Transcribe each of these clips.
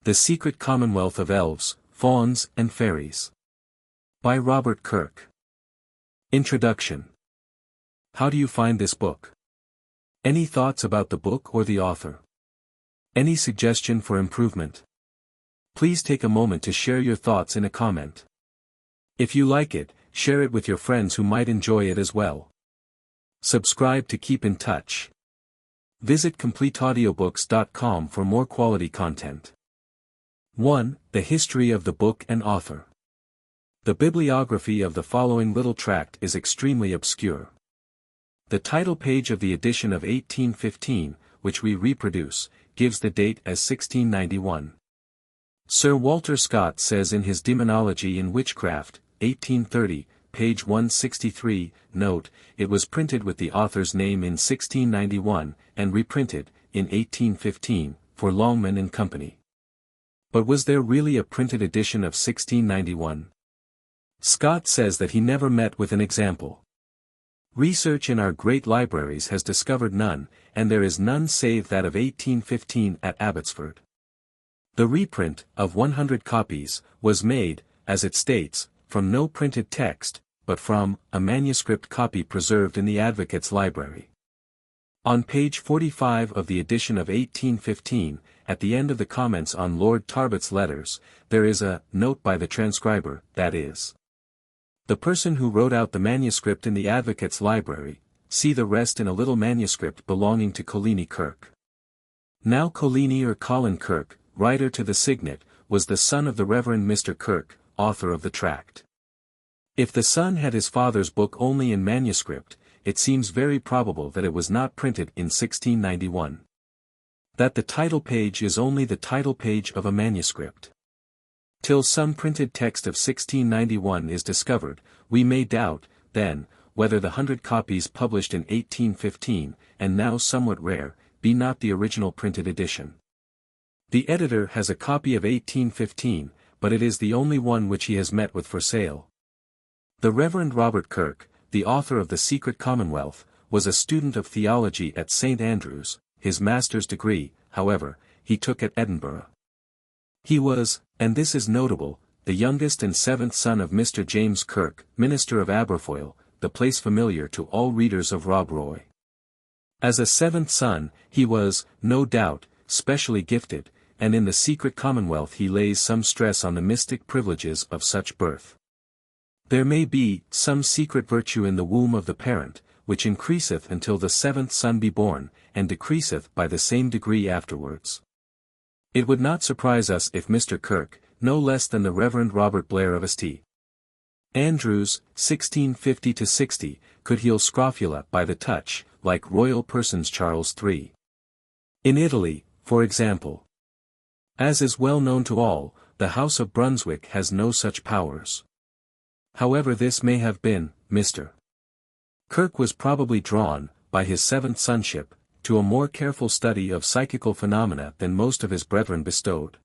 The Secret Commonwealth of Elves, Fauns and Fairies. By Robert Kirk. Introduction. How do you find this book? Any thoughts about the book or the author? Any suggestion for improvement? Please take a moment to share your thoughts in a comment. If you like it, share it with your friends who might enjoy it as well. Subscribe to keep in touch. Visit completeaudiobooks.com for more quality content. 1. The history of the book and author. The bibliography of the following little tract is extremely obscure. The title page of the edition of 1815, which we reproduce, gives the date as 1691. Sir Walter Scott says in his Demonology in Witchcraft, 1830, page 163, note, it was printed with the author's name in 1691, and reprinted, in 1815, for Longman and Company. But was there really a printed edition of 1691? Scott says that he never met with an example. Research in our great libraries has discovered none, and there is none save that of 1815 at Abbotsford. The reprint, of 100 copies, was made, as it states, from no printed text, but from a manuscript copy preserved in the Advocate's Library. On page 45 of the edition of 1815, at the end of the comments on Lord Tarbott's letters, there is a note by the transcriber, that is, the person who wrote out the manuscript in the Advocate's Library, see the rest in a little manuscript belonging to Colini Kirk. Now Colini or Colin Kirk, writer to the signet, was the son of the Reverend Mr. Kirk, author of the tract. If the son had his father's book only in manuscript, it seems very probable that it was not printed in 1691. That the title page is only the title page of a manuscript. Till some printed text of 1691 is discovered, we may doubt, then, whether the 100 copies published in 1815, and now somewhat rare, be not the original printed edition. The editor has a copy of 1815, but it is the only one which he has met with for sale. The Reverend Robert Kirk, the author of The Secret Commonwealth, was a student of theology at St. Andrews. His master's degree, however, he took at Edinburgh. He was, and this is notable, the youngest and seventh son of Mr. James Kirk, minister of Aberfoyle, the place familiar to all readers of Rob Roy. As a seventh son, he was, no doubt, specially gifted, and in The Secret Commonwealth he lays some stress on the mystic privileges of such birth. There may be some secret virtue in the womb of the parent, which increaseth until the seventh son be born, and decreaseth by the same degree afterwards. It would not surprise us if Mr. Kirk, no less than the Reverend Robert Blair of St. Andrews, 1650-60, could heal scrofula by the touch, like royal persons Charles III. In Italy, for example. As is well known to all, the House of Brunswick has no such powers. However this may have been, Mr. Kirk was probably drawn, by his seventh sonship, to a more careful study of psychical phenomena than most of his brethren bestowed.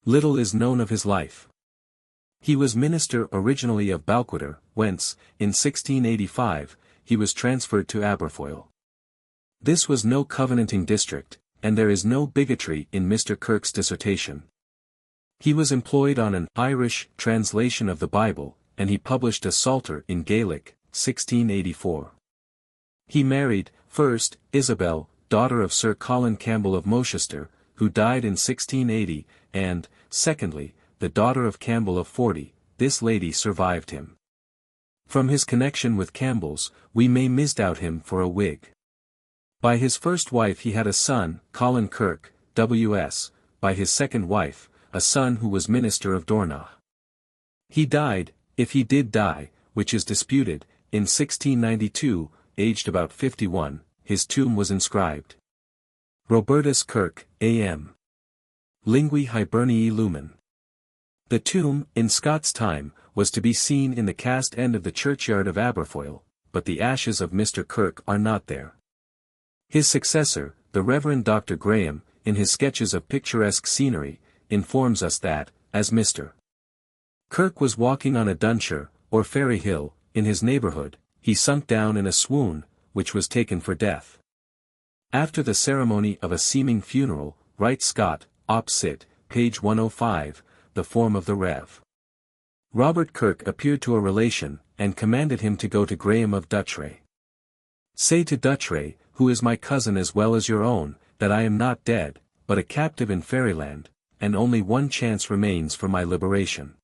Little is known of his life. He was minister originally of Balquhidder, whence, in 1685, he was transferred to Aberfoyle. This was no covenanting district, and there is no bigotry in Mr. Kirk's dissertation. He was employed on an Irish translation of the Bible, and he published a Psalter in Gaelic, 1684. He married, first, Isabel, daughter of Sir Colin Campbell of Mochester, who died in 1680, and, secondly, the daughter of Campbell of Forty. This lady survived him. From his connection with Campbells, we may misdoubt him for a Whig. By his first wife he had a son, Colin Kirk, W.S., by his second wife, a son who was minister of Dornoch. He died, if he did die, which is disputed, in 1692, aged about 51, his tomb was inscribed. Robertus Kirk, A.M. Lingui Hibernii Lumen. The tomb, in Scott's time, was to be seen in the cast end of the churchyard of Aberfoyle, but the ashes of Mr. Kirk are not there. His successor, the Reverend Dr. Graham, in his sketches of picturesque scenery, informs us that, as Mr. Kirk was walking on a dunshire, or fairy hill, in his neighborhood, he sunk down in a swoon, which was taken for death. After the ceremony of a seeming funeral, writes Scott, op. cit., page 105, the form of the Rev. Robert Kirk appeared to a relation, and commanded him to go to Graham of Duchray. Say to Duchray, who is my cousin as well as your own, that I am not dead, but a captive in Fairyland, and only one chance remains for my liberation.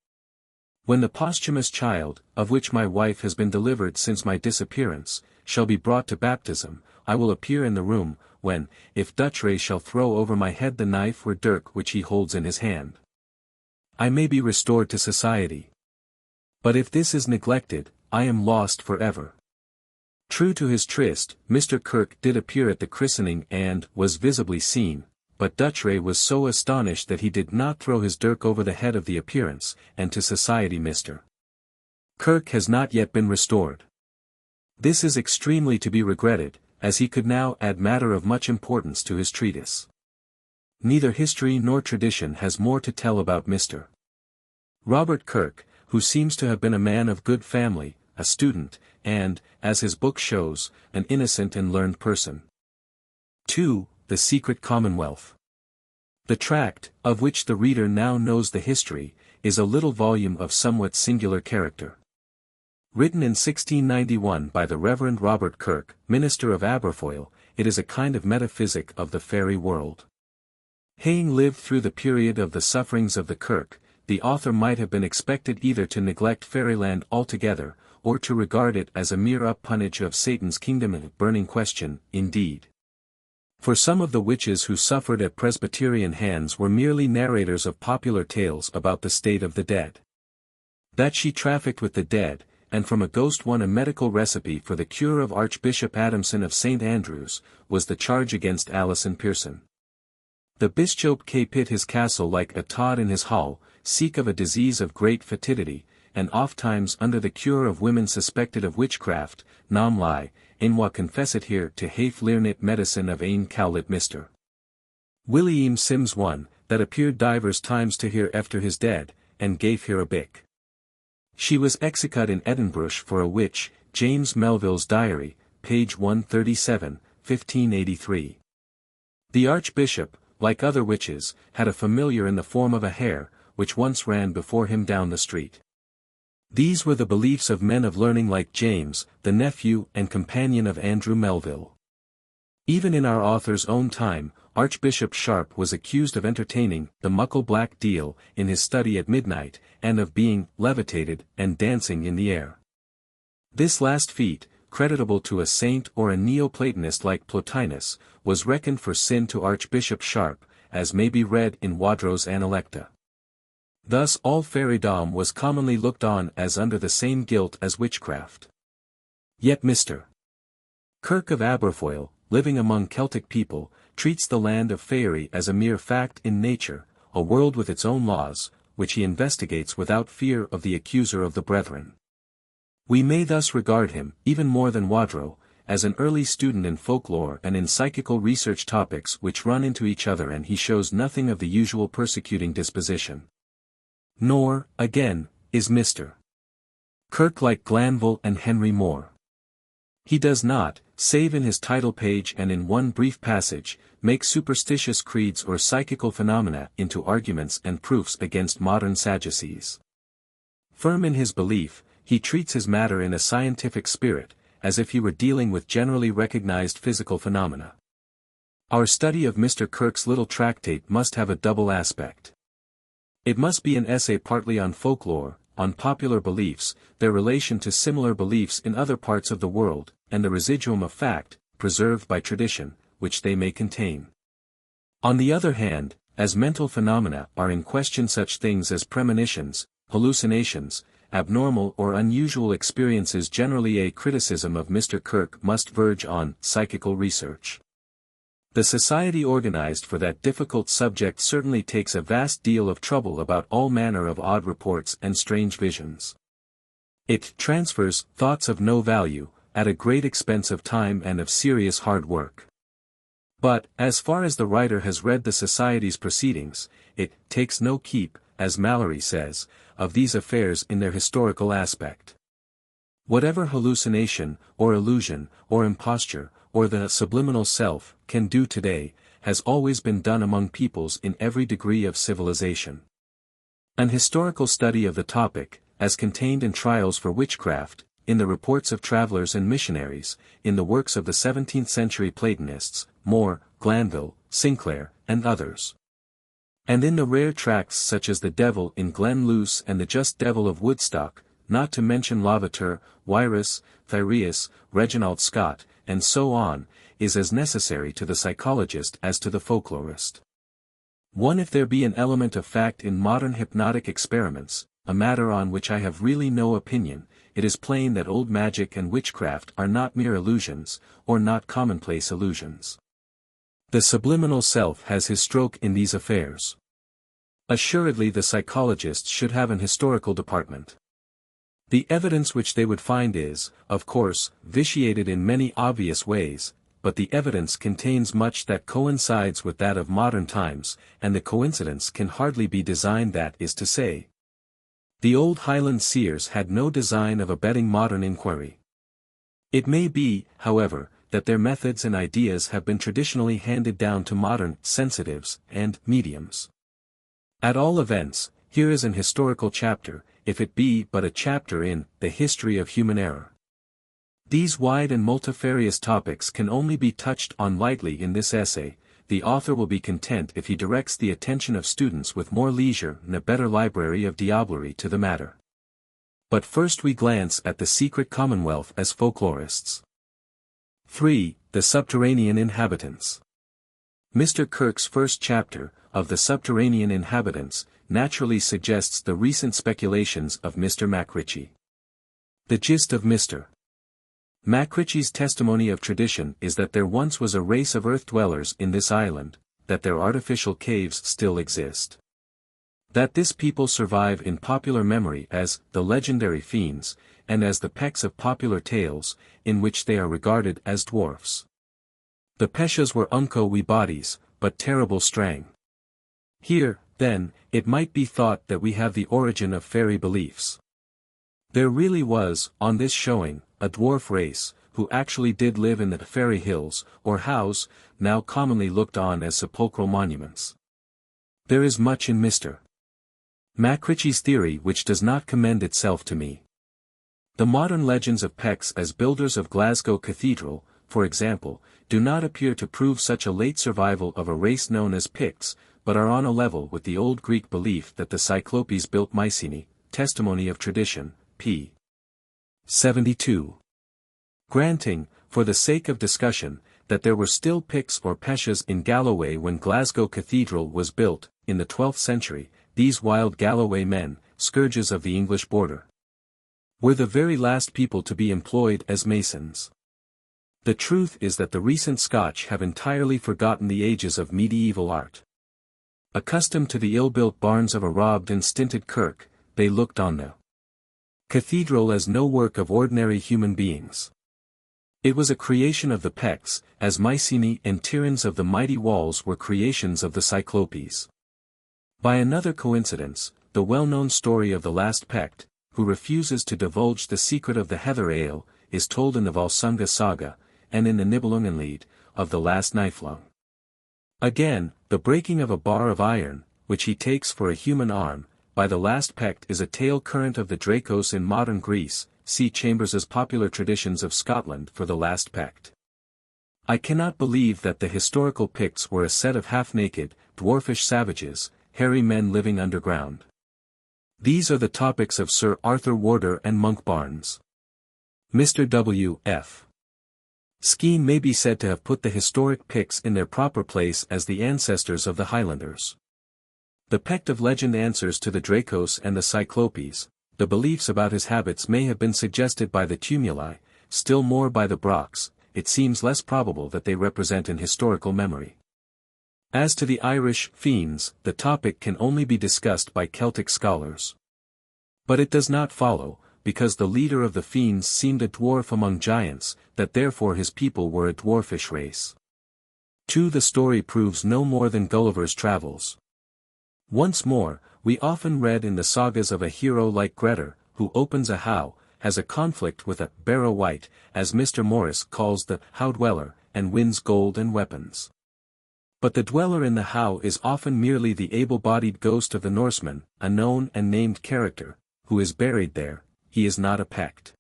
When the posthumous child, of which my wife has been delivered since my disappearance, shall be brought to baptism, I will appear in the room, when, if Duchray shall throw over my head the knife or dirk which he holds in his hand, I may be restored to society. But if this is neglected, I am lost for ever. True to his tryst, Mr. Kirk did appear at the christening and was visibly seen, but Duchray was so astonished that he did not throw his dirk over the head of the appearance, and to society Mr. Kirk has not yet been restored. This is extremely to be regretted, as he could now add matter of much importance to his treatise. Neither history nor tradition has more to tell about Mr. Robert Kirk, who seems to have been a man of good family, a student, and, as his book shows, an innocent and learned person. 2. The Secret Commonwealth. The tract, of which the reader now knows the history, is a little volume of somewhat singular character. Written in 1691 by the Reverend Robert Kirk, minister of Aberfoyle, it is a kind of metaphysic of the fairy world. Having lived through the period of the sufferings of the Kirk, the author might have been expected either to neglect Fairyland altogether, or to regard it as a mere up-punnage of Satan's kingdom and a burning question, indeed. For some of the witches who suffered at Presbyterian hands were merely narrators of popular tales about the state of the dead. That she trafficked with the dead, and from a ghost won a medical recipe for the cure of Archbishop Adamson of St. Andrews, was the charge against Alison Pearson. The bishop capit his castle like a tod in his hall, seek of a disease of great fetidity, and oft-times under the cure of women suspected of witchcraft, nam lie, in what confesset here to hafe learnit medicine of ein cowlit Mr. William Sims one, that appeared divers times to here after his dead, and gave here a bick. She was execut in Edinburgh for a witch, James Melville's Diary, page 137, 1583. The Archbishop, like other witches, had a familiar in the form of a hare, which once ran before him down the street. These were the beliefs of men of learning like James, the nephew and companion of Andrew Melville. Even in our author's own time, Archbishop Sharp was accused of entertaining the muckle black deil in his study at midnight, and of being levitated and dancing in the air. This last feat, creditable to a saint or a Neoplatonist like Plotinus, was reckoned for sin to Archbishop Sharp, as may be read in Wadrow's Analecta. Thus all fairydom was commonly looked on as under the same guilt as witchcraft. Yet Mr. Kirk of Aberfoyle, living among Celtic people, treats the land of faery as a mere fact in nature, a world with its own laws, which he investigates without fear of the accuser of the brethren. We may thus regard him, even more than Wadrow, as an early student in folklore and in psychical research topics which run into each other, and he shows nothing of the usual persecuting disposition. Nor, again, is Mr. Kirk like Glanville and Henry Moore. He does not, save in his title page and in one brief passage, make superstitious creeds or psychical phenomena into arguments and proofs against modern Sadducees. Firm in his belief, he treats his matter in a scientific spirit, as if he were dealing with generally recognized physical phenomena. Our study of Mr. Kirk's little tractate must have a double aspect. It must be an essay partly on folklore, on popular beliefs, their relation to similar beliefs in other parts of the world, and the residuum of fact, preserved by tradition, which they may contain. On the other hand, as mental phenomena are in question such things as premonitions, hallucinations, abnormal or unusual experiences, generally a criticism of Mr. Kirk must verge on psychical research. The society organized for that difficult subject certainly takes a vast deal of trouble about all manner of odd reports and strange visions. It transfers thoughts of no value, at a great expense of time and of serious hard work. But, as far as the writer has read the Society's proceedings, it takes no keep, as Mallory says, of these affairs in their historical aspect. Whatever hallucination, or illusion, or imposture, or the subliminal self, can do today, has always been done among peoples in every degree of civilization. An historical study of the topic, as contained in trials for witchcraft, in the reports of travelers and missionaries, in the works of the 17th-century Platonists, More, Glanville, Sinclair, and others. And in the rare tracts such as The Devil in Glen Luce and The Just Devil of Woodstock, not to mention Lavater, Wyrus, Thyreus, Reginald Scott, and so on, is as necessary to the psychologist as to the folklorist. One, if there be an element of fact in modern hypnotic experiments, a matter on which I have really no opinion, it is plain that old magic and witchcraft are not mere illusions, or not commonplace illusions. The subliminal self has his stroke in these affairs. Assuredly the psychologists should have an historical department. The evidence which they would find is, of course, vitiated in many obvious ways, but the evidence contains much that coincides with that of modern times, and the coincidence can hardly be designed, that is to say. The old Highland seers had no design of abetting modern inquiry. It may be, however, that their methods and ideas have been traditionally handed down to modern sensitives and mediums. At all events, here is an historical chapter, if it be but a chapter in the history of human error. These wide and multifarious topics can only be touched on lightly in this essay. The author will be content if he directs the attention of students with more leisure and a better library of diablerie to the matter. But first we glance at the Secret Commonwealth as folklorists. 3. The Subterranean Inhabitants. Mr. Kirk's first chapter, of the Subterranean Inhabitants, naturally suggests the recent speculations of Mr. MacRitchie. The gist of Mr. MacRitchie's testimony of tradition is that there once was a race of earth dwellers in this island, that their artificial caves still exist. That this people survive in popular memory as the legendary fiends, and as the pecks of popular tales, in which they are regarded as dwarfs. The Peshas were unco wee bodies, but terrible strang. Here, then, it might be thought that we have the origin of fairy beliefs. There really was, on this showing, a dwarf race, who actually did live in the fairy hills, or haughs, now commonly looked on as sepulchral monuments. There is much in Mr. MacRitchie's theory which does not commend itself to me. The modern legends of Pecks as builders of Glasgow Cathedral, for example, do not appear to prove such a late survival of a race known as Picts, but are on a level with the old Greek belief that the Cyclopes built Mycenae, Testimony of Tradition, p. 72. Granting, for the sake of discussion, that there were still Picts or Peshas in Galloway when Glasgow Cathedral was built, in the 12th century, these wild Galloway men, scourges of the English border, were the very last people to be employed as masons. The truth is that the recent Scotch have entirely forgotten the ages of medieval art. Accustomed to the ill-built barns of a robbed and stinted kirk, they looked on the cathedral as no work of ordinary human beings. It was a creation of the Pecks, as Mycenae and Tyrans of the mighty walls were creations of the Cyclopes. By another coincidence, the well-known story of the last Pecht, who refuses to divulge the secret of the heather ale, is told in the Volsunga saga, and in the Nibelungenlied, of the last Niflung. Again, the breaking of a bar of iron, which he takes for a human arm, by the last Pecht is a tale current of the Dracos in modern Greece. See Chambers's Popular Traditions of Scotland for the last Pecht. I cannot believe that the historical Picts were a set of half-naked, dwarfish savages, hairy men living underground. These are the topics of Sir Arthur Warder and Monk Barnes. Mr. W. F. Skene may be said to have put the historic Picts in their proper place as the ancestors of the Highlanders. The Pecht of legend answers to the Dracos and the Cyclopes. The beliefs about his habits may have been suggested by the tumuli, still more by the Brochs. It seems less probable that they represent an historical memory. As to the Irish fiends, the topic can only be discussed by Celtic scholars. But it does not follow, because the leader of the fiends seemed a dwarf among giants, that therefore his people were a dwarfish race. 2. The story proves no more than Gulliver's Travels. Once more, we often read in the sagas of a hero like Grettir, who opens a howe, has a conflict with a barrow wight, as Mr. Morris calls the howe dweller, and wins gold and weapons. But the dweller in the how is often merely the able-bodied ghost of the Norseman, a known and named character, who is buried there. He is not a pecht.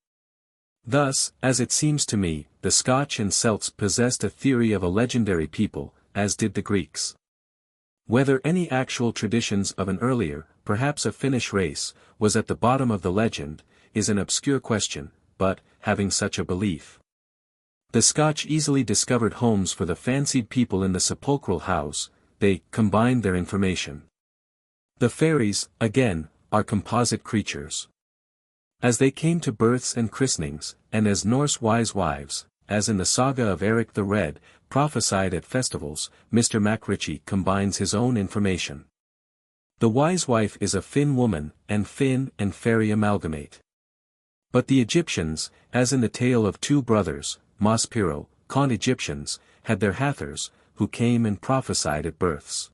Thus, as it seems to me, the Scotch and Celts possessed a theory of a legendary people, as did the Greeks. Whether any actual traditions of an earlier, perhaps a Finnish race, was at the bottom of the legend, is an obscure question, but, having such a belief, the Scotch easily discovered homes for the fancied people in the sepulchral house. They combined their information. The fairies, again, are composite creatures. As they came to births and christenings, and as Norse wise wives, as in the saga of Eric the Red, prophesied at festivals, Mr. Macritchie combines his own information. The wise wife is a Finn woman, and Finn and fairy amalgamate. But the Egyptians, as in the tale of two brothers, Maspero, Con Egyptians, had their Hathors, who came and prophesied at births.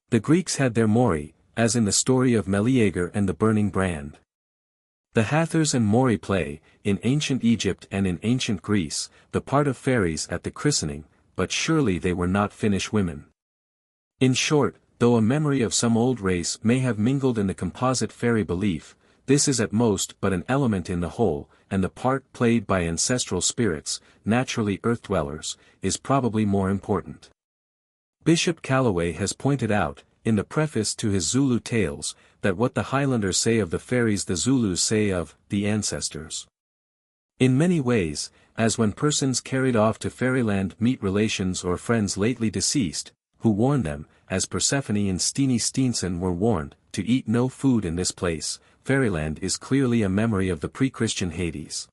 The Greeks had their Mori, as in the story of Meleager and the burning brand. The Hathors and Mori play, in ancient Egypt and in ancient Greece, the part of fairies at the christening, but surely they were not Finnish women. In short, though a memory of some old race may have mingled in the composite fairy belief, this is at most but an element in the whole, and the part played by ancestral spirits, naturally earth-dwellers, is probably more important. Bishop Calloway has pointed out, in the preface to his Zulu Tales, that what the Highlanders say of the fairies the Zulus say of the ancestors. In many ways, as when persons carried off to fairyland meet relations or friends lately deceased, who warn them, as Persephone and Steenie Steenson were warned, to eat no food in this place, fairyland is clearly a memory of the pre-Christian Hades.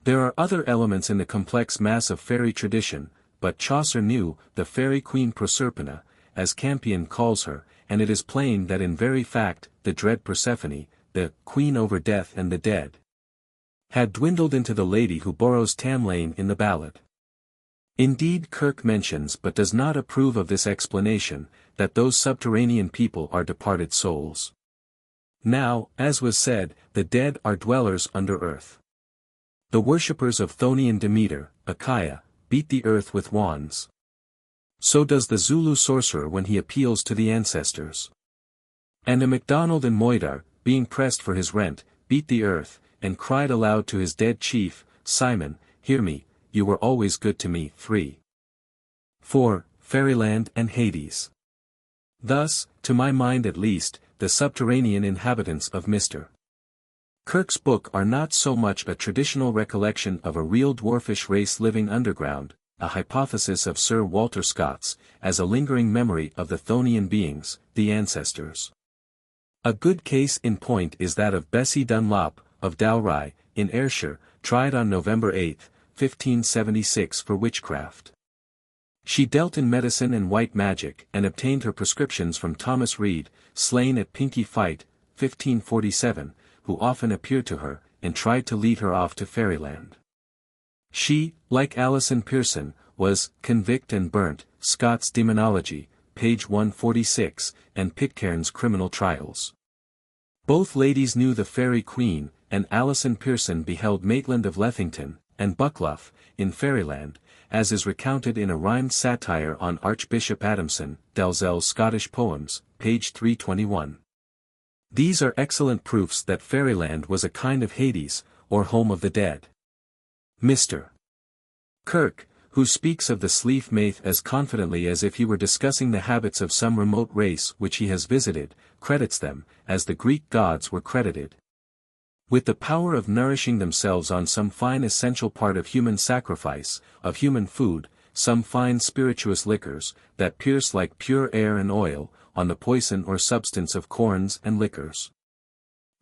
There are other elements in the complex mass of fairy tradition, but Chaucer knew the fairy queen Proserpina, as Campion calls her, and it is plain that in very fact, the dread Persephone, the queen over death and the dead, had dwindled into the lady who borrows Tamlane in the ballad. Indeed, Kirk mentions but does not approve of this explanation, that those subterranean people are departed souls. Now, as was said, the dead are dwellers under earth. The worshippers of Thonian Demeter, Achaia, beat the earth with wands. So does the Zulu sorcerer when he appeals to the ancestors. And a MacDonald in Moidar, being pressed for his rent, beat the earth, and cried aloud to his dead chief, Simon, hear me, you were always good to me. 3. 4. Fairyland and Hades. Thus, to my mind at least, the subterranean inhabitants of Mr. Kirk's book are not so much a traditional recollection of a real dwarfish race living underground, a hypothesis of Sir Walter Scott's, as a lingering memory of the Thonian beings, the ancestors. A good case in point is that of Bessie Dunlop, of Dalry, in Ayrshire, tried on November 8, 1576 for witchcraft. She dealt in medicine and white magic and obtained her prescriptions from Thomas Reed, slain at Pinkie Fight, 1547, who often appeared to her, and tried to lead her off to fairyland. She, like Alison Pearson, was convict and burnt, Scott's Demonology, page 146, and Pitcairn's Criminal Trials. Both ladies knew the Fairy Queen, and Alison Pearson beheld Maitland of Lethington, and Buckluff, in Fairyland, as is recounted in a rhymed satire on Archbishop Adamson, Dalzell's Scottish Poems, page 321. These are excellent proofs that Fairyland was a kind of Hades, or home of the dead. Mr. Kirk, who speaks of the Sleaf Maith as confidently as if he were discussing the habits of some remote race which he has visited, credits them, as the Greek gods were credited, with the power of nourishing themselves on some fine essential part of human sacrifice, of human food, some fine spirituous liquors, that pierce like pure air and oil, on the poison or substance of corns and liquors.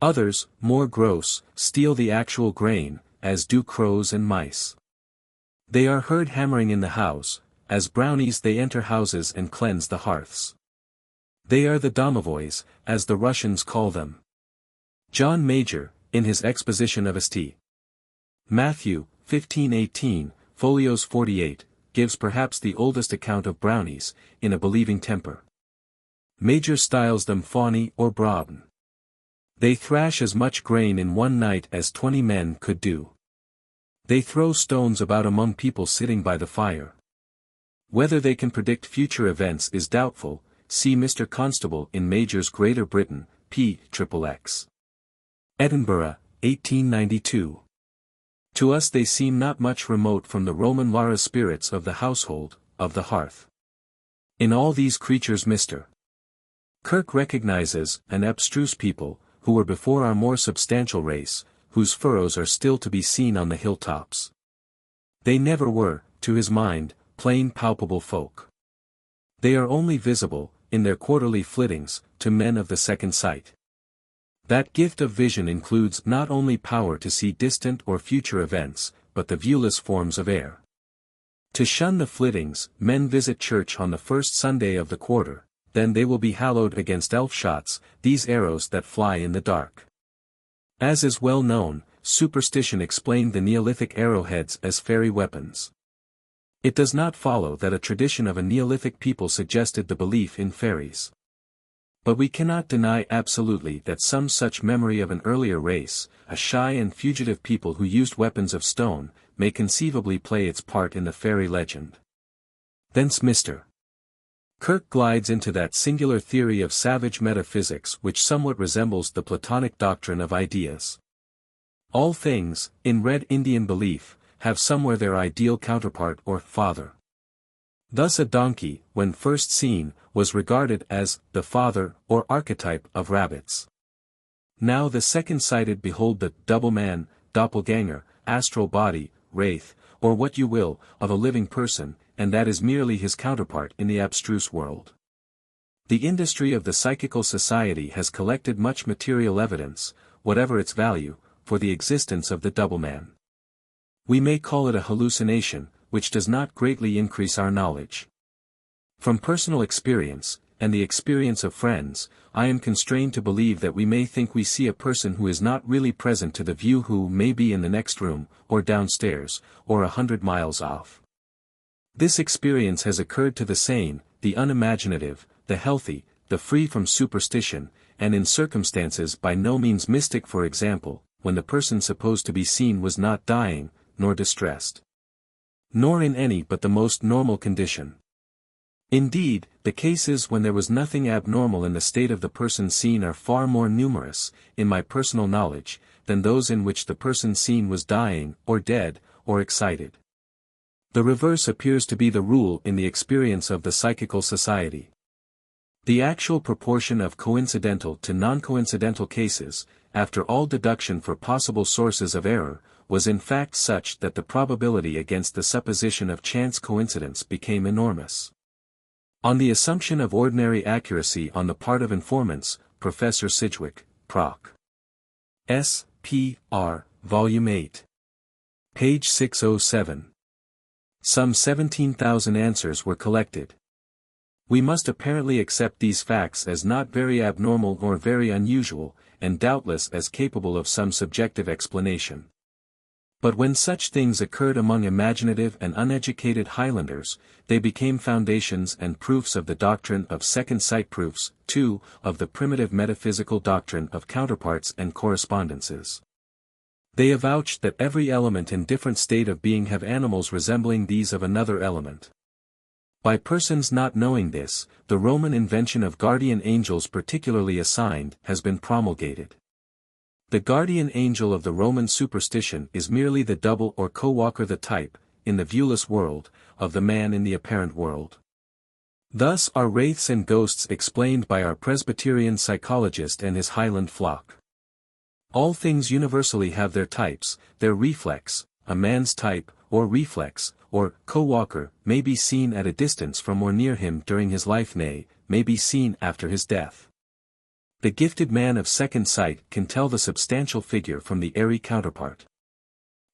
Others, more gross, steal the actual grain, as do crows and mice. They are heard hammering in the house, as brownies they enter houses and cleanse the hearths. They are the domovoys, as the Russians call them. John Major, in his exposition of St. Matthew, 1518, folios 48, gives perhaps the oldest account of brownies, in a believing temper. Major styles them fawny or brabn. They thrash as much grain in one night as 20 men could do. They throw stones about among people sitting by the fire. Whether they can predict future events is doubtful. See Mr. Constable in Major's Greater Britain, p.xxx. Edinburgh, 1892. To us they seem not much remote from the Roman Lara spirits of the household, of the hearth. In all these creatures Mr. Kirk recognizes an abstruse people, who were before our more substantial race, whose furrows are still to be seen on the hilltops. They never were, to his mind, plain palpable folk. They are only visible, in their quarterly flittings, to men of the second sight. That gift of vision includes not only power to see distant or future events, but the viewless forms of air. To shun the flittings, men visit church on the first Sunday of the quarter, then they will be hallowed against elf shots, these arrows that fly in the dark. As is well known, superstition explained the Neolithic arrowheads as fairy weapons. It does not follow that a tradition of a Neolithic people suggested the belief in fairies. But we cannot deny absolutely that some such memory of an earlier race, a shy and fugitive people who used weapons of stone, may conceivably play its part in the fairy legend. Thence Mr. Kirk glides into that singular theory of savage metaphysics which somewhat resembles the Platonic doctrine of ideas. All things, in Red Indian belief, have somewhere their ideal counterpart or father. Thus a donkey, when first seen, was regarded as the father or archetype of rabbits. Now the second-sighted behold the double man, doppelganger, astral body, wraith, or what you will, of a living person, and that is merely his counterpart in the abstruse world. The industry of the Psychical Society has collected much material evidence, whatever its value, for the existence of the double man. We may call it a hallucination, which does not greatly increase our knowledge. From personal experience, and the experience of friends, I am constrained to believe that we may think we see a person who is not really present to the view, who may be in the next room, or downstairs, or 100 miles off. This experience has occurred to the sane, the unimaginative, the healthy, the free from superstition, and in circumstances by no means mystic, for example, when the person supposed to be seen was not dying, nor distressed, nor in any but the most normal condition. Indeed, the cases when there was nothing abnormal in the state of the person seen are far more numerous, in my personal knowledge, than those in which the person seen was dying, or dead, or excited. The reverse appears to be the rule in the experience of the Psychical Society. The actual proportion of coincidental to non-coincidental cases, after all deduction for possible sources of error, was in fact such that the probability against the supposition of chance coincidence became enormous. On the assumption of ordinary accuracy on the part of informants, Professor Sidgwick, Proc. S. P. R. Volume 8. Page 607. Some 17,000 answers were collected. We must apparently accept these facts as not very abnormal nor very unusual, and doubtless as capable of some subjective explanation. But when such things occurred among imaginative and uneducated Highlanders, they became foundations and proofs of the doctrine of second sight, proofs, too, of the primitive metaphysical doctrine of counterparts and correspondences. They avouched that every element in different state of being have animals resembling these of another element. By persons not knowing this, the Roman invention of guardian angels particularly assigned has been promulgated. The guardian angel of the Roman superstition is merely the double or co-walker, the type, in the viewless world, of the man in the apparent world. Thus are wraiths and ghosts explained by our Presbyterian psychologist and his Highland flock. All things universally have their types, their reflex. A man's type, or reflex, or co-walker, may be seen at a distance from or near him during his life, nay, may be seen after his death. The gifted man of second sight can tell the substantial figure from the airy counterpart.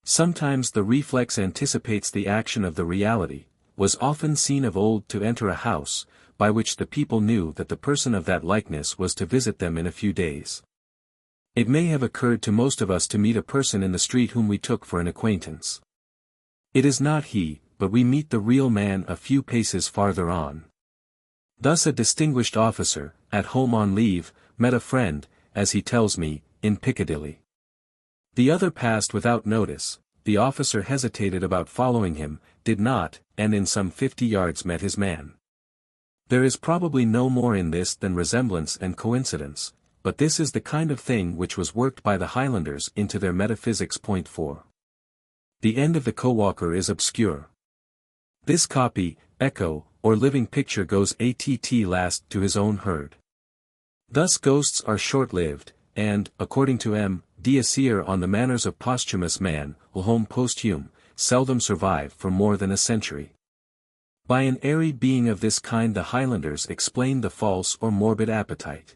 Sometimes the reflex anticipates the action of the reality, was often seen of old to enter a house, by which the people knew that the person of that likeness was to visit them in a few days. It may have occurred to most of us to meet a person in the street whom we took for an acquaintance. It is not he, but we meet the real man a few paces farther on. Thus a distinguished officer, at home on leave, met a friend, as he tells me, in Piccadilly. The other passed without notice, the officer hesitated about following him, did not, and in some 50 yards met his man. There is probably no more in this than resemblance and coincidence, but this is the kind of thing which was worked by the Highlanders into their metaphysics. Point 4. The end of the co-walker is obscure. This copy, echo, or living picture goes att last to his own herd. Thus ghosts are short-lived, and, according to M. Dacier on the manners of posthumous man, Homme posthume, seldom survive for more than a century. By an airy being of this kind the Highlanders explained the false or morbid appetite.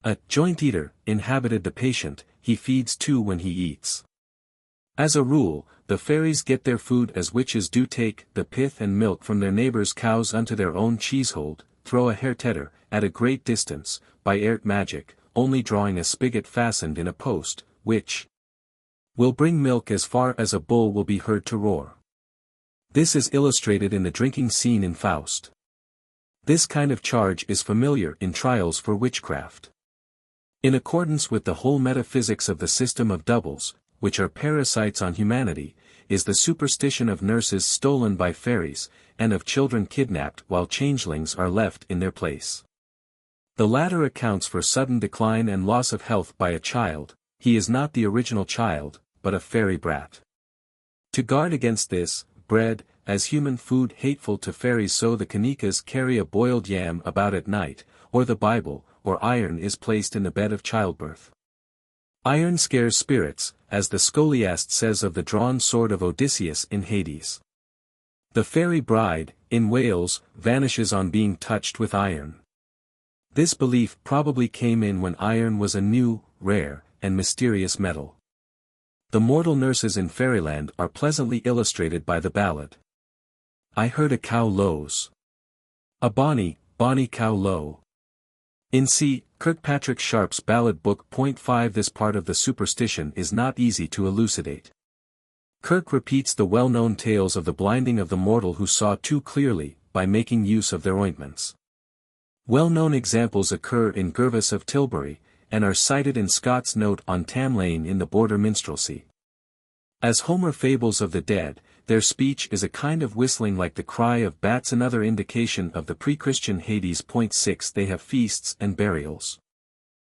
A joint eater inhabited the patient, he feeds too when he eats. As a rule, the fairies get their food as witches do take the pith and milk from their neighbors' cows unto their own cheesehold, throw a hair-tedder, at a great distance, by airt magic, only drawing a spigot fastened in a post, which will bring milk as far as a bull will be heard to roar. This is illustrated in the drinking scene in Faust. This kind of charge is familiar in trials for witchcraft. In accordance with the whole metaphysics of the system of doubles, which are parasites on humanity, is the superstition of nurses stolen by fairies, and of children kidnapped while changelings are left in their place. The latter accounts for sudden decline and loss of health by a child. He is not the original child, but a fairy brat. To guard against this, bread, as human food hateful to fairies, so the Kanikas carry a boiled yam about at night, or the Bible, or iron is placed in the bed of childbirth. Iron scares spirits, as the scholiast says of the drawn sword of Odysseus in Hades. The fairy bride, in Wales, vanishes on being touched with iron. This belief probably came in when iron was a new, rare, and mysterious metal. The mortal nurses in Fairyland are pleasantly illustrated by the ballad. I heard a cow lows. A bonny, bonny cow low. In C. Kirkpatrick Sharp's Ballad Book. 5. This part of the superstition is not easy to elucidate. Kirk repeats the well-known tales of the blinding of the mortal who saw too clearly, by making use of their ointments. Well-known examples occur in Gervas of Tilbury, and are cited in Scott's note on Tam Lane in the Border Minstrelsy. As Homer fables of the dead, their speech is a kind of whistling like the cry of bats, another indication of the pre-Christian Hades. 6. They have feasts and burials.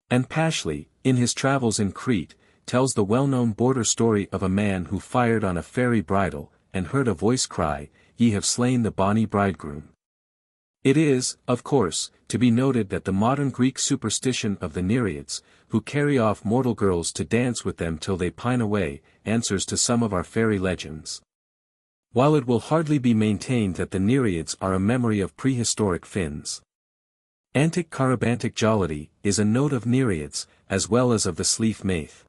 And Pashley, in his travels in Crete, tells the well-known border story of a man who fired on a fairy bridal, and heard a voice cry, Ye have slain the bonny bridegroom. It is, of course, to be noted that the modern Greek superstition of the Nereids, who carry off mortal girls to dance with them till they pine away, answers to some of our fairy legends. While it will hardly be maintained that the Nereids are a memory of prehistoric Finns. Antic Carabantic jollity is a note of Nereids, as well as of the Sleaf Maith.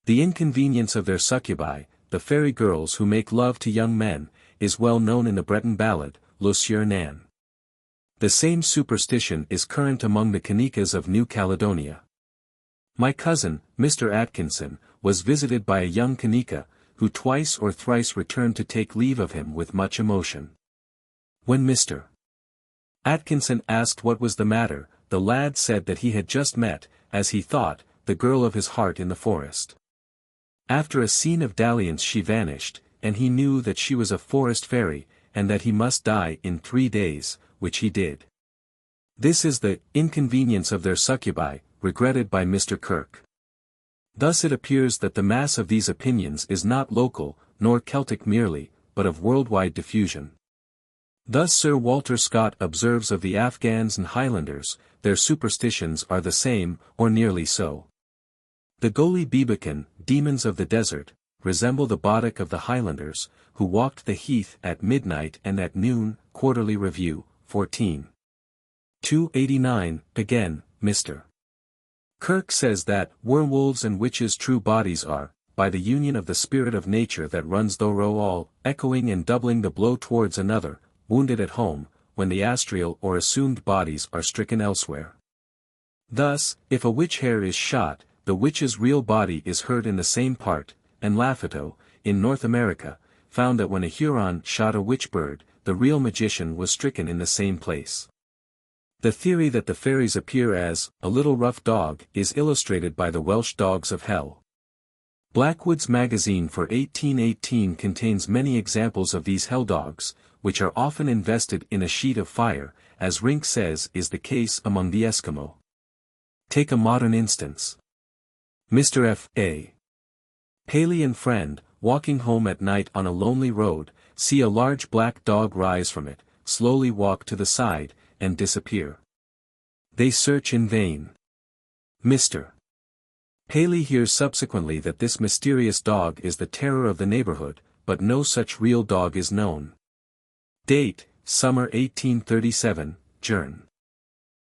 The inconvenience of their succubi, the fairy girls who make love to young men, is well known in the Breton ballad, Le Sieur Nan. The same superstition is current among the Kanikas of New Caledonia. My cousin, Mr. Atkinson, was visited by a young Kanika, who twice or thrice returned to take leave of him with much emotion. When Mr. Atkinson asked what was the matter, the lad said that he had just met, as he thought, the girl of his heart in the forest. After a scene of dalliance she vanished, and he knew that she was a forest fairy, and that he must die in 3 days, which he did. This is the inconvenience of their succubi, regretted by Mr. Kirk. Thus it appears that the mass of these opinions is not local, nor Celtic merely, but of worldwide diffusion. Thus Sir Walter Scott observes of the Afghans and Highlanders, their superstitions are the same, or nearly so. The Goli Bebekan, demons of the desert, resemble the Bodach of the Highlanders, who walked the heath at midnight and at noon. Quarterly Review, 14. 289. Again, Mr. Kirk says that werewolves and witches' true bodies are, by the union of the spirit of nature that runs thorough all, echoing and doubling the blow towards another, wounded at home, when the astral or assumed bodies are stricken elsewhere. Thus, if a witch hare is shot, the witch's real body is heard in the same part, and Lafitau, in North America, found that when a Huron shot a witch bird, the real magician was stricken in the same place. The theory that the fairies appear as a little rough dog is illustrated by the Welsh dogs of hell. Blackwood's magazine for 1818 contains many examples of these helldogs, which are often invested in a sheet of fire, as Rink says is the case among the Eskimo. Take a modern instance. Mr. F. A. Paley and friend, walking home at night on a lonely road, see a large black dog rise from it, slowly walk to the side, and disappear. They search in vain. Mr. Paley hears subsequently that this mysterious dog is the terror of the neighborhood, but no such real dog is known. Date, Summer 1837, Journ.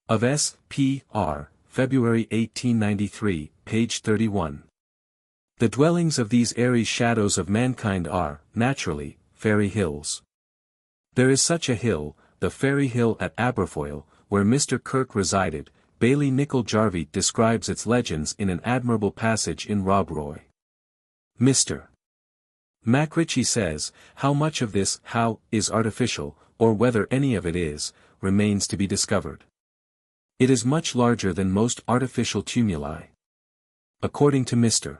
Of S. P. R., February 1893, page 31. The dwellings of these airy shadows of mankind are, naturally, fairy hills. There is such a hill, the Fairy Hill at Aberfoyle, where Mr. Kirk resided. Bailey Nicol Jarvie describes its legends in an admirable passage in Rob Roy. Mr. MacRitchie says, how much of this how is artificial, or whether any of it is, remains to be discovered. It is much larger than most artificial tumuli. According to Mr.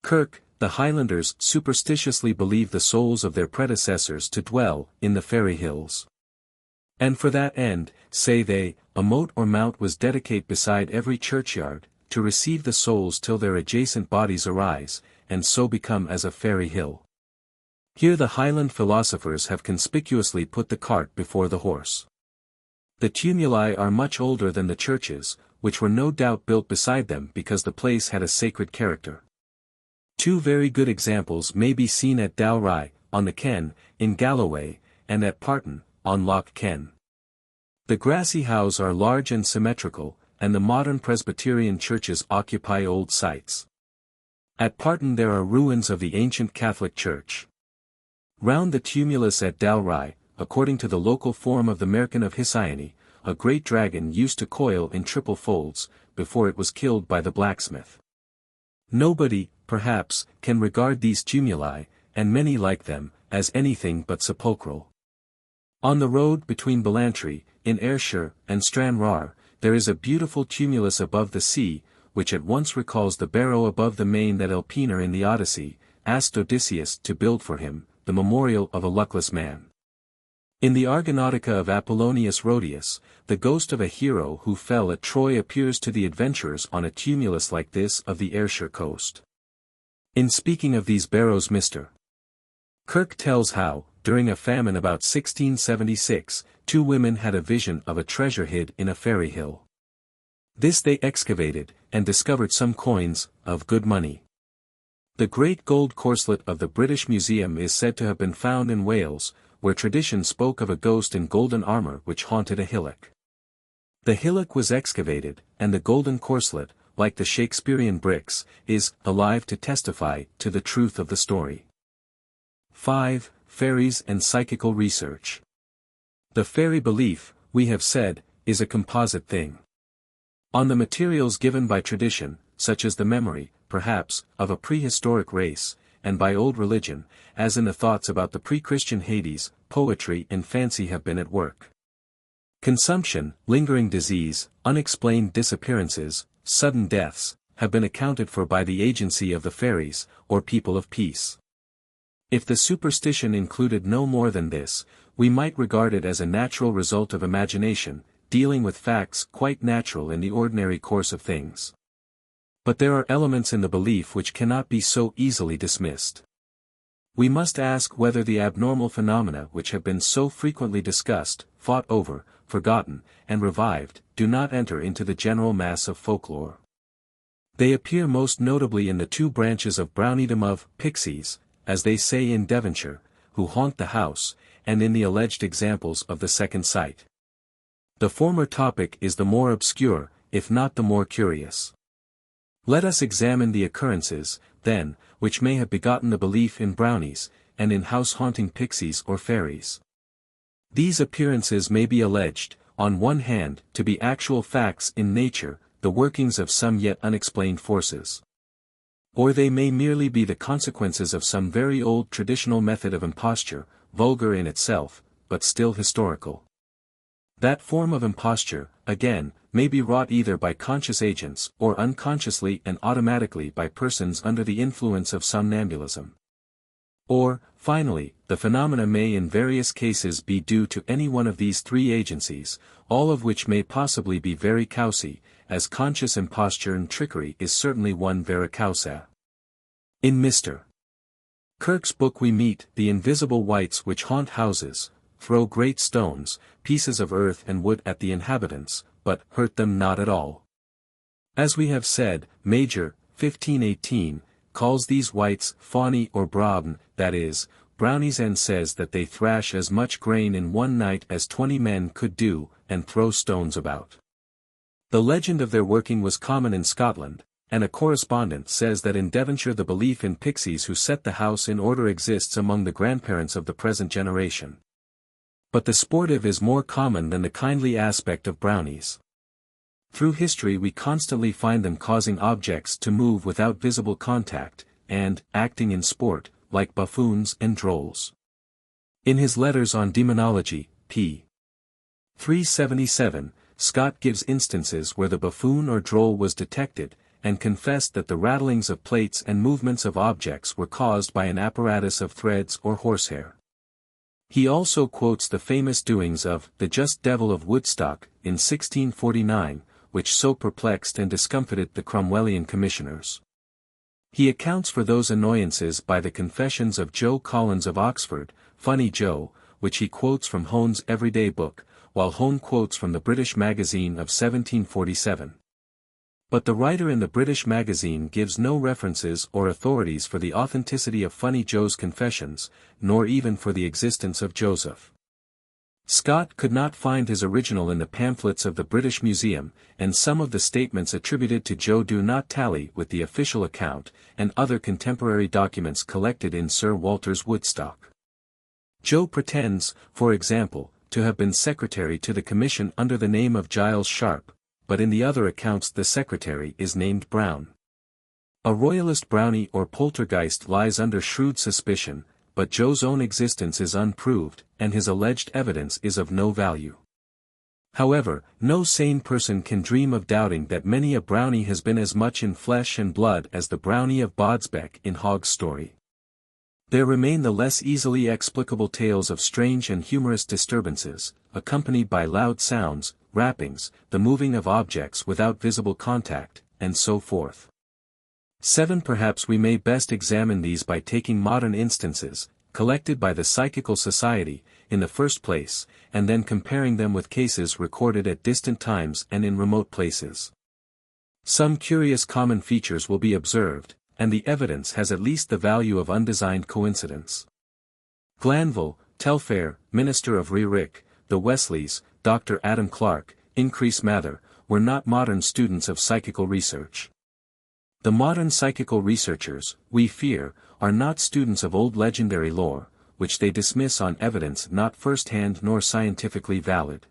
Kirk, the Highlanders superstitiously believe the souls of their predecessors to dwell in the fairy hills. And for that end, say they, a moat or mount was dedicated beside every churchyard, to receive the souls till their adjacent bodies arise, and so become as a fairy hill. Here the Highland philosophers have conspicuously put the cart before the horse. The tumuli are much older than the churches, which were no doubt built beside them because the place had a sacred character. Two very good examples may be seen at Dalry, on the Ken, in Galloway, and at Parton, on Lough Ken. The grassy houses are large and symmetrical, and the modern Presbyterian churches occupy old sites. At Parton there are ruins of the ancient Catholic Church. Round the tumulus at Dalry, according to the local form of the Merkin of Hisione, a great dragon used to coil in triple folds, before it was killed by the blacksmith. Nobody, perhaps, can regard these tumuli, and many like them, as anything but sepulchral. On the road between Ballantry, in Ayrshire, and Stranraer, there is a beautiful tumulus above the sea, which at once recalls the barrow above the main that Elpenor in the Odyssey asked Odysseus to build for him, the memorial of a luckless man. In the Argonautica of Apollonius Rhodius, the ghost of a hero who fell at Troy appears to the adventurers on a tumulus like this of the Ayrshire coast. In speaking of these barrows Mr. Kirk tells how, during a famine about 1676, two women had a vision of a treasure hid in a fairy hill. This they excavated, and discovered some coins, of good money. The great gold corselet of the British Museum is said to have been found in Wales, where tradition spoke of a ghost in golden armor which haunted a hillock. The hillock was excavated, and the golden corselet, like the Shakespearean bricks, is alive to testify to the truth of the story. 5. Fairies and Psychical Research. The fairy belief, we have said, is a composite thing. On the materials given by tradition, such as the memory, perhaps, of a prehistoric race, and by old religion, as in the thoughts about the pre-Christian Hades, poetry and fancy have been at work. Consumption, lingering disease, unexplained disappearances, sudden deaths, have been accounted for by the agency of the fairies, or people of peace. If the superstition included no more than this, we might regard it as a natural result of imagination, dealing with facts quite natural in the ordinary course of things. But there are elements in the belief which cannot be so easily dismissed. We must ask whether the abnormal phenomena which have been so frequently discussed, fought over, forgotten, and revived, do not enter into the general mass of folklore. They appear most notably in the two branches of Browniedom of pixies, as they say in Devonshire, who haunt the house, and in the alleged examples of the second sight. The former topic is the more obscure, if not the more curious. Let us examine the occurrences, then, which may have begotten the belief in brownies, and in house-haunting pixies or fairies. These appearances may be alleged, on one hand, to be actual facts in nature, the workings of some yet unexplained forces. Or they may merely be the consequences of some very old traditional method of imposture, vulgar in itself, but still historical. That form of imposture, again, may be wrought either by conscious agents or unconsciously and automatically by persons under the influence of somnambulism. Or, finally, the phenomena may in various cases be due to any one of these three agencies, all of which may possibly be very causae, as conscious imposture and trickery is certainly one vera causa. In Mr. Kirk's book we meet the invisible wights which haunt houses, throw great stones, pieces of earth and wood at the inhabitants, but hurt them not at all. As we have said, Major, 1518, calls these wights faunae or brabn, that is, brownies, and says that they thrash as much grain in one night as 20 men could do, and throw stones about. The legend of their working was common in Scotland, and a correspondent says that in Devonshire the belief in pixies who set the house in order exists among the grandparents of the present generation. But the sportive is more common than the kindly aspect of brownies. Through history we constantly find them causing objects to move without visible contact, and, acting in sport, like buffoons and drolls. In his letters on demonology, p. 377, Scott gives instances where the buffoon or droll was detected, and confessed that the rattlings of plates and movements of objects were caused by an apparatus of threads or horsehair. He also quotes the famous doings of the just devil of Woodstock, in 1649, which so perplexed and discomfited the Cromwellian commissioners. He accounts for those annoyances by the confessions of Joe Collins of Oxford, Funny Joe, which he quotes from Hone's Everyday Book, while Hone quotes from the British Magazine of 1747. But the writer in the British Magazine gives no references or authorities for the authenticity of Funny Joe's confessions, nor even for the existence of Joseph. Scott could not find his original in the pamphlets of the British Museum, and some of the statements attributed to Joe do not tally with the official account, and other contemporary documents collected in Sir Walter's Woodstock. Joe pretends, for example, to have been secretary to the commission under the name of Giles Sharp, but in the other accounts the secretary is named Brown. A royalist brownie or poltergeist lies under shrewd suspicion, but Joe's own existence is unproved, and his alleged evidence is of no value. However, no sane person can dream of doubting that many a brownie has been as much in flesh and blood as the brownie of Bodsbeck in Hogg's story. There remain the less easily explicable tales of strange and humorous disturbances, accompanied by loud sounds, rappings, the moving of objects without visible contact, and so forth. 7. Perhaps we may best examine these by taking modern instances, collected by the Psychical Society, in the first place, and then comparing them with cases recorded at distant times and in remote places. Some curious common features will be observed, and the evidence has at least the value of undesigned coincidence. Glanville, Telfair, Minister of Rhurick, the Wesleys, Dr. Adam Clark, Increase Mather, were not modern students of psychical research. The modern psychical researchers, we fear, are not students of old legendary lore, which they dismiss on evidence not first-hand nor scientifically valid.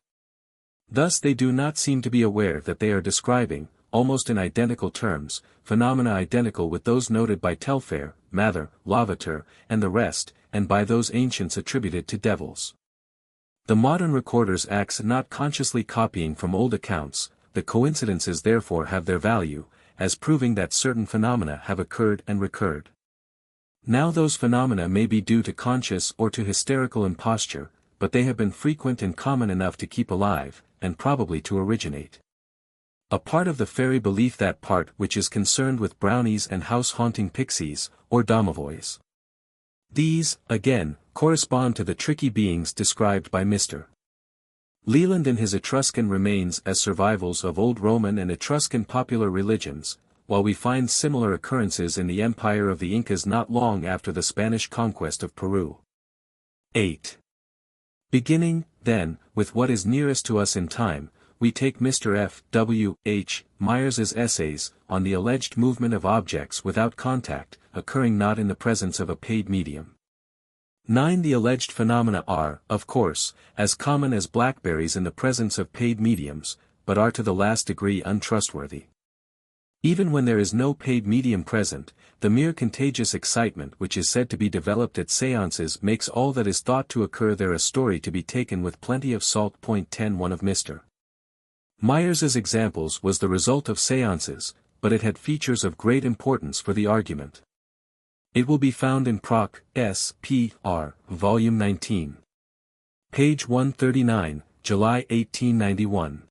Thus they do not seem to be aware that they are describing, almost in identical terms, phenomena identical with those noted by Telfair, Mather, Lavater, and the rest, and by those ancients attributed to devils. The modern recorder's acts not consciously copying from old accounts, the coincidences therefore have their value, as proving that certain phenomena have occurred and recurred. Now those phenomena may be due to conscious or to hysterical imposture, but they have been frequent and common enough to keep alive, and probably to originate. A part of the fairy belief, that part which is concerned with brownies and house-haunting pixies, or domovoys. These, again, correspond to the tricky beings described by Mr. Leland in his Etruscan remains as survivals of old Roman and Etruscan popular religions, while we find similar occurrences in the empire of the Incas not long after the Spanish conquest of Peru. 8. Beginning, then, with what is nearest to us in time, we take Mr. F. W. H. Myers's essays on the alleged movement of objects without contact, occurring not in the presence of a paid medium. 9. The alleged phenomena are, of course, as common as blackberries in the presence of paid mediums, but are to the last degree untrustworthy. Even when there is no paid medium present, the mere contagious excitement which is said to be developed at séances makes all that is thought to occur there a story to be taken with plenty of salt. 10. One of Mr. Myers's examples was the result of séances, but it had features of great importance for the argument. It will be found in Proc. S.P.R. Volume 19. Page 139, July 1891.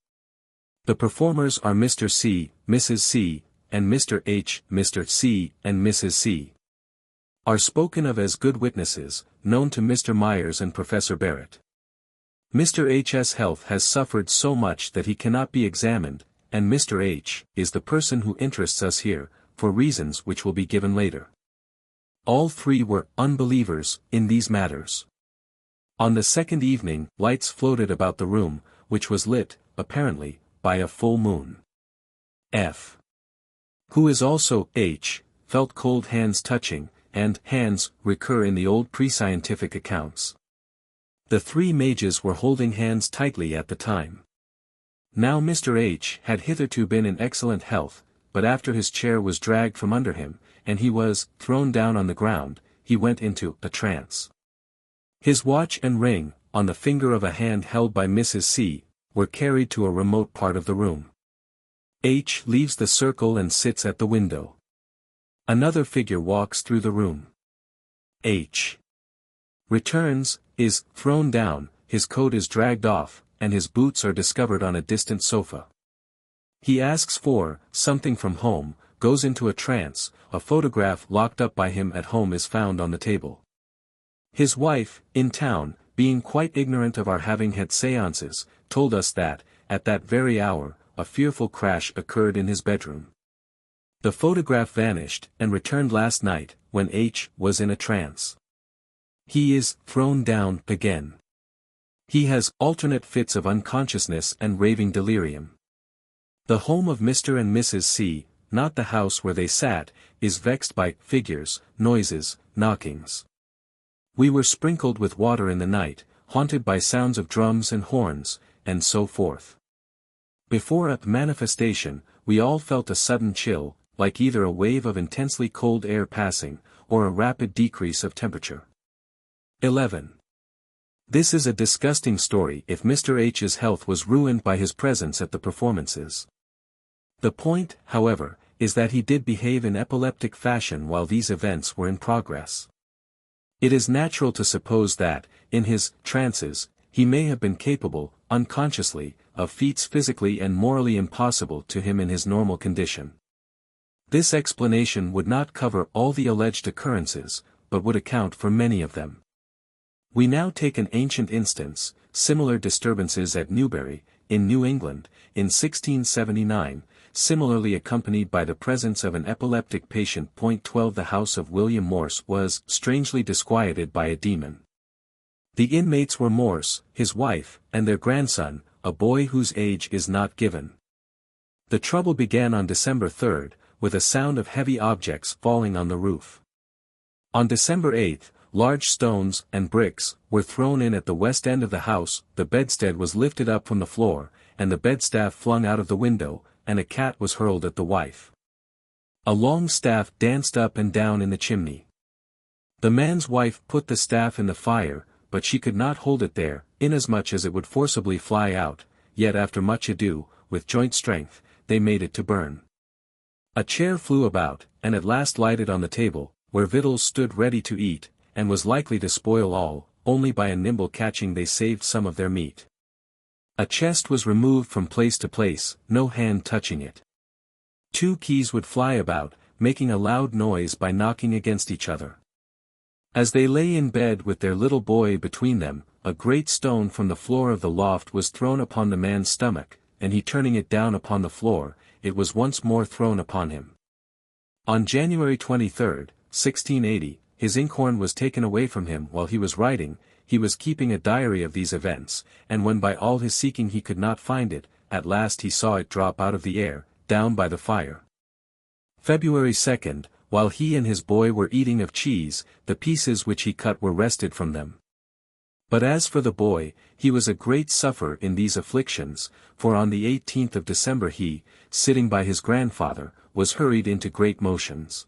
The performers are Mr. C., Mrs. C., and Mr. H., Mr. C., and Mrs. C. are spoken of as good witnesses, known to Mr. Myers and Professor Barrett. Mr. H.'s health has suffered so much that he cannot be examined, and Mr. H. is the person who interests us here, for reasons which will be given later. All three were unbelievers in these matters. On the second evening, lights floated about the room, which was lit, apparently, by a full moon. F. who is also H. felt cold hands touching, and hands recur in the old pre-scientific accounts. The three mages were holding hands tightly at the time. Now Mr. H. had hitherto been in excellent health, but after his chair was dragged from under him, and he was thrown down on the ground, he went into a trance. His watch and ring, on the finger of a hand held by Mrs. C., were carried to a remote part of the room. H. leaves the circle and sits at the window. Another figure walks through the room. H. returns, is thrown down, his coat is dragged off, and his boots are discovered on a distant sofa. He asks for something from home, goes into a trance, a photograph locked up by him at home is found on the table. His wife, in town, being quite ignorant of our having had séances, told us that, at that very hour, a fearful crash occurred in his bedroom. The photograph vanished, and returned last night, when H. was in a trance. He is thrown down again. He has alternate fits of unconsciousness and raving delirium. The home of Mr. and Mrs. C., not the house where they sat, is vexed by figures, noises, knockings. We were sprinkled with water in the night, haunted by sounds of drums and horns, and so forth. Before a manifestation, we all felt a sudden chill, like either a wave of intensely cold air passing, or a rapid decrease of temperature. 11. This is a disgusting story if Mr. H.'s health was ruined by his presence at the performances. The point, however, is that he did behave in epileptic fashion while these events were in progress. It is natural to suppose that, in his trances, he may have been capable, unconsciously, of feats physically and morally impossible to him in his normal condition. This explanation would not cover all the alleged occurrences, but would account for many of them. We now take an ancient instance, similar disturbances at Newbury, in New England, in 1679, similarly accompanied by the presence of an epileptic patient. 12 The house of William Morse was strangely disquieted by a demon. The inmates were Morse, his wife, and their grandson, a boy whose age is not given. The trouble began on December 3, with a sound of heavy objects falling on the roof. On December 8, large stones and bricks were thrown in at the west end of the house, the bedstead was lifted up from the floor, and the bedstaff flung out of the window, and a cat was hurled at the wife. A long staff danced up and down in the chimney. The man's wife put the staff in the fire, but she could not hold it there, inasmuch as it would forcibly fly out, yet after much ado, with joint strength, they made it to burn. A chair flew about, and at last lighted on the table, where victuals stood ready to eat, and was likely to spoil all, only by a nimble catching they saved some of their meat. A chest was removed from place to place, no hand touching it. 2 keys would fly about, making a loud noise by knocking against each other. As they lay in bed with their little boy between them, a great stone from the floor of the loft was thrown upon the man's stomach, and he turning it down upon the floor, it was once more thrown upon him. On January 23, 1680, his inkhorn was taken away from him while he was writing. He was keeping a diary of these events, and when by all his seeking he could not find it, at last he saw it drop out of the air, down by the fire. February 2, while he and his boy were eating of cheese, the pieces which he cut were wrested from them. But as for the boy, he was a great sufferer in these afflictions, for on the 18th of December he, sitting by his grandfather, was hurried into great motions.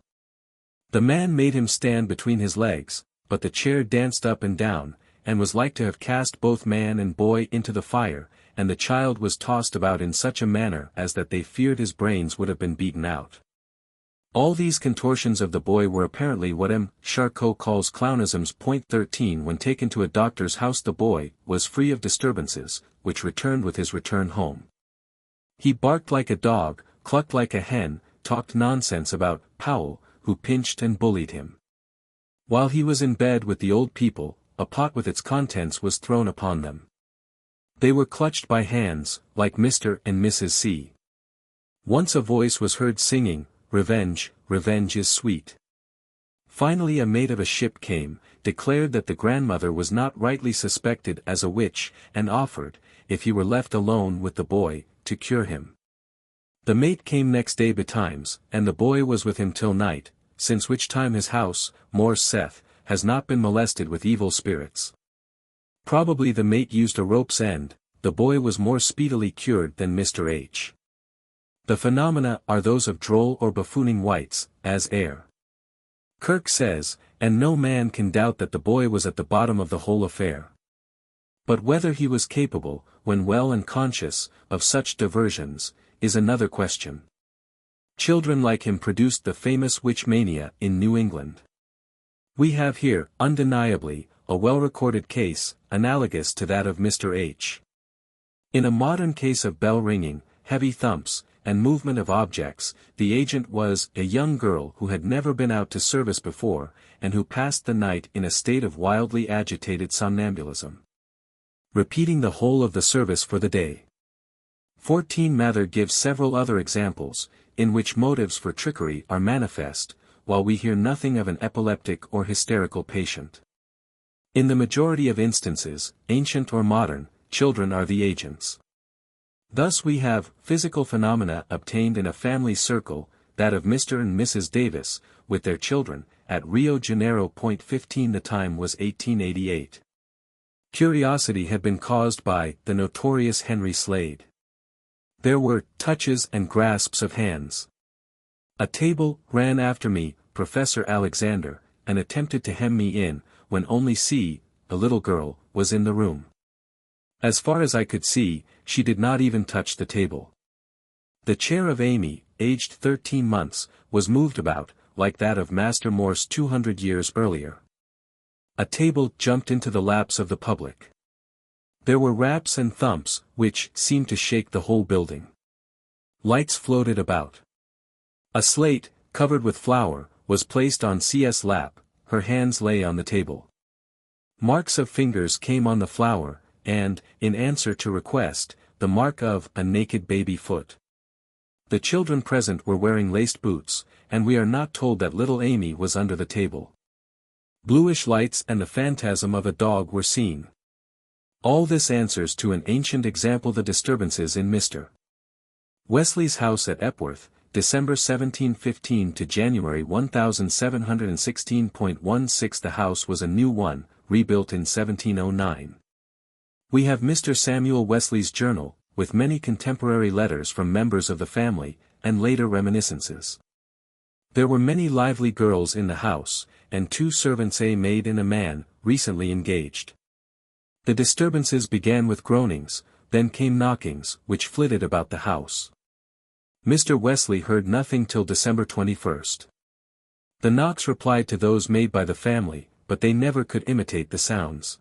The man made him stand between his legs, but the chair danced up and down, and was like to have cast both man and boy into the fire, and the child was tossed about in such a manner as that they feared his brains would have been beaten out. All these contortions of the boy were apparently what M. Charcot calls clownisms. 13 When taken to a doctor's house the boy was free of disturbances, which returned with his return home. He barked like a dog, clucked like a hen, talked nonsense about Powell, who pinched and bullied him. While he was in bed with the old people, a pot with its contents was thrown upon them. They were clutched by hands, like Mr. and Mrs. C. Once a voice was heard singing, "Revenge, revenge is sweet." Finally a mate of a ship came, declared that the grandmother was not rightly suspected as a witch, and offered, if he were left alone with the boy, to cure him. The mate came next day betimes, and the boy was with him till night, since which time his house, Morse saith, has not been molested with evil spirits. Probably the mate used a rope's end. The boy was more speedily cured than Mr. H. The phenomena are those of droll or buffooning wights, as Air. Kirk says, and no man can doubt that the boy was at the bottom of the whole affair. But whether he was capable, when well and conscious, of such diversions, is another question. Children like him produced the famous witch mania in New England. We have here, undeniably, a well-recorded case, analogous to that of Mr. H. In a modern case of bell ringing, heavy thumps, and movement of objects, the agent was a young girl who had never been out to service before, and who passed the night in a state of wildly agitated somnambulism, repeating the whole of the service for the day. 14 Mather gives several other examples, in which motives for trickery are manifest, while we hear nothing of an epileptic or hysterical patient. In the majority of instances, ancient or modern, children are the agents. Thus we have physical phenomena obtained in a family circle, that of Mr. and Mrs. Davis, with their children, at Rio Janeiro. 15 The time was 1888. Curiosity had been caused by the notorious Henry Slade. There were touches and grasps of hands. A table ran after me, Professor Alexander, and attempted to hem me in, when only C, a little girl, was in the room. As far as I could see, she did not even touch the table. The chair of Amy, aged 13 months, was moved about, like that of Master Morse 200 years earlier. A table jumped into the laps of the public. There were raps and thumps, which seemed to shake the whole building. Lights floated about. A slate, covered with flour, was placed on C.'s lap, her hands lay on the table. Marks of fingers came on the flour, and, in answer to request, the mark of a naked baby foot. The children present were wearing laced boots, and we are not told that little Amy was under the table. Bluish lights and the phantasm of a dog were seen. All this answers to an ancient example: the disturbances in Mr. Wesley's house at Epworth, December 1715 to January 1716.16. The house was a new one, rebuilt in 1709. We have Mr. Samuel Wesley's journal, with many contemporary letters from members of the family, and later reminiscences. There were many lively girls in the house, and 2 servants, a maid and a man, recently engaged. The disturbances began with groanings, then came knockings, which flitted about the house. Mr. Wesley heard nothing till December 21. The knocks replied to those made by the family, but they never could imitate the sounds.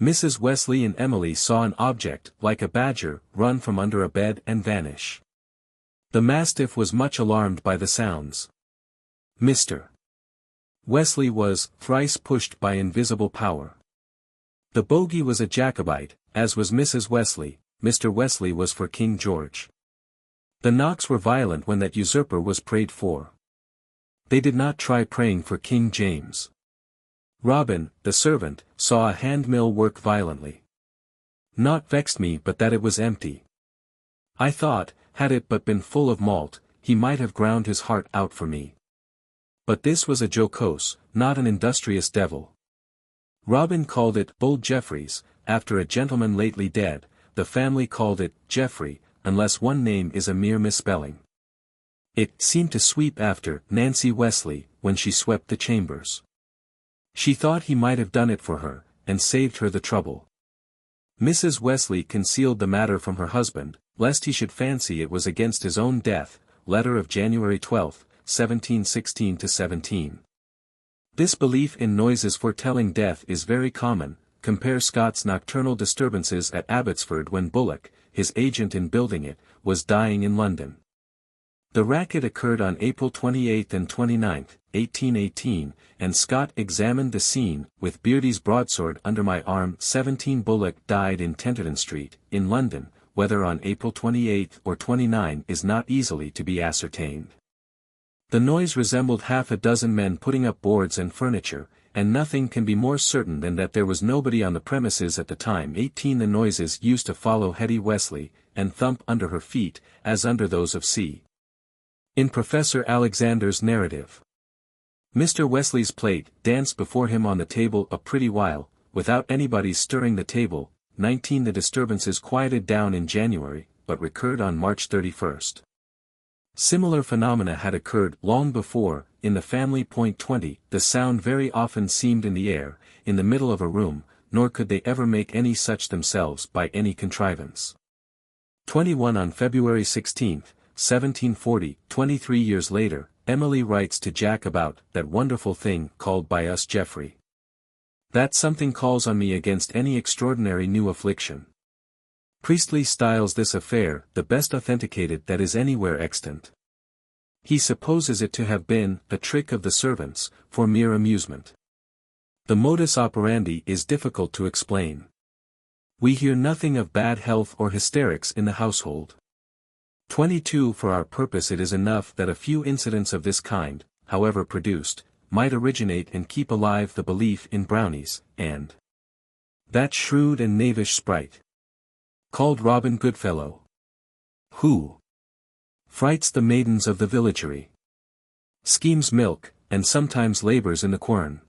Mrs. Wesley and Emily saw an object, like a badger, run from under a bed and vanish. The mastiff was much alarmed by the sounds. Mr. Wesley was thrice pushed by invisible power. The bogey was a Jacobite, as was Mrs. Wesley. Mr. Wesley was for King George. The knocks were violent when that usurper was prayed for. They did not try praying for King James. Robin, the servant, saw a hand-mill work violently. Naught vexed me but that it was empty. I thought, had it but been full of malt, he might have ground his heart out for me. But this was a jocose, not an industrious devil. Robin called it Old Jeffreys, after a gentleman lately dead. The family called it Jeffrey, unless one name is a mere misspelling. It seemed to sweep after Nancy Wesley, when she swept the chambers. She thought he might have done it for her, and saved her the trouble. Mrs. Wesley concealed the matter from her husband, lest he should fancy it was against his own death. Letter of January 12, 1716-17. This belief in noises foretelling death is very common. Compare Scott's nocturnal disturbances at Abbotsford when Bullock, his agent in building it, was dying in London. The racket occurred on April 28 and 29, 1818, and Scott examined the scene. With Beardy's broadsword under my arm. 17 Bullock died in Tenterden Street, in London. Whether on April 28 or 29 is not easily to be ascertained. The noise resembled half a dozen men putting up boards and furniture, and nothing can be more certain than that there was nobody on the premises at the time. 18 The noises used to follow Hetty Wesley, and thump under her feet, as under those of C. In Professor Alexander's narrative. Mr. Wesley's plate danced before him on the table a pretty while, without anybody stirring the table. 19 The disturbances quieted down in January, but recurred on March 31. Similar phenomena had occurred long before. In the family. 20 The sound very often seemed in the air, in the middle of a room, nor could they ever make any such themselves by any contrivance. 21 On February 16, 1740, 23 years later, Emily writes to Jack about that wonderful thing called by us Geoffrey. That something calls on me against any extraordinary new affliction. Priestley styles this affair the best authenticated that is anywhere extant. He supposes it to have been a trick of the servants, for mere amusement. The modus operandi is difficult to explain. We hear nothing of bad health or hysterics in the household. 22 For our purpose it is enough that a few incidents of this kind, however produced, might originate and keep alive the belief in brownies, and that shrewd and knavish sprite, called Robin Goodfellow, who frights the maidens of the villagery, schemes milk, and sometimes labors in the quern.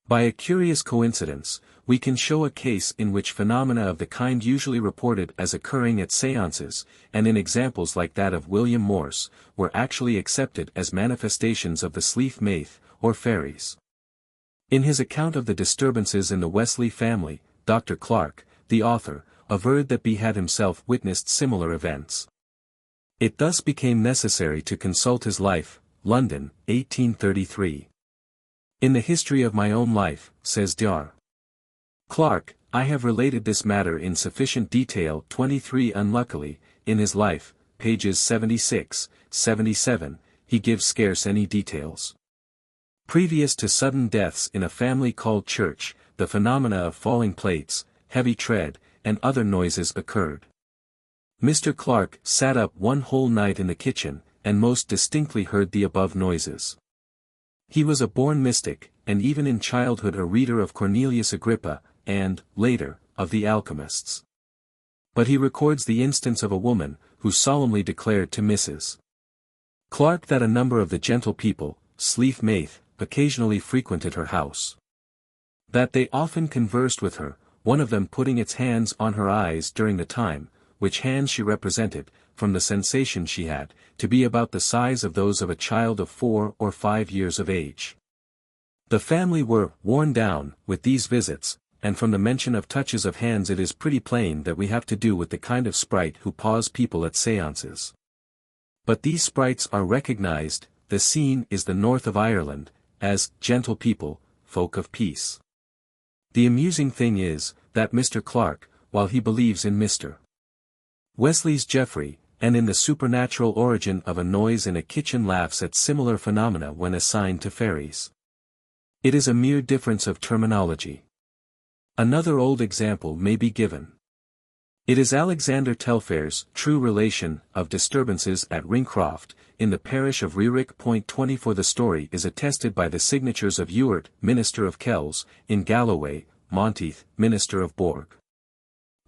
By a curious coincidence, we can show a case in which phenomena of the kind usually reported as occurring at séances, and in examples like that of William Morse, were actually accepted as manifestations of the Sleaf Maith, or fairies. In his account of the disturbances in the Wesley family, Dr. Clarke, the author, averred that he had himself witnessed similar events. It thus became necessary to consult his life. London, 1833. In the history of my own life, says Dr. Clarke, I have related this matter in sufficient detail. 23 Unluckily, in his life, pages 76, 77, he gives scarce any details. Previous to sudden deaths in a family called Church, the phenomena of falling plates, heavy tread, and other noises occurred. Mr. Clarke sat up one whole night in the kitchen, and most distinctly heard the above noises. He was a born mystic, and even in childhood a reader of Cornelius Agrippa, and, later, of the alchemists. But he records the instance of a woman, who solemnly declared to Mrs. Clarke that a number of the gentle people, Sleaf Maith, occasionally frequented her house. That they often conversed with her, one of them putting its hands on her eyes during the time, which hands she represented, from the sensation she had, to be about the size of those of a child of 4 or 5 years of age. The family were worn down with these visits, and from the mention of touches of hands it is pretty plain that we have to do with the kind of sprite who pause people at séances. But these sprites are recognized. The scene is the north of Ireland, as gentle people, folk of peace. The amusing thing is, that Mr. Clarke, while he believes in Mr. Wesley's Geoffrey, and in the supernatural origin of a noise in a kitchen, laughs at similar phenomena when assigned to fairies. It is a mere difference of terminology. Another old example may be given. It is Alexander Telfair's true relation of disturbances at Ringcroft, in the parish of Rearick. 24 The story is attested by the signatures of Ewart, minister of Kells, in Galloway, Monteith, minister of Bourg,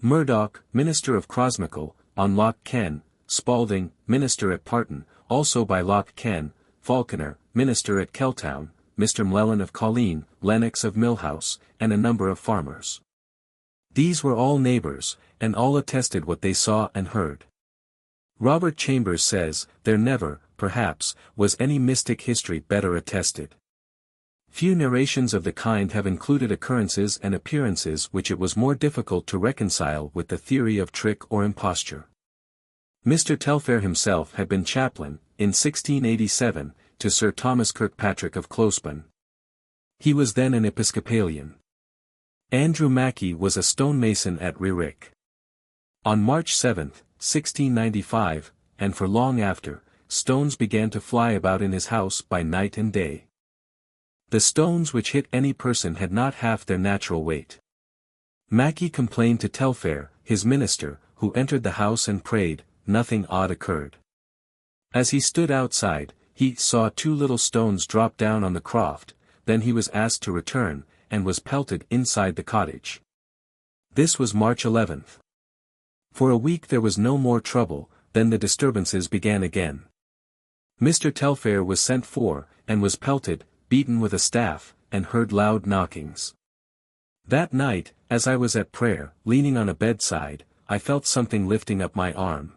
Murdoch, minister of Crossmickle, on Loch Ken, Spalding, minister at Parton, also by Loch Ken, Falconer, minister at Keltown, Mr. Mlellan of Colleen, Lennox of Millhouse, and a number of farmers. These were all neighbors, and all attested what they saw and heard. Robert Chambers says, there never, perhaps, was any mystic history better attested. Few narrations of the kind have included occurrences and appearances which it was more difficult to reconcile with the theory of trick or imposture. Mr. Telfair himself had been chaplain, in 1687, to Sir Thomas Kirkpatrick of Closeburn. He was then an Episcopalian. Andrew Mackie was a stonemason at Rerick. On March 7, 1695, and for long after, stones began to fly about in his house by night and day. The stones which hit any person had not half their natural weight. Mackie complained to Telfair, his minister, who entered the house and prayed. Nothing odd occurred. As he stood outside, he saw 2 little stones drop down on the croft, then he was asked to return, and was pelted inside the cottage. This was March 11. For a week there was no more trouble, then the disturbances began again. Mr. Telfair was sent for, and was pelted, beaten with a staff, and heard loud knockings. That night, as I was at prayer, leaning on a bedside, I felt something lifting up my arm.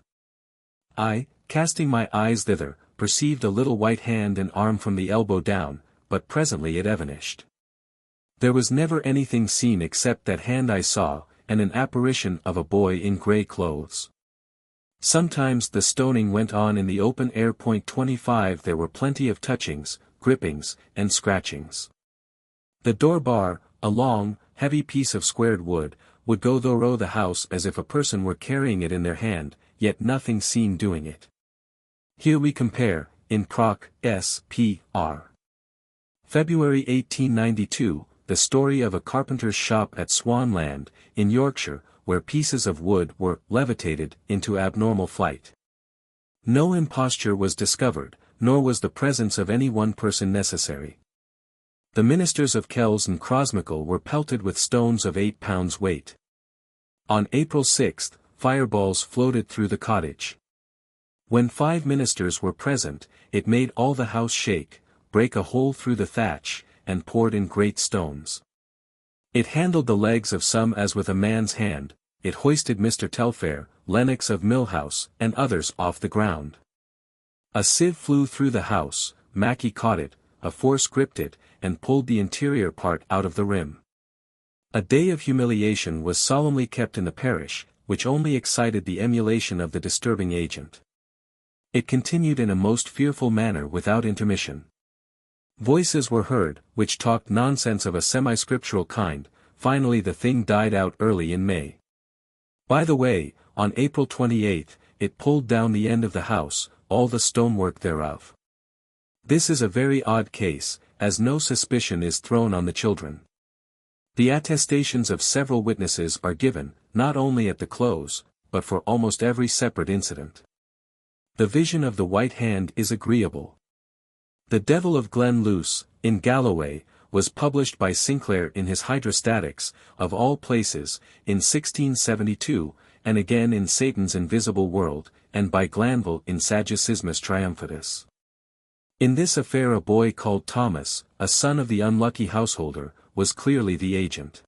I, casting my eyes thither, perceived a little white hand and arm from the elbow down, but presently it evanished. There was never anything seen except that hand I saw, and an apparition of a boy in grey clothes. Sometimes the stoning went on in the open air. 25 There were plenty of touchings, grippings, and scratchings. The door bar, a long, heavy piece of squared wood, would go through the house as if a person were carrying it in their hand, yet nothing seen doing it. Here we compare, in Proc. S.P.R. February 1892, the story of a carpenter's shop at Swanland, in Yorkshire, where pieces of wood were levitated into abnormal flight. No imposture was discovered, nor was the presence of any one person necessary. The ministers of Kells and Crossmickle were pelted with stones of 8 pounds weight. On April 6, fireballs floated through the cottage. When 5 ministers were present, it made all the house shake, break a hole through the thatch, and poured in great stones. It handled the legs of some as with a man's hand, it hoisted Mr. Telfair, Lennox of Millhouse, and others off the ground. A sieve flew through the house, Mackie caught it, a force gripped it, and pulled the interior part out of the rim. A day of humiliation was solemnly kept in the parish, which only excited the emulation of the disturbing agent. It continued in a most fearful manner without intermission. Voices were heard, which talked nonsense of a semi-scriptural kind. Finally the thing died out early in May. By the way, on April 28, it pulled down the end of the house, all the stonework thereof. This is a very odd case, as no suspicion is thrown on the children. The attestations of several witnesses are given, not only at the close, but for almost every separate incident. The vision of the white hand is agreeable. The Devil of Glen Luce, in Galloway, was published by Sinclair in his Hydrostatics, of all places, in 1672, and again in Satan's Invisible World, and by Glanville in Saggicismus Triumphatus. In this affair a boy called Thomas, a son of the unlucky householder, was clearly the agent.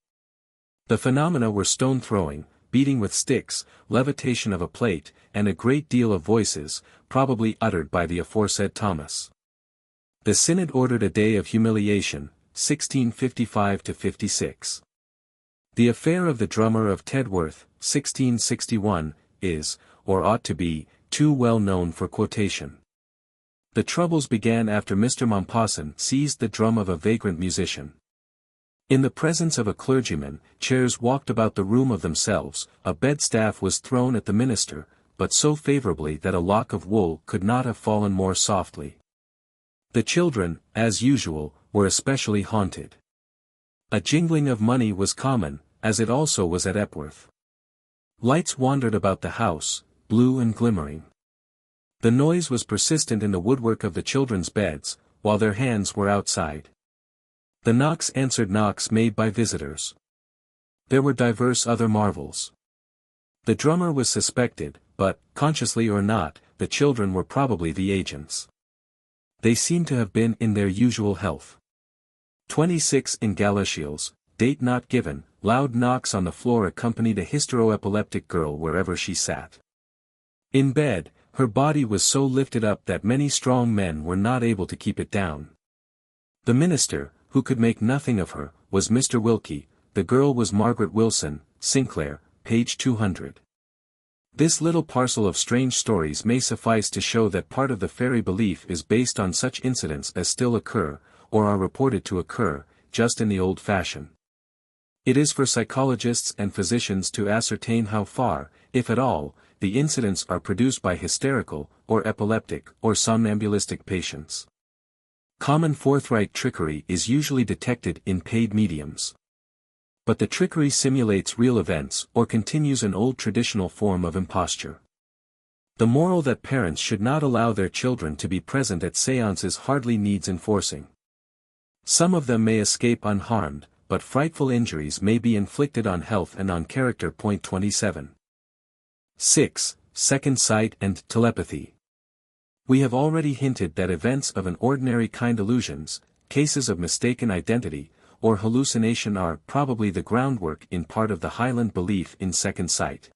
The phenomena were stone-throwing, beating with sticks, levitation of a plate, and a great deal of voices, probably uttered by the aforesaid Thomas. The Synod ordered a day of humiliation, 1655–56. The affair of the drummer of Tedworth, 1661, is, or ought to be, too well known for quotation. The troubles began after Mr. Mompesson seized the drum of a vagrant musician. In the presence of a clergyman, chairs walked about the room of themselves, a bedstaff was thrown at the minister, but so favourably that a lock of wool could not have fallen more softly. The children, as usual, were especially haunted. A jingling of money was common, as it also was at Epworth. Lights wandered about the house, blue and glimmering. The noise was persistent in the woodwork of the children's beds, while their hands were outside. The knocks answered knocks made by visitors. There were divers other marvels. The drummer was suspected, but, consciously or not, the children were probably the agents. They seem to have been in their usual health. 26 in Galashiels, date not given, loud knocks on the floor accompanied a hystero-epileptic girl wherever she sat. In bed, her body was so lifted up that many strong men were not able to keep it down. The minister, who could make nothing of her, was Mr. Wilkie, the girl was Margaret Wilson, Sinclair, page 200. This little parcel of strange stories may suffice to show that part of the fairy belief is based on such incidents as still occur, or are reported to occur, just in the old fashion. It is for psychologists and physicians to ascertain how far, if at all, the incidents are produced by hysterical, or epileptic, or somnambulistic patients. Common forthright trickery is usually detected in paid mediums. But the trickery simulates real events or continues an old traditional form of imposture. The moral that parents should not allow their children to be present at séances hardly needs enforcing. Some of them may escape unharmed, but frightful injuries may be inflicted on health and on character. Point 27. 6. Second sight and telepathy. We have already hinted that events of an ordinary kind, illusions, cases of mistaken identity, or hallucination, are probably the groundwork in part of the Highland belief in second sight.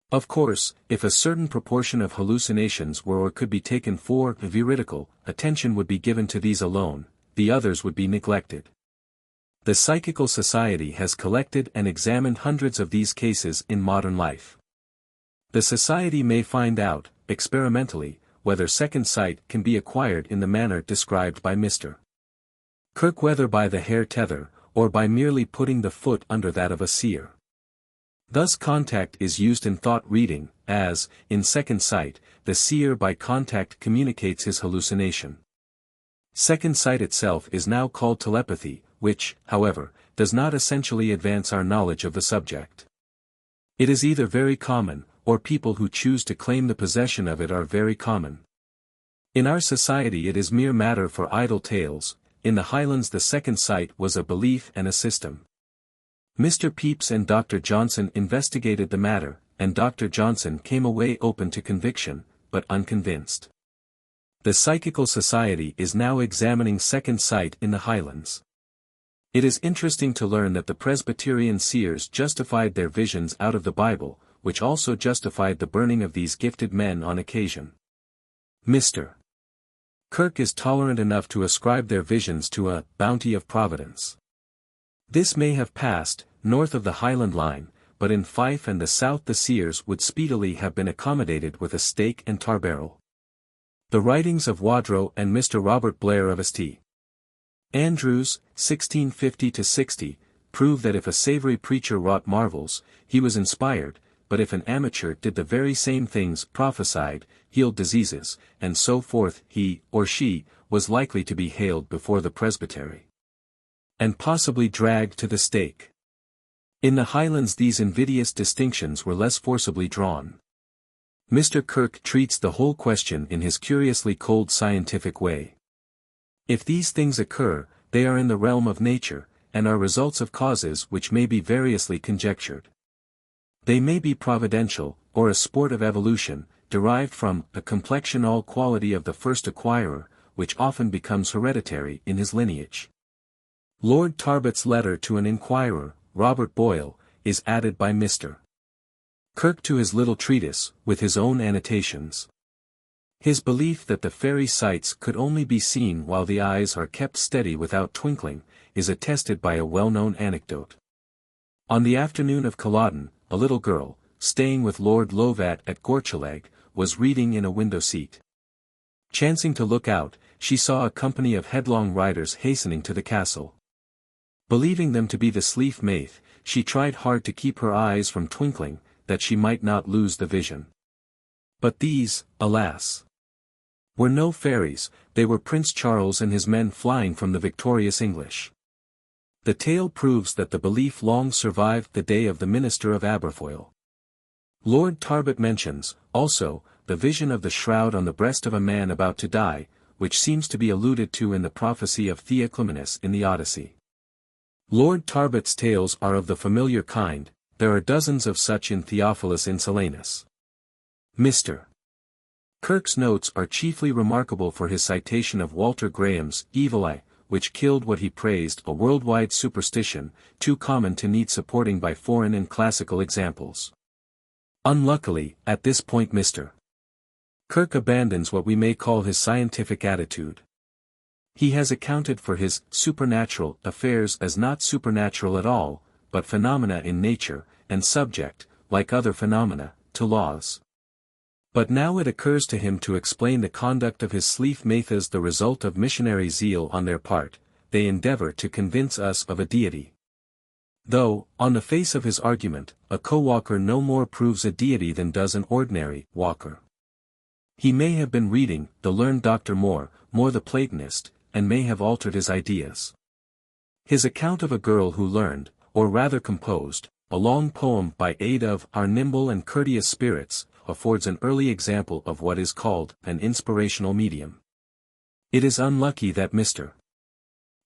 Of course, if a certain proportion of hallucinations were or could be taken for veridical, attention would be given to these alone, the others would be neglected. The Psychical Society has collected and examined hundreds of these cases in modern life. The Society may find out, experimentally, whether second sight can be acquired in the manner described by Mr. Kirk, whether by the hair tether, or by merely putting the foot under that of a seer. Thus contact is used in thought reading, as, in second sight, the seer by contact communicates his hallucination. Second sight itself is now called telepathy, which, however, does not essentially advance our knowledge of the subject. It is either very common, or people who choose to claim the possession of it are very common. In our society it is mere matter for idle tales. In the Highlands the second sight was a belief and a system. Mr. Pepys and Dr. Johnson investigated the matter, and Dr. Johnson came away open to conviction, but unconvinced. The Psychical Society is now examining second sight in the Highlands. It is interesting to learn that the Presbyterian seers justified their visions out of the Bible, which also justified the burning of these gifted men on occasion. Mr. Kirk is tolerant enough to ascribe their visions to a bounty of Providence. This may have passed, north of the Highland line, but in Fife and the south the seers would speedily have been accommodated with a stake and tar barrel. The writings of Wadrow and Mr. Robert Blair of St. Andrews, 1650–60, prove that if a savoury preacher wrought marvels, he was inspired, but if an amateur did the very same things, prophesied, healed diseases, and so forth, he, or she, was likely to be haled before the presbytery, and possibly dragged to the stake. In the Highlands these invidious distinctions were less forcibly drawn. Mr. Kirk treats the whole question in his curiously cold scientific way. If these things occur, they are in the realm of nature, and are results of causes which may be variously conjectured. They may be providential, or a sport of evolution, derived from a complexional quality of the first acquirer, which often becomes hereditary in his lineage. Lord Tarbott's letter to an inquirer, Robert Boyle, is added by Mr. Kirk to his little treatise, with his own annotations. His belief that the fairy sights could only be seen while the eyes are kept steady without twinkling, is attested by a well-known anecdote. On the afternoon of Culloden, a little girl, staying with Lord Lovat at Gorchaleg, was reading in a window seat. Chancing to look out, she saw a company of headlong riders hastening to the castle. Believing them to be the Sleaf Maith, she tried hard to keep her eyes from twinkling, that she might not lose the vision. But these, alas, were no fairies, they were Prince Charles and his men flying from the victorious English. The tale proves that the belief long survived the day of the minister of Aberfoyle. Lord Tarbott mentions, also, the vision of the shroud on the breast of a man about to die, which seems to be alluded to in the prophecy of Theoclymenus in the Odyssey. Lord Tarbott's tales are of the familiar kind, there are dozens of such in Theophilus Insulanus. Mr. Kirk's notes are chiefly remarkable for his citation of Walter Graham's Evil Eye, which killed what he praised a worldwide superstition, too common to need supporting by foreign and classical examples. Unluckily, at this point Mr. Kirk abandons what we may call his scientific attitude. He has accounted for his supernatural affairs as not supernatural at all, but phenomena in nature, and subject, like other phenomena, to laws. But now it occurs to him to explain the conduct of his Sleaf Mathas the result of missionary zeal on their part. They endeavor to convince us of a deity. Though, on the face of his argument, a co-walker no more proves a deity than does an ordinary walker. He may have been reading the learned Dr. More the Platonist, and may have altered his ideas. His account of a girl who learned, or rather composed, a long poem by aid of our nimble and courteous spirits, affords an early example of what is called an inspirational medium. It is unlucky that Mr.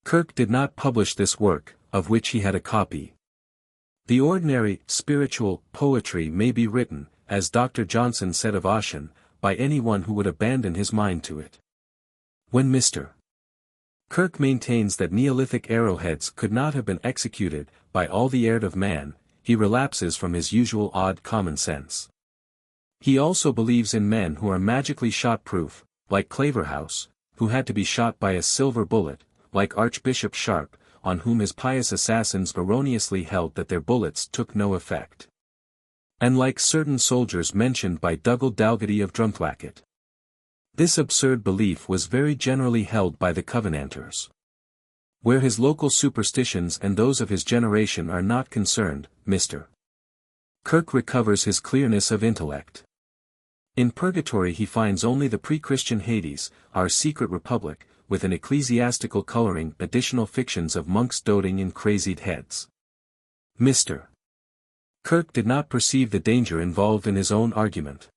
Kirk did not publish this work, of which he had a copy. The ordinary, spiritual, poetry may be written, as Dr. Johnson said of Ossian, by anyone who would abandon his mind to it. When Mr. Kirk maintains that Neolithic arrowheads could not have been executed by all the art of man, he relapses from his usual odd common sense. He also believes in men who are magically shot-proof, like Claverhouse, who had to be shot by a silver bullet, like Archbishop Sharp, on whom his pious assassins erroneously held that their bullets took no effect. And like certain soldiers mentioned by Dougal Dalgetty of Drumthwacket. This absurd belief was very generally held by the Covenanters. Where his local superstitions and those of his generation are not concerned, Mr. Kirk recovers his clearness of intellect. In Purgatory he finds only the pre-Christian Hades, our secret republic, with an ecclesiastical coloring additional fictions of monks doting in crazied heads. Mr. Kirk did not perceive the danger involved in his own argument.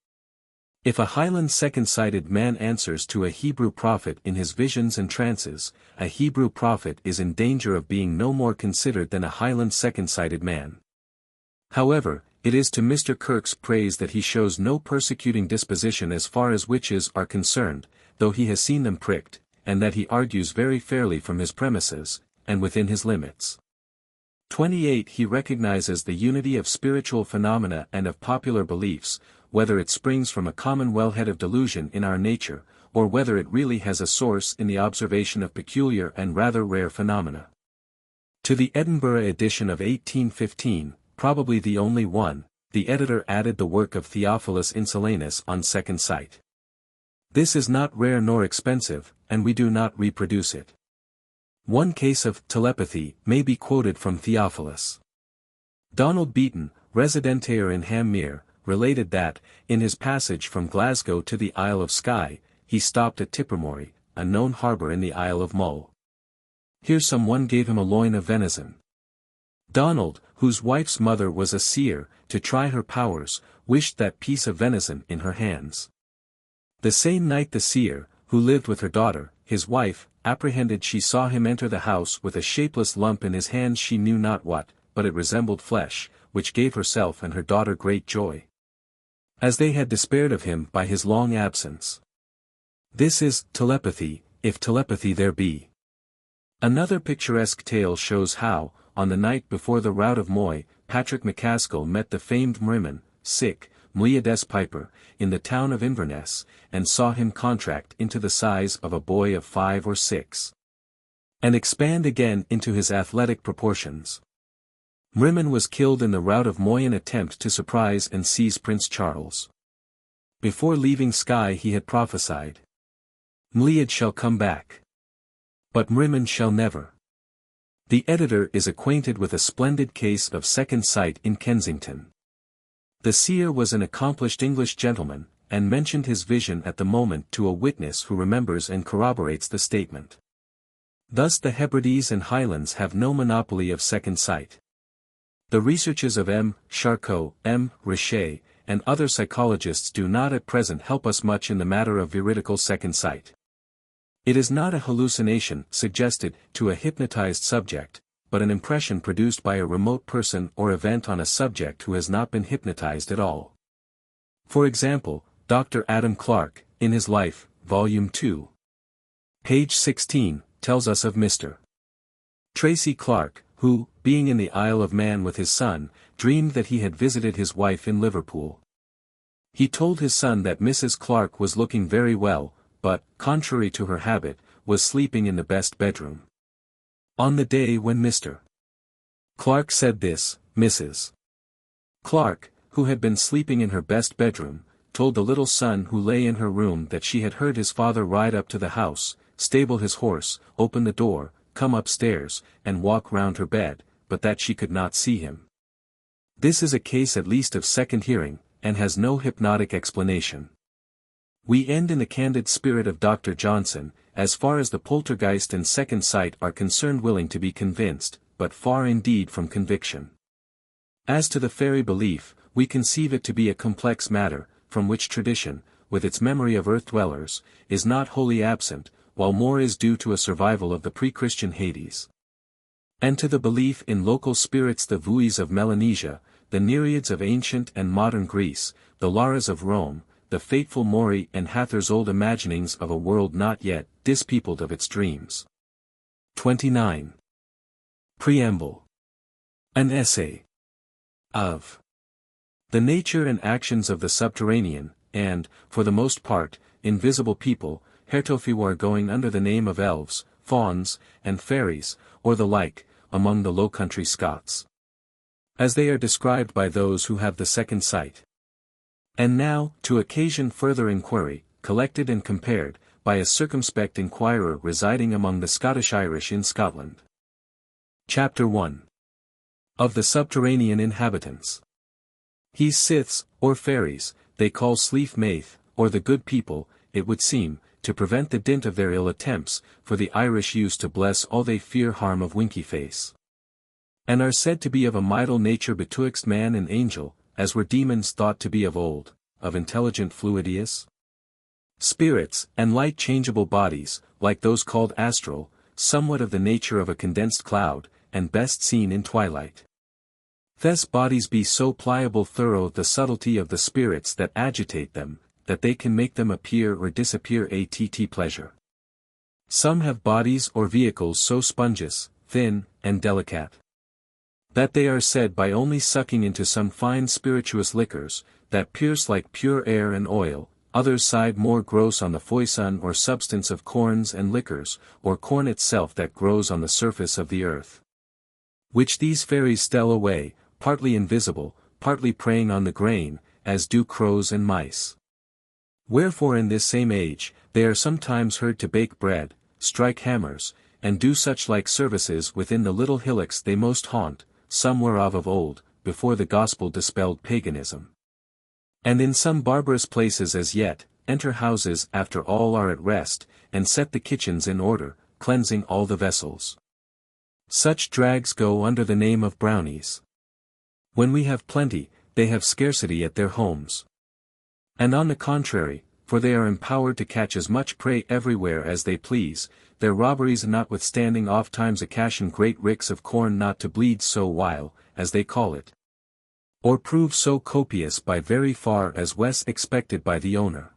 If a Highland second-sighted man answers to a Hebrew prophet in his visions and trances, a Hebrew prophet is in danger of being no more considered than a Highland second-sighted man. However, it is to Mr. Kirk's praise that he shows no persecuting disposition as far as witches are concerned, though he has seen them pricked, and that he argues very fairly from his premises, and within his limits. 28 He recognizes the unity of spiritual phenomena and of popular beliefs, whether it springs from a common wellhead of delusion in our nature, or whether it really has a source in the observation of peculiar and rather rare phenomena. To the Edinburgh edition of 1815, probably the only one, the editor added the work of Theophilus Insulanus on second sight. This is not rare nor expensive, and we do not reproduce it. One case of telepathy may be quoted from Theophilus. Donald Beaton, residentaire in Ham-Mere, related that, in his passage from Glasgow to the Isle of Skye, he stopped at Tippermory, a known harbour in the Isle of Mull. Here someone gave him a loin of venison. Donald, whose wife's mother was a seer, to try her powers, wished that piece of venison in her hands. The same night the seer, who lived with her daughter, his wife, apprehended she saw him enter the house with a shapeless lump in his hands, she knew not what, but it resembled flesh, which gave herself and her daughter great joy, as they had despaired of him by his long absence. This is telepathy, if telepathy there be. Another picturesque tale shows how, on the night before the rout of Moy, Patrick McCaskill met the famed Mriman, Mliades Piper, in the town of Inverness, and saw him contract into the size of a boy of 5 or 6. And expand again into his athletic proportions. Mriman was killed in the rout of Moy in attempt to surprise and seize Prince Charles. Before leaving Skye he had prophesied, Mliad shall come back. But Mriman shall never. The editor is acquainted with a splendid case of second sight in Kensington. The seer was an accomplished English gentleman, and mentioned his vision at the moment to a witness who remembers and corroborates the statement. Thus the Hebrides and Highlands have no monopoly of second sight. The researches of M. Charcot, M. Richet, and other psychologists do not at present help us much in the matter of veridical second sight. It is not a hallucination suggested to a hypnotized subject, but an impression produced by a remote person or event on a subject who has not been hypnotized at all. For example, Dr. Adam Clarke, in his Life, Volume 2, page 16, tells us of Mr. Tracy Clarke, who, being in the Isle of Man with his son, dreamed that he had visited his wife in Liverpool. He told his son that Mrs. Clarke was looking very well, but, contrary to her habit, was sleeping in the best bedroom. On the day when Mr. Clark said this, Mrs. Clark, who had been sleeping in her best bedroom, told the little son who lay in her room that she had heard his father ride up to the house, stable his horse, open the door, come upstairs, and walk round her bed, but that she could not see him. This is a case at least of second hearing, and has no hypnotic explanation. We end in the candid spirit of Dr. Johnson, as far as the poltergeist and second sight are concerned, willing to be convinced, but far indeed from conviction. As to the fairy belief, we conceive it to be a complex matter, from which tradition, with its memory of earth-dwellers, is not wholly absent, while more is due to a survival of the pre-Christian Hades. And to the belief in local spirits, the Vuis of Melanesia, the Nereids of ancient and modern Greece, the Laras of Rome, the fateful Mori and Hathor's old imaginings of a world not yet dispeopled of its dreams. 29. Preamble. An essay of the nature and actions of the subterranean, and, for the most part, invisible people, heretofore going under the name of elves, fauns, and fairies, or the like, among the Low Country Scots, as they are described by those who have the second sight. And now, to occasion further inquiry, collected and compared, by a circumspect inquirer residing among the Scottish Irish in Scotland. Chapter 1. Of the Subterranean Inhabitants. He Siths, or fairies, they call Sleaf Maith, or the good people, it would seem, to prevent the dint of their ill attempts, for the Irish used to bless all they fear harm of Winky Face. And are said to be of a middle nature betwixt man and angel, as were demons thought to be of old, of intelligent fluidious spirits, and light changeable bodies, like those called astral, somewhat of the nature of a condensed cloud, and best seen in twilight. These bodies be so pliable thorough the subtlety of the spirits that agitate them, that they can make them appear or disappear att pleasure. Some have bodies or vehicles so spongious, thin, and delicate, that they are said by only sucking into some fine spirituous liquors, that pierce like pure air and oil, others side more gross on the foison or substance of corns and liquors, or corn itself that grows on the surface of the earth. Which these fairies steal away, partly invisible, partly preying on the grain, as do crows and mice. Wherefore in this same age, they are sometimes heard to bake bread, strike hammers, and do such like services within the little hillocks they most haunt, some whereof of old, before the gospel dispelled paganism. And in some barbarous places as yet, enter houses after all are at rest, and set the kitchens in order, cleansing all the vessels. Such drags go under the name of brownies. When we have plenty, they have scarcity at their homes. And on the contrary, for they are empowered to catch as much prey everywhere as they please, their robberies notwithstanding ofttimes occasion great ricks of corn not to bleed so while, as they call it, or prove so copious by very far as was expected by the owner.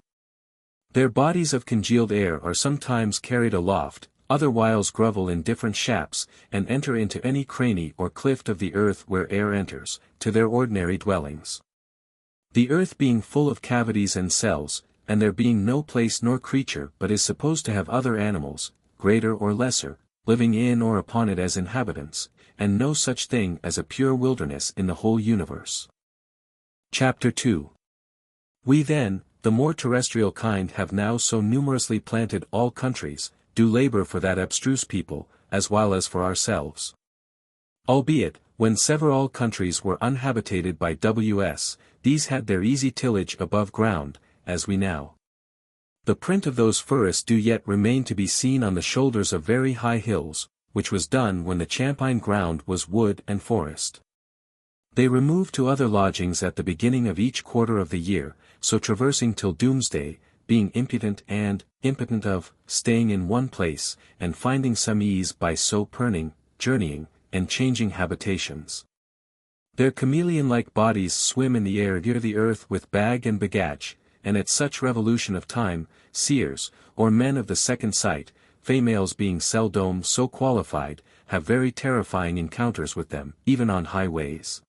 Their bodies of congealed air are sometimes carried aloft, other whiles grovel in different shaps, and enter into any cranny or clift of the earth where air enters, to their ordinary dwellings. The earth being full of cavities and cells, and there being no place nor creature but is supposed to have other animals, greater or lesser, living in or upon it as inhabitants, and no such thing as a pure wilderness in the whole universe. Chapter 2. We then, the more terrestrial kind, have now so numerously planted all countries, do labor for that abstruse people, as well as for ourselves. Albeit, when several countries were unhabitated by W.S., these had their easy tillage above ground, as we now. The print of those forests do yet remain to be seen on the shoulders of very high hills, which was done when the champaign ground was wood and forest. They removed to other lodgings at the beginning of each quarter of the year, so traversing till doomsday, being impudent and impotent of staying in one place, and finding some ease by so perning, journeying, and changing habitations. Their chameleon-like bodies swim in the air near the earth with bag and baggage, and at such revolution of time, seers, or men of the second sight, females being seldom so qualified, have very terrifying encounters with them, even on highways.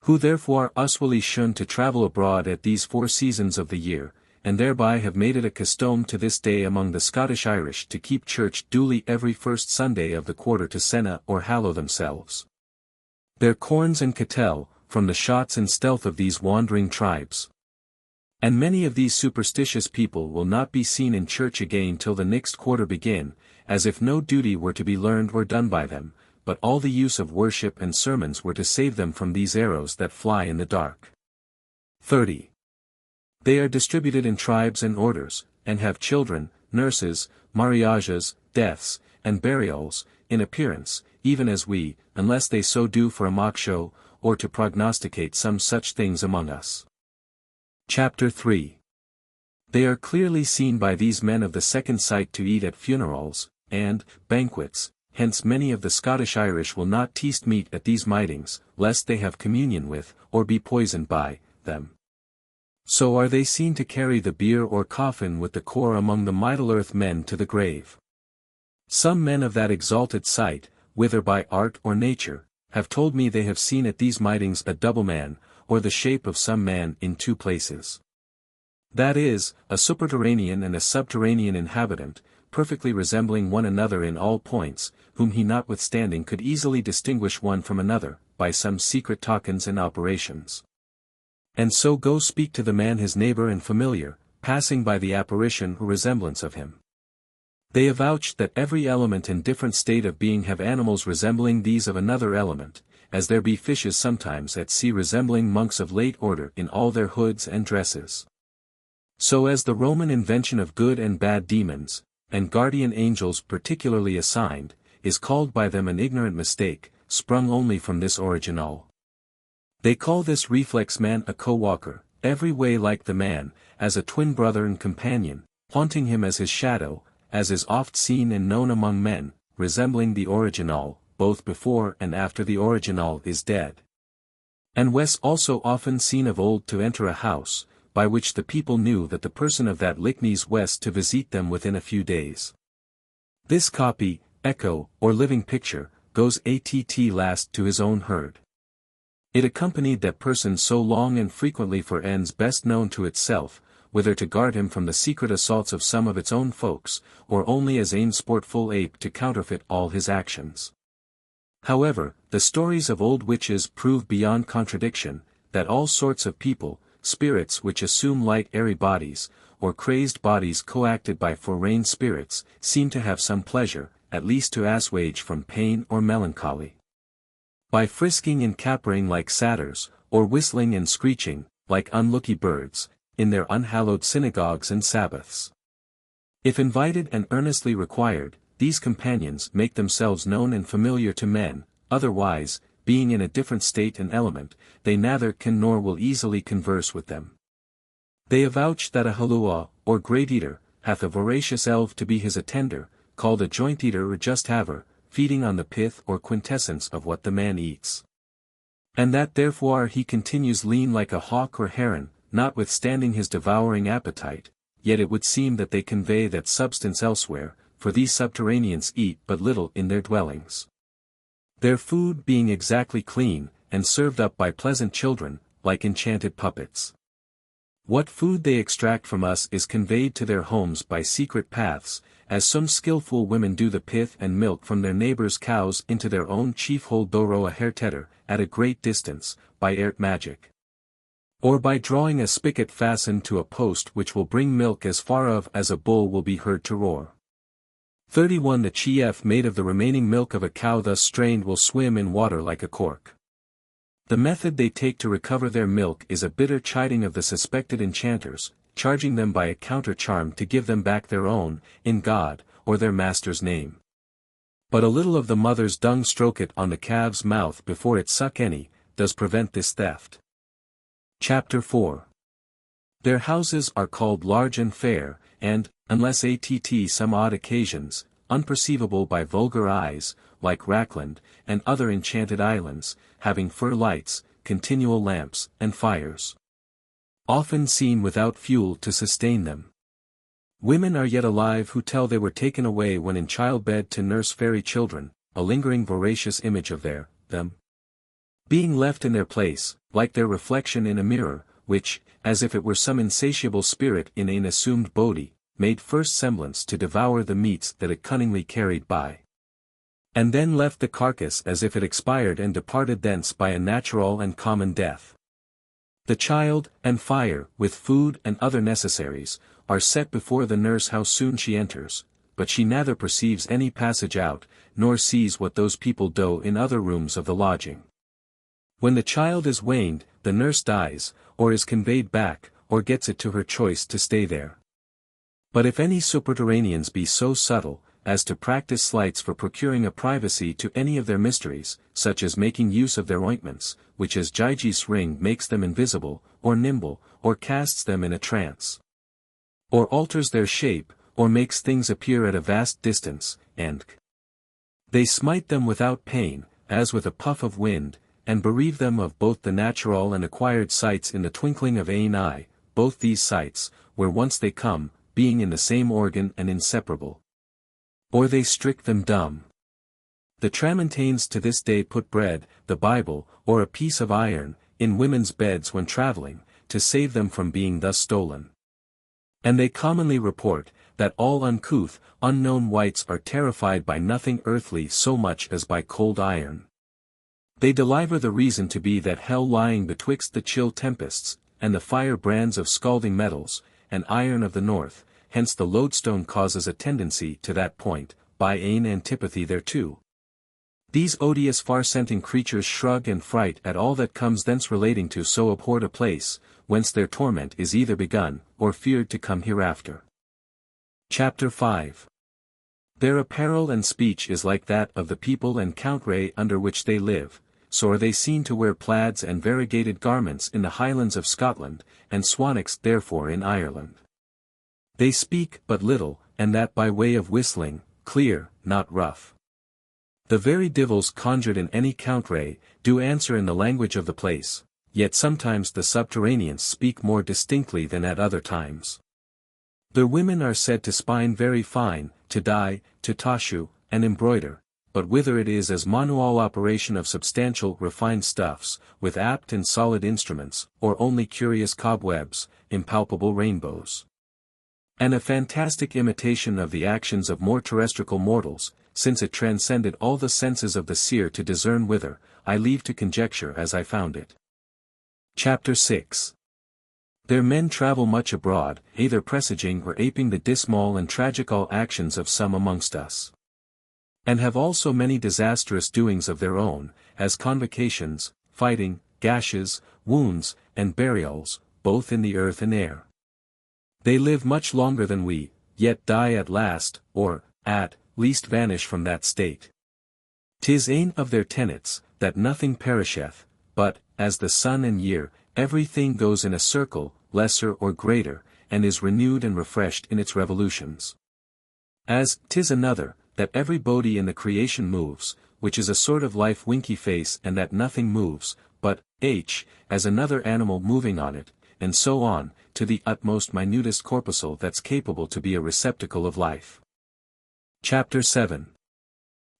Who therefore uswilly shun to travel abroad at these 4 seasons of the year, and thereby have made it a custom to this day among the Scottish Irish to keep church duly every first Sunday of the quarter to senna or hallow themselves. Their corns and cattel, from the shots and stealth of these wandering tribes. And many of these superstitious people will not be seen in church again till the next quarter begin, as if no duty were to be learned or done by them, but all the use of worship and sermons were to save them from these arrows that fly in the dark. 30. They are distributed in tribes and orders, and have children, nurses, mariages, deaths, and burials, in appearance, even as we, unless they so do for a mock show, or to prognosticate some such things among us. Chapter 3. They are clearly seen by these men of the second sight to eat at funerals, and banquets, hence many of the Scottish Irish will not taste meat at these mitings, lest they have communion with, or be poisoned by, them. So are they seen to carry the bier or coffin with the core among the Middle Earth men to the grave. Some men of that exalted sight, whether by art or nature, have told me they have seen at these mitings a double man, or the shape of some man in two places. That is, a superterranean and a subterranean inhabitant, perfectly resembling one another in all points, whom he notwithstanding could easily distinguish one from another, by some secret tokens and operations. And so go speak to the man his neighbor and familiar, passing by the apparition or resemblance of him. They avouch that every element and different state of being have animals resembling these of another element, as there be fishes sometimes at sea resembling monks of late order in all their hoods and dresses. So as the Roman invention of good and bad demons, and guardian angels particularly assigned, is called by them an ignorant mistake, sprung only from this original. They call this reflex man a co-walker, every way like the man, as a twin brother and companion, haunting him as his shadow, as is oft seen and known among men, resembling the original, both before and after the original is dead. And was also often seen of old to enter a house, by which the people knew that the person of that likeness was to visit them within a few days. This copy, echo, or living picture, goes att last to his own herd. It accompanied that person so long and frequently for ends best known to itself, whether to guard him from the secret assaults of some of its own folks, or only as ain sportful ape to counterfeit all his actions. However, the stories of old witches prove beyond contradiction, that all sorts of people, spirits which assume light airy bodies, or crazed bodies coacted by foreign spirits, seem to have some pleasure, at least to assuage from pain or melancholy. By frisking and capering like satyrs, or whistling and screeching, like unlucky birds, in their unhallowed synagogues and Sabbaths. If invited and earnestly required, these companions make themselves known and familiar to men, otherwise, being in a different state and element, they neither can nor will easily converse with them. They avouch that a halloa, or great eater, hath a voracious elf to be his attender, called a joint eater or just haver, feeding on the pith or quintessence of what the man eats. And that therefore he continues lean like a hawk or heron, notwithstanding his devouring appetite, yet it would seem that they convey that substance elsewhere, for these subterraneans eat but little in their dwellings. Their food being exactly clean, and served up by pleasant children, like enchanted puppets. What food they extract from us is conveyed to their homes by secret paths, as some skilful women do the pith and milk from their neighbors' cows into their own chief hold doro a hair at a great distance, by airt magic. Or by drawing a spigot fastened to a post which will bring milk as far of as a bull will be heard to roar. 31 The chief made of the remaining milk of a cow thus strained will swim in water like a cork. The method they take to recover their milk is a bitter chiding of the suspected enchanters, charging them by a counter-charm to give them back their own, in God, or their master's name. But a little of the mother's dung stroke it on the calf's mouth before it suck any, does prevent this theft. Chapter 4. Their houses are called large and fair, and, unless att some odd occasions, unperceivable by vulgar eyes, like Rackland, and other enchanted islands, having fir lights, continual lamps, and fires. Often seen without fuel to sustain them. Women are yet alive who tell they were taken away when in childbed to nurse fairy children, a lingering voracious image of them. Being left in their place, like their reflection in a mirror, which, as if it were some insatiable spirit in an assumed body, made first semblance to devour the meats that it cunningly carried by. And then left the carcass as if it expired and departed thence by a natural and common death. The child, and fire, with food and other necessaries, are set before the nurse how soon she enters, but she neither perceives any passage out, nor sees what those people do in other rooms of the lodging. When the child is weaned, the nurse dies, or is conveyed back, or gets it to her choice to stay there. But if any subterraneans be so subtle, as to practice sleights for procuring a privacy to any of their mysteries, such as making use of their ointments, which as Gyges' ring makes them invisible, or nimble, or casts them in a trance, or alters their shape, or makes things appear at a vast distance, and they smite them without pain, as with a puff of wind, and bereave them of both the natural and acquired sights in the twinkling of an eye, both these sights, where once they come, being in the same organ and inseparable. Or they strick them dumb. The Tramontanes to this day put bread, the Bible, or a piece of iron, in women's beds when travelling, to save them from being thus stolen. And they commonly report, that all uncouth, unknown wights are terrified by nothing earthly so much as by cold iron. They deliver the reason to be that hell lying betwixt the chill tempests, and the fire brands of scalding metals, and iron of the north, hence the lodestone causes a tendency to that point, by an antipathy thereto. These odious far-scenting creatures shrug and fright at all that comes thence relating to so abhorred a place, whence their torment is either begun, or feared to come hereafter. Chapter 5. Their apparel and speech is like that of the people and country under which they live, so are they seen to wear plaids and variegated garments in the Highlands of Scotland, and swanics therefore in Ireland. They speak but little, and that by way of whistling, clear, not rough. The very divils conjured in any country, do answer in the language of the place, yet sometimes the subterraneans speak more distinctly than at other times. Their women are said to spine very fine, to dye, to toshu, and embroider, but whether it is as manual operation of substantial refined stuffs, with apt and solid instruments, or only curious cobwebs, impalpable rainbows, and a fantastic imitation of the actions of more terrestrial mortals, since it transcended all the senses of the seer to discern whither, I leave to conjecture as I found it. Chapter 6. Their men travel much abroad, either presaging or aping the dismal and tragical actions of some amongst us, and have also many disastrous doings of their own, as convocations, fighting, gashes, wounds, and burials, both in the earth and air. They live much longer than we, yet die at last, or, at least vanish from that state. 'Tis ane of their tenets, that nothing perisheth, but, as the sun and year, everything goes in a circle, lesser or greater, and is renewed and refreshed in its revolutions. As 'tis another, that every body in the creation moves, which is a sort of life winky face, and that nothing moves, but, as another animal moving on it, and so on, to the utmost minutest corpuscle that's capable to be a receptacle of life. Chapter 7.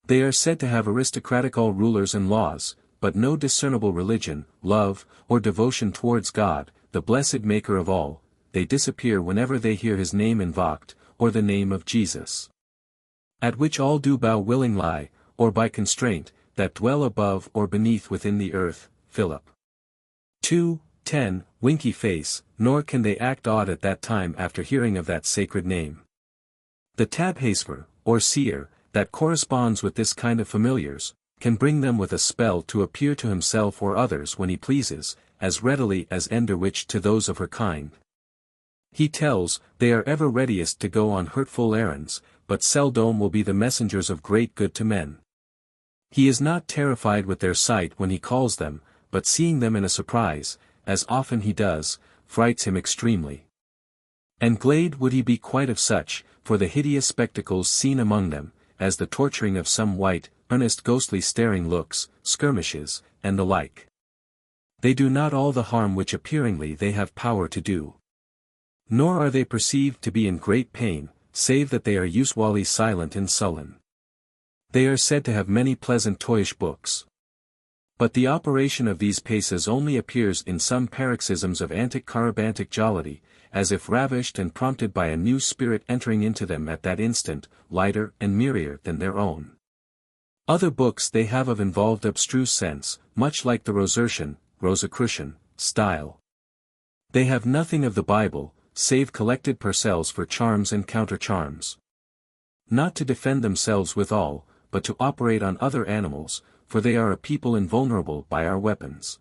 They are said to have aristocratical rulers and laws, but no discernible religion, love, or devotion towards God, the blessed Maker of all. They disappear whenever they hear his name invoked, or the name of Jesus. At which all do bow willingly, or by constraint, that dwell above or beneath within the earth. Philip 2:10, winky face, nor can they act odd at that time after hearing of that sacred name. The tabhasper, or seer, that corresponds with this kind of familiars, can bring them with a spell to appear to himself or others when he pleases, as readily as ender witch to those of her kind. He tells, they are ever readiest to go on hurtful errands, but seldom will be the messengers of great good to men. He is not terrified with their sight when he calls them, but seeing them in a surprise, as often he does, frights him extremely. And glad would he be quite of such, for the hideous spectacles seen among them, as the torturing of some white, earnest ghostly staring looks, skirmishes, and the like. They do not all the harm which appearingly they have power to do. Nor are they perceived to be in great pain, save that they are usually silent and sullen. They are said to have many pleasant toyish books. But the operation of these paces only appears in some paroxysms of antic-carabantic jollity, as if ravished and prompted by a new spirit entering into them at that instant, lighter and merrier than their own. Other books they have of involved abstruse sense, much like the Rosicrucian, style. They have nothing of the Bible, save collected parcels for charms and counter-charms. Not to defend themselves withal, but to operate on other animals, for they are a people invulnerable by our weapons.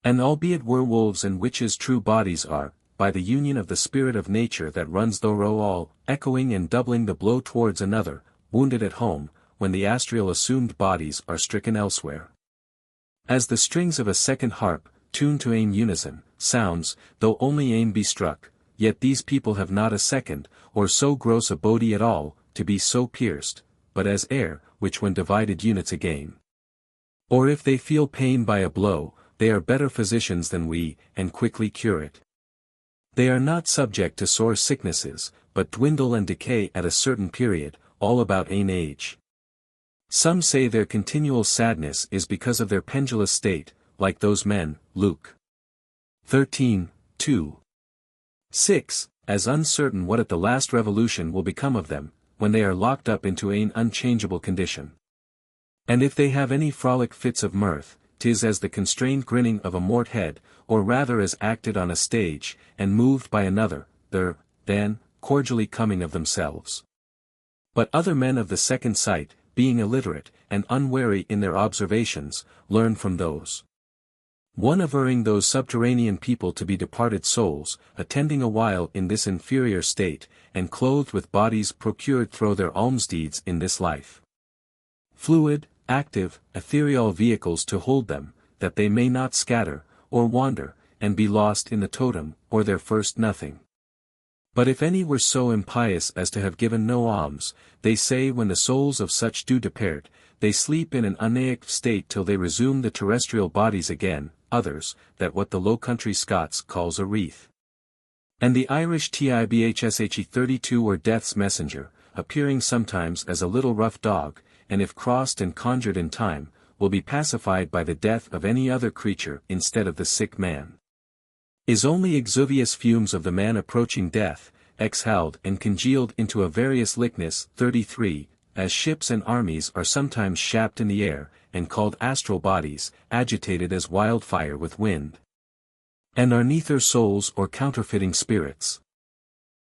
And albeit werewolves and witches' true bodies are, by the union of the spirit of nature that runs thorough all, echoing and doubling the blow towards another, wounded at home, when the astral assumed bodies are stricken elsewhere. As the strings of a second harp, tuned to aim unison, sounds, though only aim be struck, yet these people have not a second, or so gross a body at all, to be so pierced, but as air, which when divided units again. Or if they feel pain by a blow, they are better physicians than we, and quickly cure it. They are not subject to sore sicknesses, but dwindle and decay at a certain period, all about an age. Some say their continual sadness is because of their pendulous state, like those men, Luke 13:2. 6, as uncertain what at the last revolution will become of them, when they are locked up into an unchangeable condition. And if they have any frolic fits of mirth, 'tis as the constrained grinning of a mort head, or rather as acted on a stage, and moved by another, than, cordially coming of themselves. But other men of the second sight, being illiterate, and unwary in their observations, learn from those. One averring those subterranean people to be departed souls, attending a while in this inferior state, and clothed with bodies procured through their almsdeeds in this life. Fluid, active, ethereal vehicles to hold them, that they may not scatter, or wander, and be lost in the totem, or their first nothing. But if any were so impious as to have given no alms, they say when the souls of such do depart, they sleep in an unaked state till they resume the terrestrial bodies again, others, that what the Low Country Scots calls a wraith. And the Irish Tibhshe 32 or Death's Messenger, appearing sometimes as a little rough dog, and if crossed and conjured in time, will be pacified by the death of any other creature instead of the sick man. Is only exuvious fumes of the man approaching death, exhaled and congealed into a various likeness. 33, as ships and armies are sometimes shapped in the air, and called astral bodies, agitated as wildfire with wind. And are neither souls or counterfeiting spirits.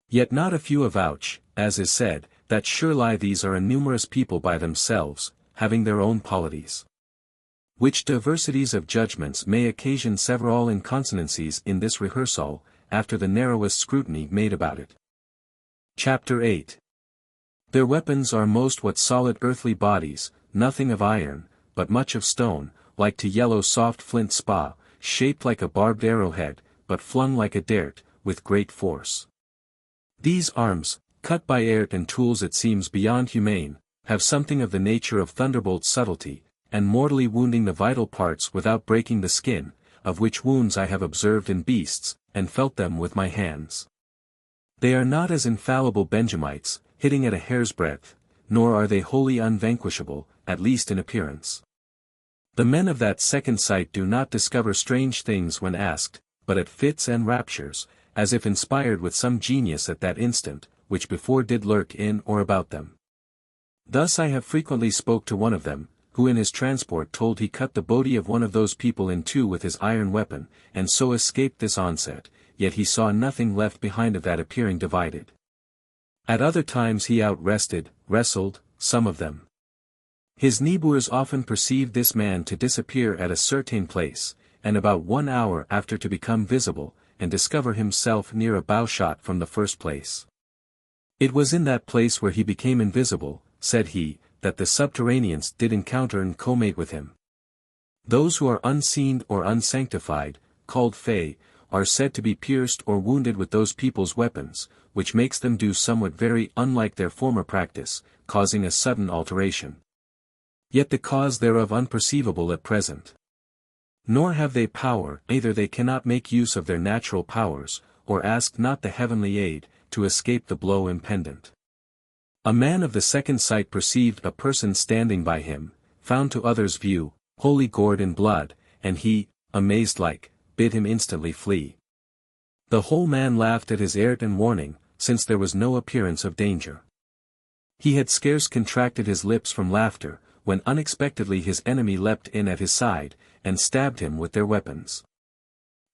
Yet not a few avouch, as is said, that surely these are a numerous people by themselves, having their own polities. Which diversities of judgments may occasion several inconsonancies in this rehearsal, after the narrowest scrutiny made about it. Chapter 8. Their weapons are most what solid earthly bodies, nothing of iron, but much of stone, like to yellow soft flint spa, shaped like a barbed arrowhead, but flung like a dart, with great force. These arms, cut by art and tools it seems beyond humane, have something of the nature of thunderbolt subtlety, and mortally wounding the vital parts without breaking the skin, of which wounds I have observed in beasts, and felt them with my hands. They are not as infallible Benjamites, hitting at a hair's breadth, nor are they wholly unvanquishable, at least in appearance. The men of that second sight do not discover strange things when asked, but at fits and raptures, as if inspired with some genius at that instant, which before did lurk in or about them. Thus I have frequently spoke to one of them, who in his transport told he cut the body of one of those people in two with his iron weapon, and so escaped this onset, yet he saw nothing left behind of that appearing divided. At other times he wrestled, some of them. His neighbours often perceived this man to disappear at a certain place, and about 1 hour after to become visible, and discover himself near a bowshot from the first place. It was in that place where he became invisible, said he, that the subterraneans did encounter and commate with him. Those who are unseen or unsanctified, called Fae, are said to be pierced or wounded with those people's weapons, which makes them do somewhat very unlike their former practice, causing a sudden alteration. Yet the cause thereof unperceivable at present. Nor have they power, either they cannot make use of their natural powers, or ask not the heavenly aid, to escape the blow impendent. A man of the second sight perceived a person standing by him, found to others' view, wholly gored in blood, and he, amazed like, bid him instantly flee. The whole man laughed at his art and warning, since there was no appearance of danger. He had scarce contracted his lips from laughter, when unexpectedly his enemy leapt in at his side, and stabbed him with their weapons.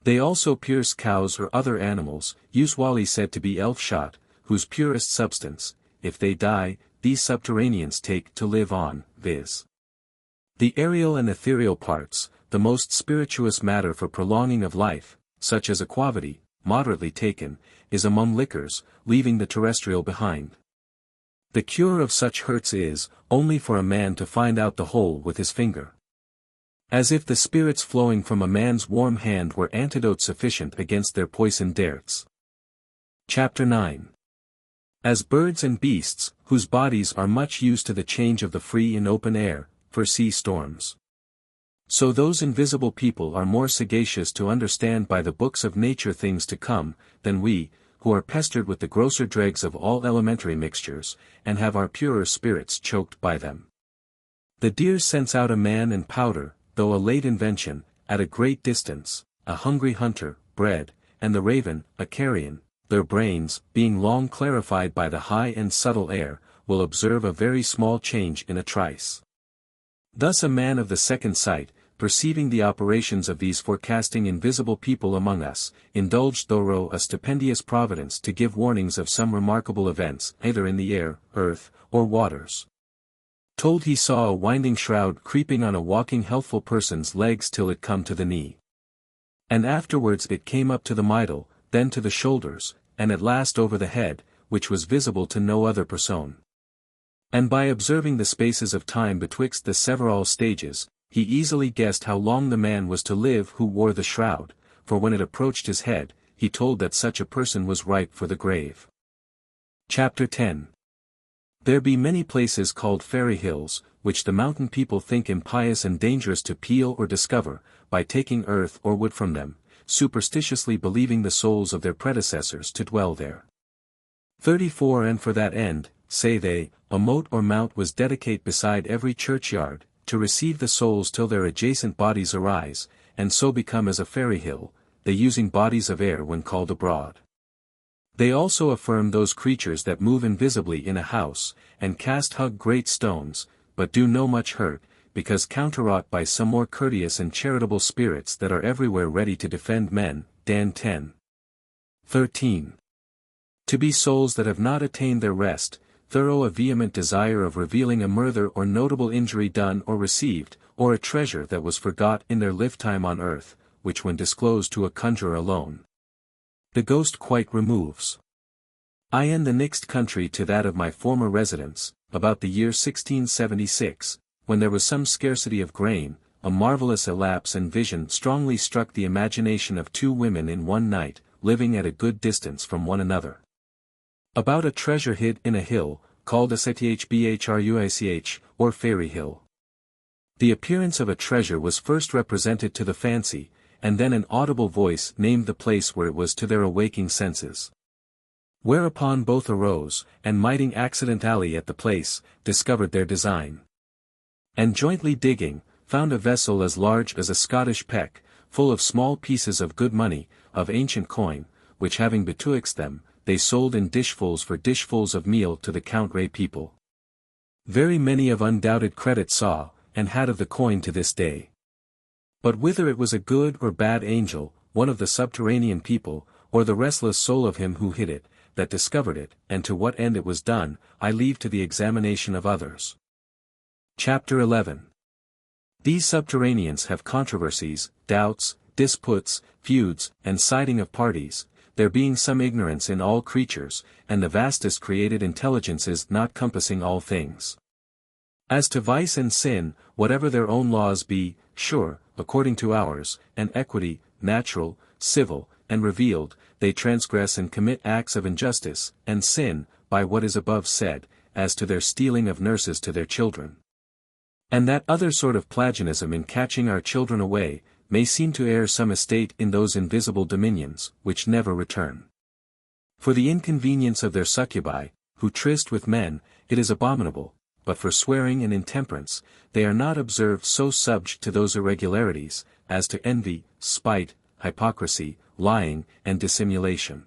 They also pierce cows or other animals, usually said to be elf-shot, whose purest substance, if they die, these subterraneans take to live on, viz. The aerial and ethereal parts, the most spirituous matter for prolonging of life, such as aquavity, moderately taken, is among liquors, leaving the terrestrial behind. The cure of such hurts is, only for a man to find out the hole with his finger. As if the spirits flowing from a man's warm hand were antidote sufficient against their poisoned darts. Chapter 9. As birds and beasts, whose bodies are much used to the change of the free and open air, foresee storms. So those invisible people are more sagacious to understand by the books of nature things to come, than we, who are pestered with the grosser dregs of all elementary mixtures, and have our purer spirits choked by them. The deer scents out a man and powder, though a late invention, at a great distance, a hungry hunter, bred, and the raven, a carrion, their brains, being long clarified by the high and subtle air, will observe a very small change in a trice. Thus a man of the second sight, perceiving the operations of these forecasting invisible people among us, indulged thorough a stupendous providence to give warnings of some remarkable events, either in the air, earth, or waters. Told he saw a winding shroud creeping on a walking healthful person's legs till it come to the knee. And afterwards it came up to the middle, then to the shoulders, and at last over the head, which was visible to no other person. And by observing the spaces of time betwixt the several stages, he easily guessed how long the man was to live who wore the shroud, for when it approached his head, he told that such a person was ripe for the grave. Chapter 10. There be many places called fairy hills, which the mountain people think impious and dangerous to peel or discover, by taking earth or wood from them, superstitiously believing the souls of their predecessors to dwell there. 34 And for that end, say they, a moat or mount was dedicate beside every churchyard, to receive the souls till their adjacent bodies arise, and so become as a fairy hill, they using bodies of air when called abroad. They also affirm those creatures that move invisibly in a house, and cast hug great stones, but do no much hurt, because counterwrought by some more courteous and charitable spirits that are everywhere ready to defend men. Dan 10. 13. To be souls that have not attained their rest, thorough a vehement desire of revealing a murder or notable injury done or received, or a treasure that was forgot in their lifetime on earth, which when disclosed to a conjurer alone, the ghost quite removes. I in the next country to that of my former residence, about the year 1676, when there was some scarcity of grain, a marvellous elapse and vision strongly struck the imagination of two women in one night, living at a good distance from one another, about a treasure hid in a hill, called a Sethbhrich, or Fairy Hill. The appearance of a treasure was first represented to the fancy, and then an audible voice named the place where it was to their awaking senses. Whereupon both arose, and mighting accidentally at the place, discovered their design. And jointly digging, found a vessel as large as a Scottish peck, full of small pieces of good money, of ancient coin, which having betwixt them, they sold in dishfuls for dishfuls of meal to the Countray people. Very many of undoubted credit saw, and had of the coin to this day. But whether it was a good or bad angel, one of the subterranean people, or the restless soul of him who hid it, that discovered it, and to what end it was done, I leave to the examination of others. Chapter 11. These subterraneans have controversies, doubts, disputes, feuds, and siding of parties, there being some ignorance in all creatures, and the vastest created intelligences not compassing all things. As to vice and sin, whatever their own laws be, sure, according to ours, and equity, natural, civil, and revealed, they transgress and commit acts of injustice, and sin, by what is above said, as to their stealing of nurses to their children. And that other sort of Pelagianism in catching our children away, may seem to heir some estate in those invisible dominions, which never return. For the inconvenience of their succubi, who tryst with men, it is abominable, but for swearing and intemperance, they are not observed so subject to those irregularities, as to envy, spite, hypocrisy, lying, and dissimulation.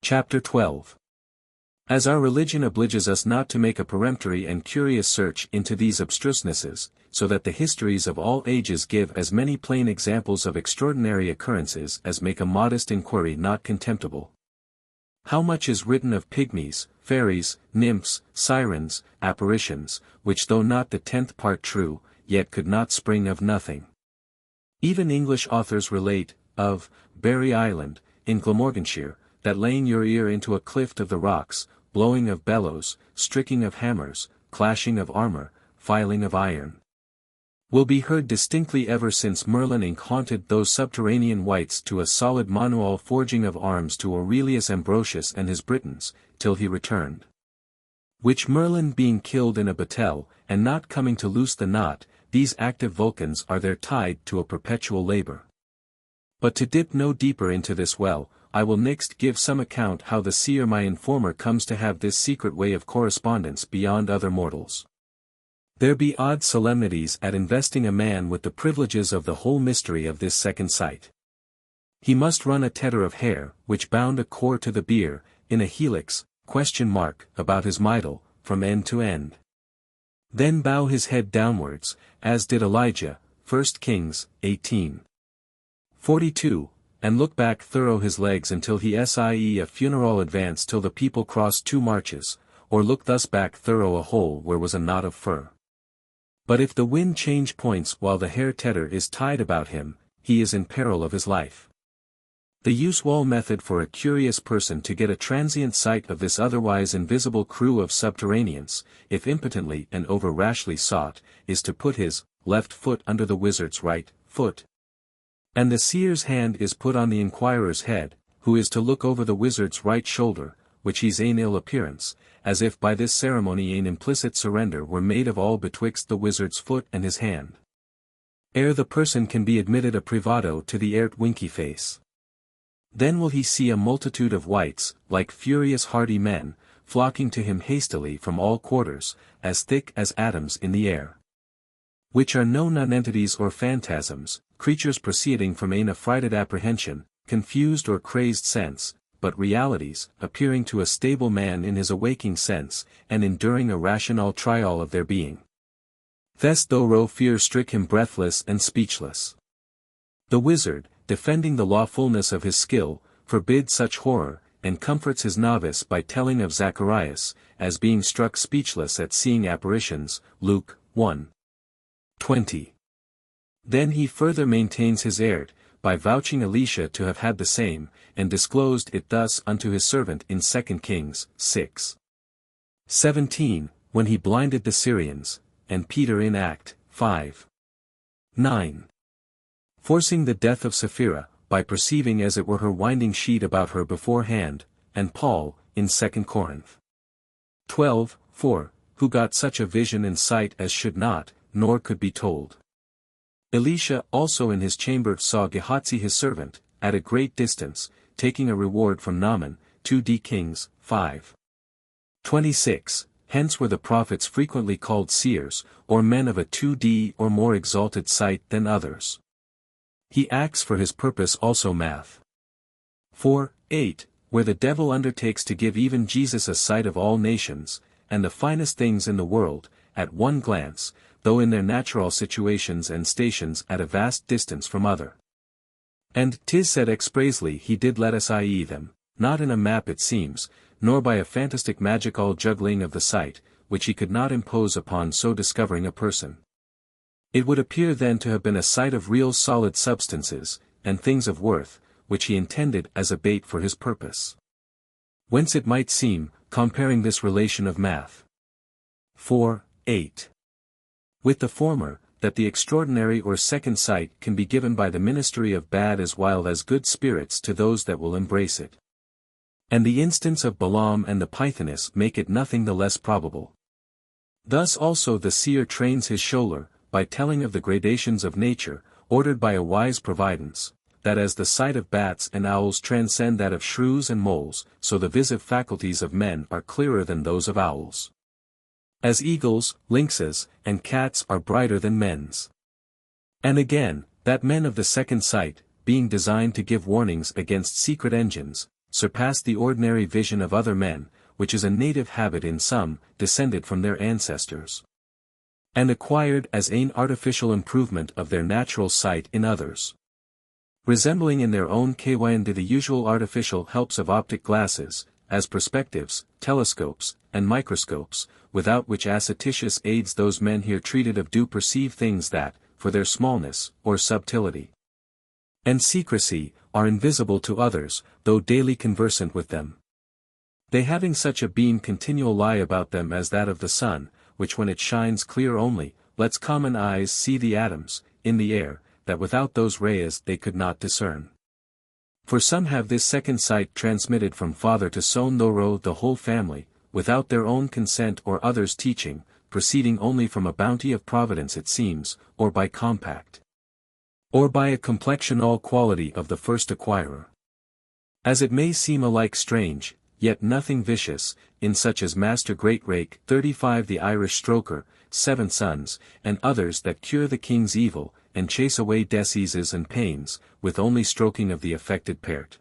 Chapter 12. As our religion obliges us not to make a peremptory and curious search into these abstrusenesses, so that the histories of all ages give as many plain examples of extraordinary occurrences as make a modest inquiry not contemptible. How much is written of pygmies, fairies, nymphs, sirens, apparitions, which though not the 10th part true, yet could not spring of nothing. Even English authors relate, of Berry Island, in Glamorganshire, that laying your ear into a clift of the rocks, blowing of bellows, striking of hammers, clashing of armor, filing of iron, will be heard distinctly ever since Merlin ink haunted those subterranean wights to a solid manual forging of arms to Aurelius Ambrosius and his Britons, till he returned. Which Merlin being killed in a battle, and not coming to loose the knot, these active Vulcans are there tied to a perpetual labor. But to dip no deeper into this well, I will next give some account how the seer my informer comes to have this secret way of correspondence beyond other mortals. There be odd solemnities at investing a man with the privileges of the whole mystery of this second sight. He must run a tether of hair, which bound a core to the bier, in a helix, about his middle, from end to end. Then bow his head downwards, as did Elijah, 1 Kings, 18:42, and look back thorough his legs until he sie a funeral advance till the people cross 2 marches, or look thus back thorough a hole where was a knot of fur. But if the wind change points while the hair tether is tied about him, he is in peril of his life. The usual method for a curious person to get a transient sight of this otherwise invisible crew of subterraneans, if impotently and over rashly sought, is to put his left foot under the wizard's right foot. And the seer's hand is put on the inquirer's head, who is to look over the wizard's right shoulder, which he's an ill appearance, as if by this ceremony an implicit surrender were made of all betwixt the wizard's foot and his hand. Ere the person can be admitted a privado to the airt winky face. Then will he see a multitude of wights, like furious hardy men, flocking to him hastily from all quarters, as thick as atoms in the air. Which are no nonentities or phantasms, creatures proceeding from an affrighted apprehension, confused or crazed sense, but realities, appearing to a stable man in his awaking sense, and enduring a rational trial of their being. Thes thorough fear strick him breathless and speechless. The wizard, defending the lawfulness of his skill, forbids such horror, and comforts his novice by telling of Zacharias, as being struck speechless at seeing apparitions, Luke 1:20. Then he further maintains his airt, by vouching Elisha to have had the same, and disclosed it thus unto his servant in 2 Kings, 6:17, when he blinded the Syrians, and Peter in Act 5:9. Forcing the death of Sapphira, by perceiving as it were her winding sheet about her beforehand, and Paul, in 2 Corinth 12:4, who got such a vision and sight as should not, nor could be told. Elisha also in his chamber saw Gehazi his servant, at a great distance, taking a reward from Naaman, 2 Kings, 5:26, hence were the prophets frequently called seers, or men of a 2D or more exalted sight than others. He acts for his purpose also Math. 4:8, where the devil undertakes to give even Jesus a sight of all nations, and the finest things in the world, at one glance, though in their natural situations and stations at a vast distance from other. And 'tis said expressly he did let us ie them, not in a map it seems, nor by a fantastic magical juggling of the sight, which he could not impose upon so discovering a person. It would appear then to have been a sight of real solid substances, and things of worth, which he intended as a bait for his purpose. Whence it might seem, comparing this relation of Math. 4:8. With the former, that the extraordinary or second sight can be given by the ministry of bad as well as good spirits to those that will embrace it. And the instance of Balaam and the Pythoness make it nothing the less probable. Thus also the seer trains his shoulder, by telling of the gradations of nature, ordered by a wise providence, that as the sight of bats and owls transcend that of shrews and moles, so the visive faculties of men are clearer than those of owls. As eagles, lynxes, and cats are brighter than men's. And again, that men of the second sight, being designed to give warnings against secret engines, surpass the ordinary vision of other men, which is a native habit in some, descended from their ancestors, and acquired as an artificial improvement of their natural sight in others. Resembling in their own kind the usual artificial helps of optic glasses, as perspectives, telescopes, and microscopes, without which ascititious aids those men here treated of do perceive things that, for their smallness, or subtlety, and secrecy, are invisible to others, though daily conversant with them. They having such a beam continual lie about them as that of the sun, which when it shines clear only, lets common eyes see the atoms, in the air, that without those rays they could not discern. For some have this second sight transmitted from father to son through the whole family, without their own consent or others' teaching, proceeding only from a bounty of providence it seems, or by compact, or by a complexion all quality of the first acquirer. As it may seem alike strange, yet nothing vicious, in such as Master Greatrake 35 the Irish Stroker, 7 sons, and others that cure the king's evil, and chase away diseases and pains, with only stroking of the affected part.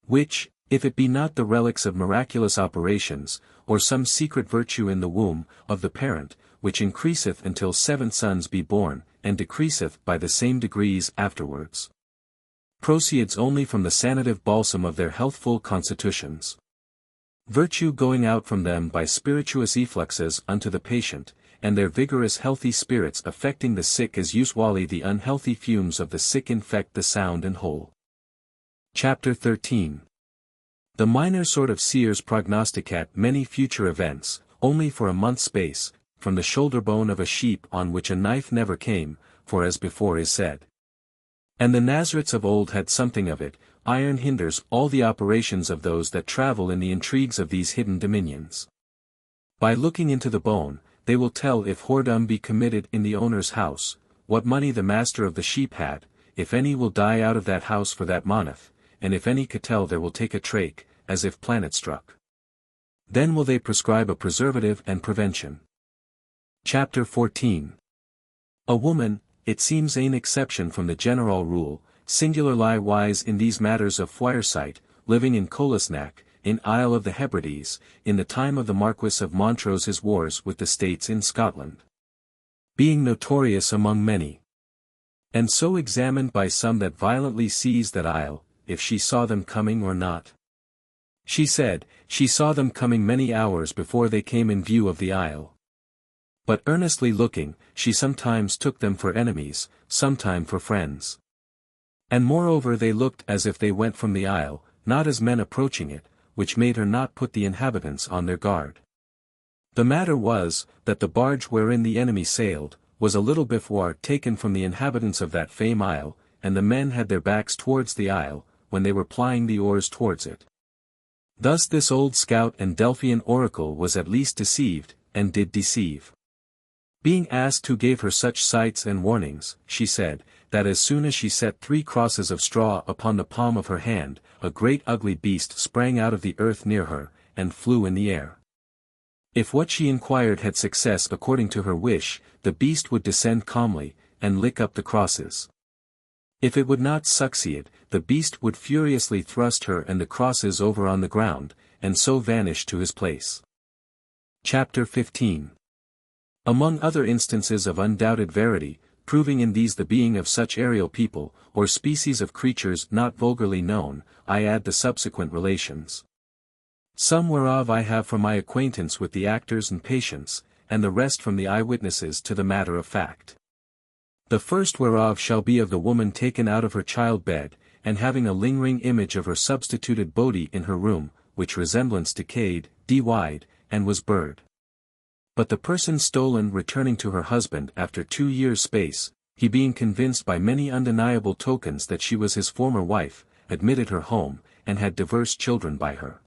Which, if it be not the relics of miraculous operations, or some secret virtue in the womb, of the parent, which increaseth until 7 sons be born, and decreaseth by the same degrees afterwards, proceeds only from the sanative balsam of their healthful constitutions. Virtue going out from them by spirituous effluxes unto the patient, and their vigorous healthy spirits affecting the sick as usually the unhealthy fumes of the sick infect the sound and whole. Chapter 13. The minor sort of seers prognosticate many future events, only for a month's space, from the shoulder bone of a sheep on which a knife never came, for as before is said, and the Nazarites of old had something of it, iron hinders all the operations of those that travel in the intrigues of these hidden dominions. By looking into the bone, they will tell if whoredom be committed in the owner's house, what money the master of the sheep had, if any will die out of that house for that moneth, and if any cattel there will take a trach, as if planet struck. Then will they prescribe a preservative and prevention. Chapter 14. A woman, it seems an exception from the general rule, singularly wise in these matters of firesight, living in Colasnac, in Isle of the Hebrides, in the time of the Marquis of Montrose's wars with the states in Scotland, being notorious among many, and so examined by some that violently seized that isle, if she saw them coming or not. She said, she saw them coming many hours before they came in view of the isle. But earnestly looking, she sometimes took them for enemies, sometime for friends. And moreover they looked as if they went from the isle, not as men approaching it, which made her not put the inhabitants on their guard. The matter was, that the barge wherein the enemy sailed, was a little before taken from the inhabitants of that fame isle, and the men had their backs towards the isle, when they were plying the oars towards it. Thus this old scout and Delphian oracle was at least deceived, and did deceive. Being asked who gave her such sights and warnings, she said, that as soon as she set 3 crosses of straw upon the palm of her hand, a great ugly beast sprang out of the earth near her, and flew in the air. If what she inquired had success according to her wish, the beast would descend calmly, and lick up the crosses. If it would not succeed, the beast would furiously thrust her and the crosses over on the ground, and so vanish to his place. Chapter 15. Among other instances of undoubted verity, proving in these the being of such aerial people, or species of creatures not vulgarly known, I add the subsequent relations. Some whereof I have from my acquaintance with the actors and patients, and the rest from the eyewitnesses to the matter of fact. The first whereof shall be of the woman taken out of her child bed, and having a lingering image of her substituted body in her room, which resemblance decayed, de-wide, and was bird. But the person stolen returning to her husband after 2 years' space, he being convinced by many undeniable tokens that she was his former wife, admitted her home, and had diverse children by her.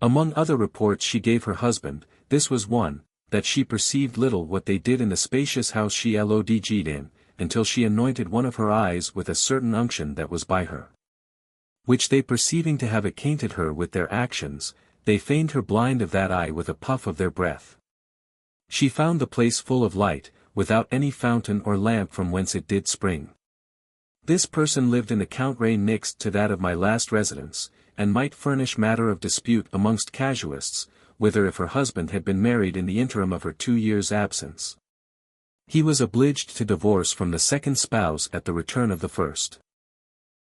Among other reports she gave her husband, this was one, that she perceived little what they did in the spacious house she lodged in, until she anointed one of her eyes with a certain unction that was by her. Which they perceiving to have acquainted her with their actions, they feigned her blind of that eye with a puff of their breath. She found the place full of light, without any fountain or lamp from whence it did spring. This person lived in the country next to that of my last residence, and might furnish matter of dispute amongst casuists, whether if her husband had been married in the interim of her 2 years' absence. He was obliged to divorce from the second spouse at the return of the first.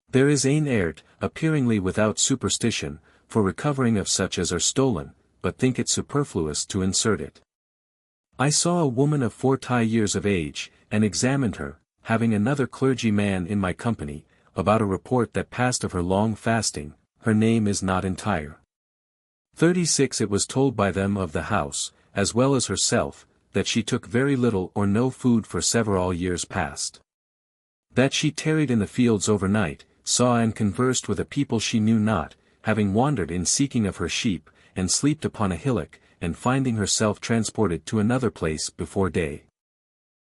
There is ein art, appearingly without superstition, for recovering of such as are stolen, but think it superfluous to insert it. I saw a woman of 40 years of age, and examined her, having another clergyman in my company, about a report that passed of her long fasting. Her name is not entire. 36 It was told by them of the house, as well as herself, that she took very little or no food for several years past. That she tarried in the fields overnight, saw and conversed with a people she knew not, having wandered in seeking of her sheep, and slept upon a hillock, and finding herself transported to another place before day.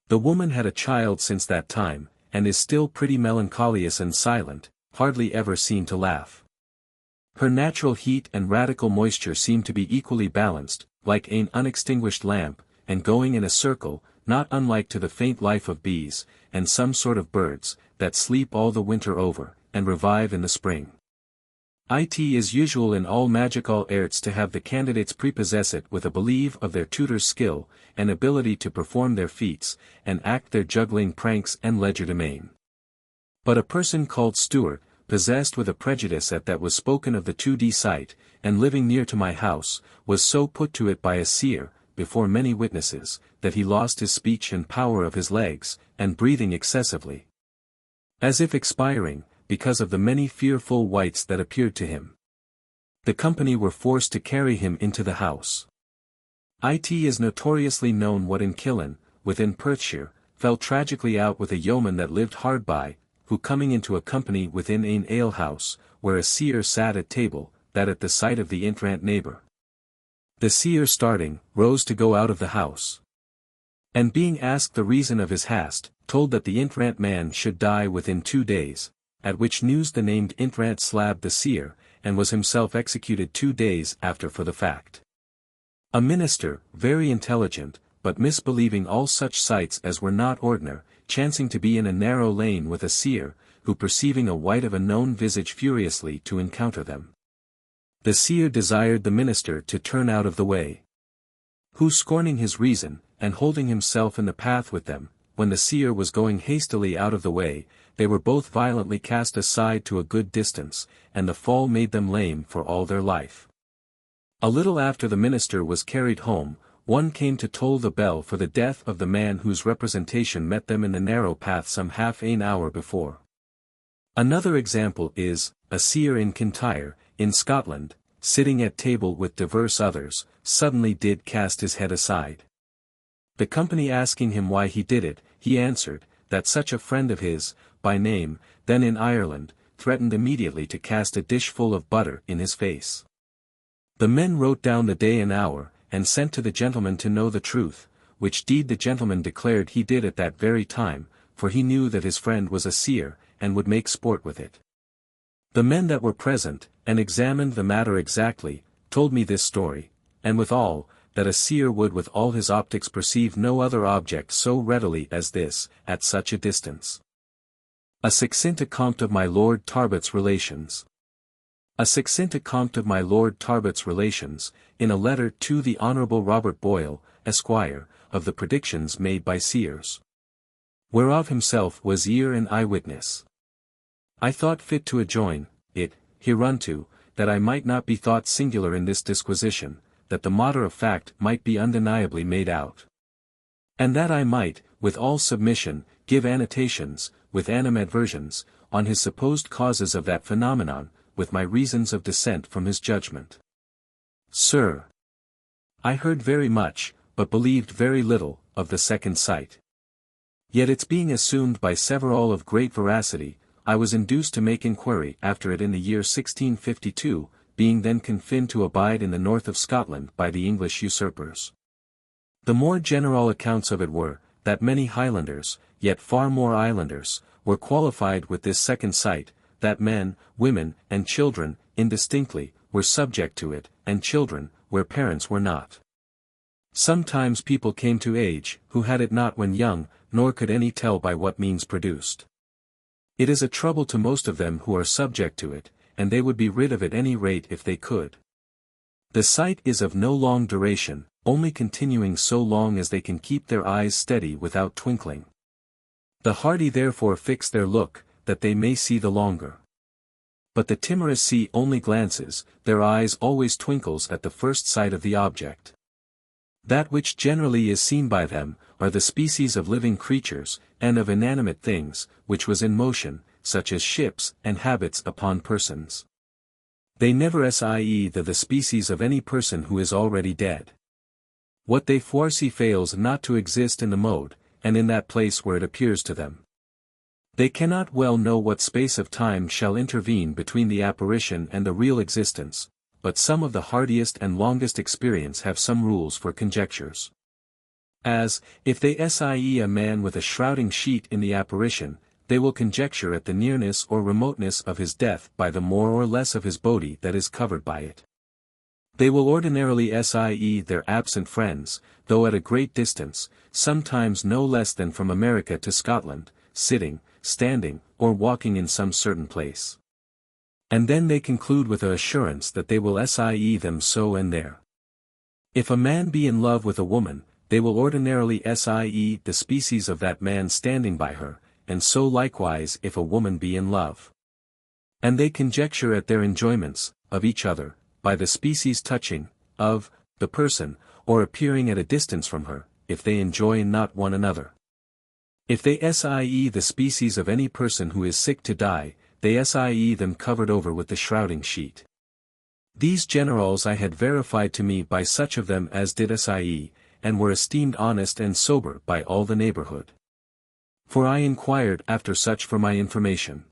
The woman had a child since that time, and is still pretty melancholious and silent, hardly ever seen to laugh. Her natural heat and radical moisture seem to be equally balanced, like an unextinguished lamp, and going in a circle, not unlike to the faint life of bees, and some sort of birds, that sleep all the winter over, and revive in the spring. It is usual in all magical arts to have the candidates prepossess it with a belief of their tutor's skill, and ability to perform their feats, and act their juggling pranks and legerdemain. But a person called Stewart, possessed with a prejudice at that was spoken of the 2D sight, and living near to my house, was so put to it by a seer, before many witnesses, that he lost his speech and power of his legs, and breathing excessively, as if expiring, because of the many fearful wights that appeared to him. The company were forced to carry him into the house. It is notoriously known what in Killin, within Perthshire, fell tragically out with a yeoman that lived hard by, who coming into a company within an alehouse, where a seer sat at table, that at the sight of the infant neighbour. The seer starting, rose to go out of the house. And being asked the reason of his hast, told that the infant man should die within 2 days, at which news the named infant slabbed the seer, and was himself executed 2 days after for the fact. A minister, very intelligent, but misbelieving all such sights as were not ordinary, chancing to be in a narrow lane with a seer, who perceiving a wight of a known visage furiously to encounter them. The seer desired the minister to turn out of the way. Who scorning his reason, and holding himself in the path with them, when the seer was going hastily out of the way, they were both violently cast aside to a good distance, and the fall made them lame for all their life. A little after the minister was carried home, one came to toll the bell for the death of the man whose representation met them in the narrow path some half an hour before. Another example is, a seer in Kintyre, in Scotland, sitting at table with divers others, suddenly did cast his head aside. The company asking him why he did it, he answered, that such a friend of his, by name, then in Ireland, threatened immediately to cast a dish full of butter in his face. The men wrote down the day and hour, and sent to the gentleman to know the truth, which deed the gentleman declared he did at that very time, for he knew that his friend was a seer, and would make sport with it. The men that were present, and examined the matter exactly, told me this story, and withal, that a seer would with all his optics perceive no other object so readily as this, at such a distance. A succinct account of my Lord Tarbott's relations. A succinct account of my Lord Tarbott's relations, in a letter to the Honourable Robert Boyle, Esquire, of the predictions made by seers. Whereof himself was ear and eyewitness. I thought fit to adjoin it, hereunto, that I might not be thought singular in this disquisition, that the matter of fact might be undeniably made out. And that I might, with all submission, give annotations, with animadversions, on his supposed causes of that phenomenon, with my reasons of dissent from his judgment. Sir, I heard very much, but believed very little, of the second sight. Yet its being assumed by several of great veracity, I was induced to make inquiry after it in the year 1652, being then confined to abide in the north of Scotland by the English usurpers. The more general accounts of it were, that many Highlanders, yet far more Islanders, were qualified with this second sight, that men, women, and children, indistinctly, were subject to it, and children, where parents were not. Sometimes people came to age, who had it not when young, nor could any tell by what means produced. It is a trouble to most of them who are subject to it, and they would be rid of it any rate if they could. The sight is of no long duration, only continuing so long as they can keep their eyes steady without twinkling. The hardy therefore fix their look, that they may see the longer. But the timorous see only glances, their eyes always twinkles at the first sight of the object. That which generally is seen by them, are the species of living creatures, and of inanimate things, which was in motion, such as ships and habits upon persons. They never see the species of any person who is already dead. What they foresee fails not to exist in the mode, and in that place where it appears to them. They cannot well know what space of time shall intervene between the apparition and the real existence, but some of the hardiest and longest experience have some rules for conjectures. As, if they see a man with a shrouding sheet in the apparition, they will conjecture at the nearness or remoteness of his death by the more or less of his body that is covered by it. They will ordinarily see their absent friends, though at a great distance, sometimes no less than from America to Scotland, sitting, standing, or walking in some certain place. And then they conclude with a assurance that they will see them so and there. If a man be in love with a woman, they will ordinarily see the species of that man standing by her, and so likewise if a woman be in love. And they conjecture at their enjoyments, of each other, by the species touching, of, the person, or appearing at a distance from her, if they enjoy not one another. If they see the species of any person who is sick to die, they see them covered over with the shrouding sheet. These generals I had verified to me by such of them as did see, and were esteemed honest and sober by all the neighborhood. For I inquired after such for my information.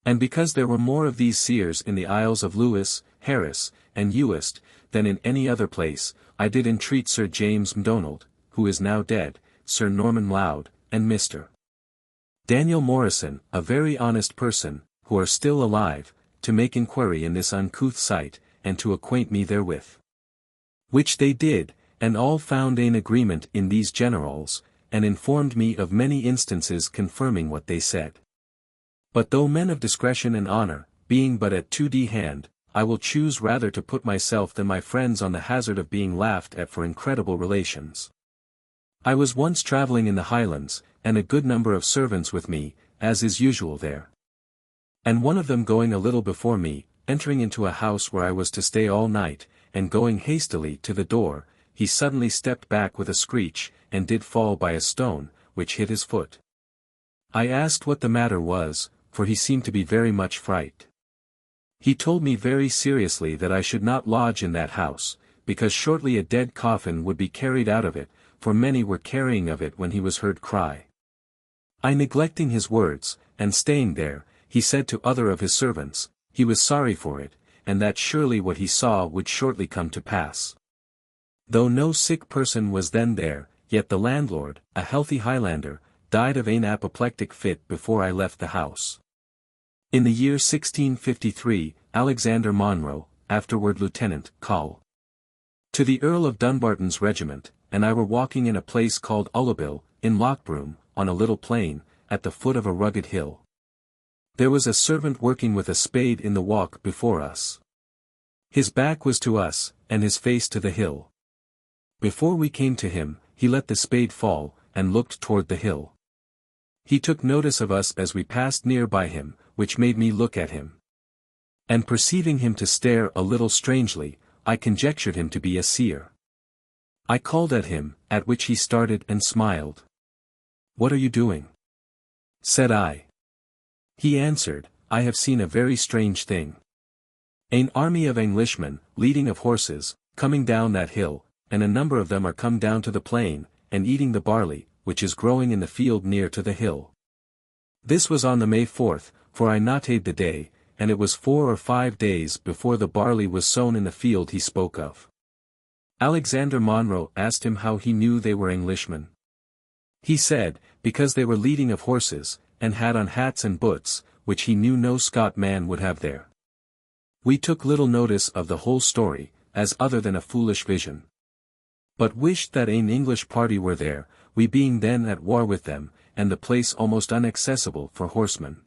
And because there were more of these seers in the Isles of Lewis, Harris, and Uist, than in any other place, I did entreat Sir James M'Donald, who is now dead, Sir Norman Loud, and Mr. Daniel Morrison, a very honest person, who are still alive, to make inquiry in this uncouth sight, and to acquaint me therewith. Which they did, and all found an agreement in these generals, and informed me of many instances confirming what they said. But though men of discretion and honor, being but at 2d hand, I will choose rather to put myself than my friends on the hazard of being laughed at for incredible relations. I was once travelling in the Highlands, and a good number of servants with me, as is usual there. And one of them going a little before me, entering into a house where I was to stay all night, and going hastily to the door, he suddenly stepped back with a screech, and did fall by a stone, which hit his foot. I asked what the matter was, for he seemed to be very much frightened. He told me very seriously that I should not lodge in that house, because shortly a dead coffin would be carried out of it, for many were carrying of it when he was heard cry. I neglecting his words, and staying there, he said to other of his servants, he was sorry for it, and that surely what he saw would shortly come to pass. Though no sick person was then there, yet the landlord, a healthy Highlander, died of an apoplectic fit before I left the house. In the year 1653, Alexander Monro, afterward Lieutenant, Col. to the Earl of Dunbarton's regiment, and I were walking in a place called Ullabill, in Lochbroom, on a little plain, at the foot of a rugged hill. There was a servant working with a spade in the walk before us. His back was to us, and his face to the hill. Before we came to him, he let the spade fall, and looked toward the hill. He took notice of us as we passed near by him, which made me look at him. And perceiving him to stare a little strangely, I conjectured him to be a seer. I called at him, at which he started and smiled. "What are you doing?" said I. He answered, "I have seen a very strange thing. An army of Englishmen, leading of horses, coming down that hill, and a number of them are come down to the plain, and eating the barley, which is growing in the field near to the hill." This was on the May 4th, for I noted the day, and it was 4 or 5 days before the barley was sown in the field he spoke of. Alexander Monro asked him how he knew they were Englishmen. He said, because they were leading of horses, and had on hats and boots, which he knew no Scot man would have there. We took little notice of the whole story, as other than a foolish vision. but wished that an English party were there, we being then at war with them, and the place almost inaccessible for horsemen.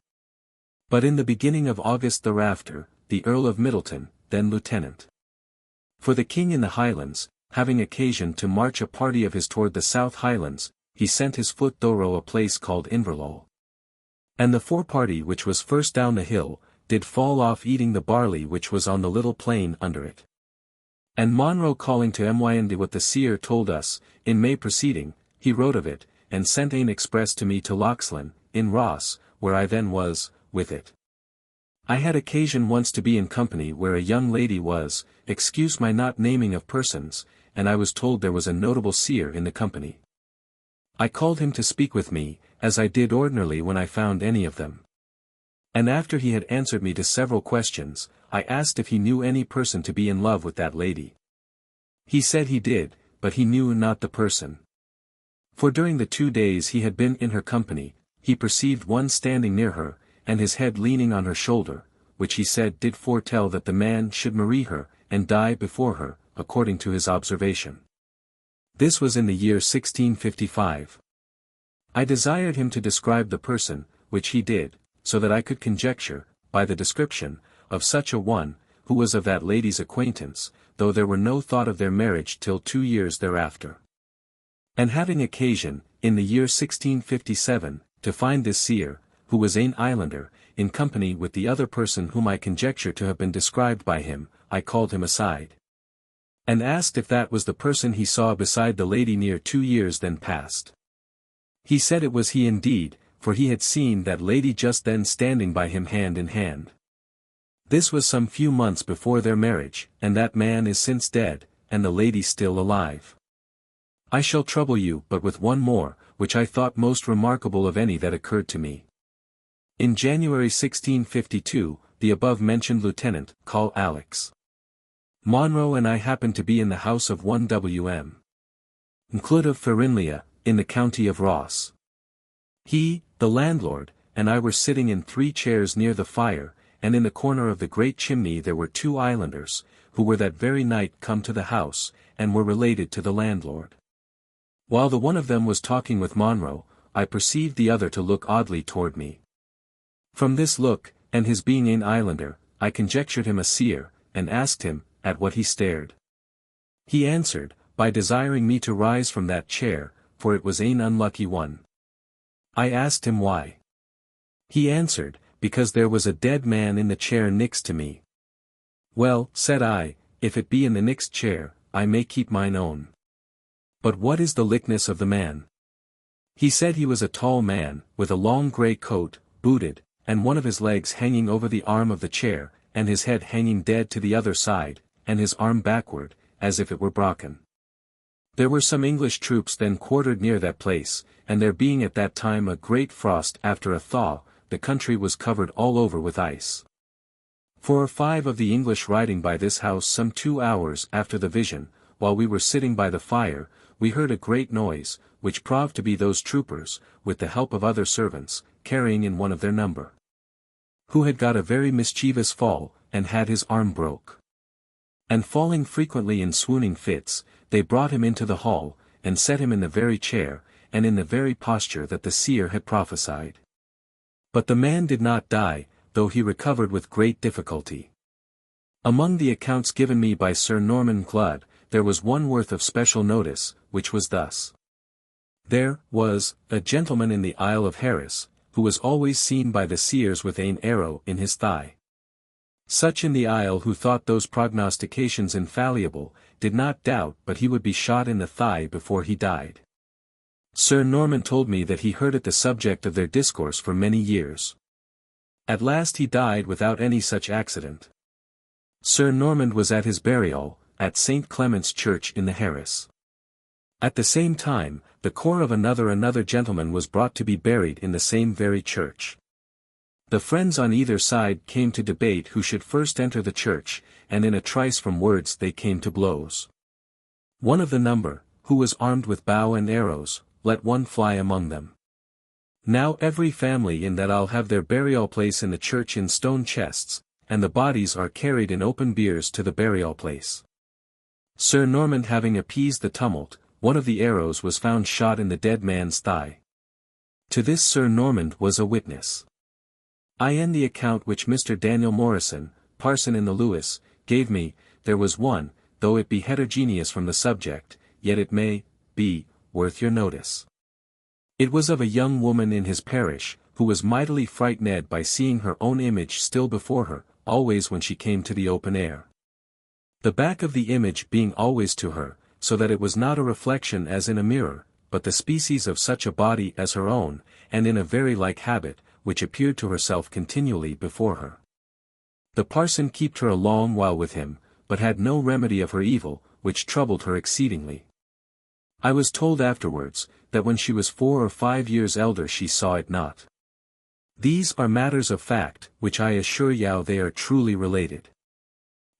But in the beginning of August thereafter, the Earl of Middleton, then lieutenant for the king in the Highlands, having occasion to march a party of his toward the South Highlands, he sent his foot thorough a place called Inverloch. And the foreparty which was first down the hill, did fall off eating the barley which was on the little plain under it. And Monro calling to Myd what the seer told us, in May preceding, he wrote of it, and sent an express to me to Lochslin, in Ross, where I then was, with it. I had occasion once to be in company where a young lady was, excuse my not naming of persons, and I was told there was a notable seer in the company. I called him to speak with me, as I did ordinarily when I found any of them. And after he had answered me to several questions, I asked if he knew any person to be in love with that lady. He said he did, but he knew not the person. For during the 2 days he had been in her company, he perceived one standing near her, and his head leaning on her shoulder, which he said did foretell that the man should marry her, and die before her, according to his observation. This was in the year 1655. I desired him to describe the person, which he did, so that I could conjecture, by the description, of such a one, who was of that lady's acquaintance, though there were no thought of their marriage till 2 years thereafter. And having occasion, in the year 1657, to find this seer, who was an islander, in company with the other person whom I conjecture to have been described by him, I called him aside, and asked if that was the person he saw beside the lady near 2 years then past. He said it was he indeed, for he had seen that lady just then standing by him hand in hand. This was some few months before their marriage, and that man is since dead, and the lady still alive. I shall trouble you but with one more, which I thought most remarkable of any that occurred to me. In January 1652, the above-mentioned lieutenant, called Alex Monro and I happened to be in the house of one W.M. Nclud of Farinlia, in the county of Ross. He, the landlord, and I were sitting in 3 chairs near the fire, and in the corner of the great chimney there were 2 islanders, who were that very night come to the house, and were related to the landlord. While the one of them was talking with Monro, I perceived the other to look oddly toward me. From this look, and his being an islander, I conjectured him a seer, and asked him, at what he stared. He answered, by desiring me to rise from that chair, for it was an unlucky one. I asked him why. He answered, because there was a dead man in the chair next to me. Well, said I, if it be in the next chair, I may keep mine own. But what is the likeness of the man? He said he was a tall man, with a long grey coat, booted, and one of his legs hanging over the arm of the chair, and his head hanging dead to the other side, and his arm backward, as if it were broken. There were some English troops then quartered near that place, and there being at that time a great frost after a thaw, the country was covered all over with ice. 4 or 5 of the English riding by this house some 2 hours after the vision, while we were sitting by the fire, we heard a great noise, which proved to be those troopers, with the help of other servants, carrying in one of their number, who had got a very mischievous fall, and had his arm broke. And falling frequently in swooning fits, they brought him into the hall, and set him in the very chair, and in the very posture that the seer had prophesied. But the man did not die, though he recovered with great difficulty. Among the accounts given me by Sir Norman Gludd, there was one worth of special notice, which was thus. There was a gentleman in the Isle of Harris, who was always seen by the seers with an arrow in his thigh. Such in the isle who thought those prognostications infallible, did not doubt but he would be shot in the thigh before he died. Sir Norman told me that he heard it the subject of their discourse for many years. At last he died without any such accident. Sir Norman was at his burial, at St. Clement's Church in the Harris. At the same time, the corpse of another gentleman was brought to be buried in the same very church. The friends on either side came to debate who should first enter the church, and in a trice from words they came to blows. One of the number, who was armed with bow and arrows, let one fly among them. Now every family in that I'll have their burial place in the church in stone chests, and the bodies are carried in open biers to the burial place. Sir Norman having appeased the tumult, one of the arrows was found shot in the dead man's thigh. To this Sir Norman was a witness. In the account which Mr. Daniel Morrison, parson in the Lewis, gave me, there was one, though it be heterogeneous from the subject, yet it may be worth your notice. It was of a young woman in his parish, who was mightily frightened by seeing her own image still before her, always when she came to the open air. The back of the image being always to her, so that it was not a reflection as in a mirror, but the species of such a body as her own, and in a very like habit, which appeared to herself continually before her. The parson kept her a long while with him, but had no remedy of her evil, which troubled her exceedingly. I was told afterwards, that when she was 4 or 5 years elder she saw it not. These are matters of fact, which I assure you they are truly related.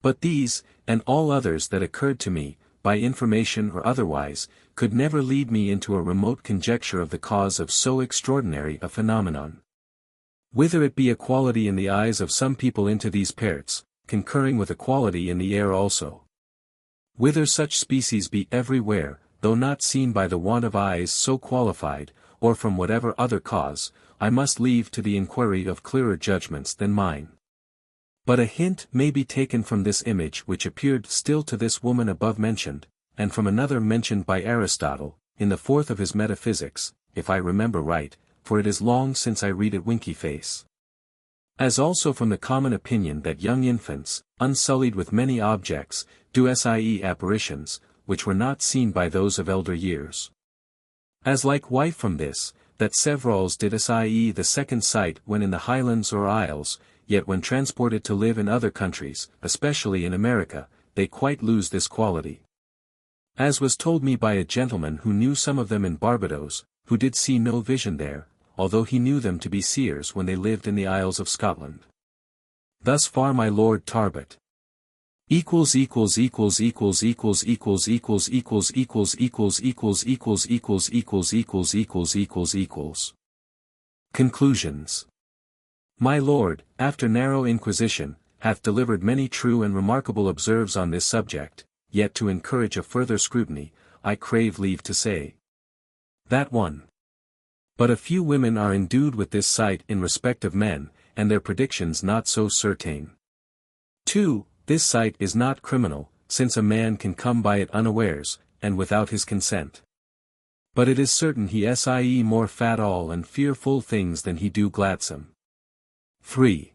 But these, and all others that occurred to me, by information or otherwise, could never lead me into a remote conjecture of the cause of so extraordinary a phenomenon. Whether it be a quality in the eyes of some people into these parts, concurring with a quality in the air also. Whether such species be everywhere, though not seen by the want of eyes so qualified, or from whatever other cause, I must leave to the inquiry of clearer judgments than mine. But a hint may be taken from this image which appeared still to this woman above mentioned, and from another mentioned by Aristotle, in the 4th of his Metaphysics, if I remember right, for it is long since I read it winky face. As also from the common opinion that young infants, unsullied with many objects, do see apparitions, which were not seen by those of elder years. As likewise from this, that severals did see the second sight when in the Highlands or Isles, yet when transported to live in other countries, especially in America, they quite lose this quality. As was told me by a gentleman who knew some of them in Barbados, who did see no vision there, although he knew them to be seers when they lived in the Isles of Scotland. Thus far my Lord Tarbott. Conclusions. My Lord, after narrow inquisition, hath delivered many true and remarkable observes on this subject, yet to encourage a further scrutiny, I crave leave to say. That 1. But a few women are endued with this sight in respect of men, and their predictions not so certain. 2. This sight is not criminal, since a man can come by it unawares, and without his consent. But it is certain he see more fatal and fearful things than he do gladsome. 3.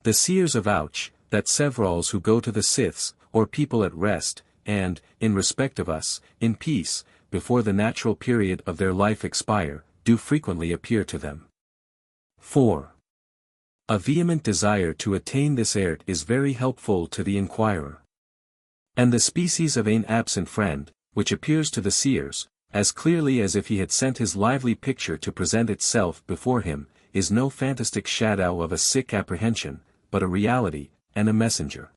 The seers avouch, that severals who go to the siths, or people at rest, and, in respect of us, in peace, before the natural period of their life expire, do frequently appear to them. 4. A vehement desire to attain this art is very helpful to the inquirer. And the species of an absent friend, which appears to the seers, as clearly as if he had sent his lively picture to present itself before him, is no fantastic shadow of a sick apprehension, but a reality, and a messenger.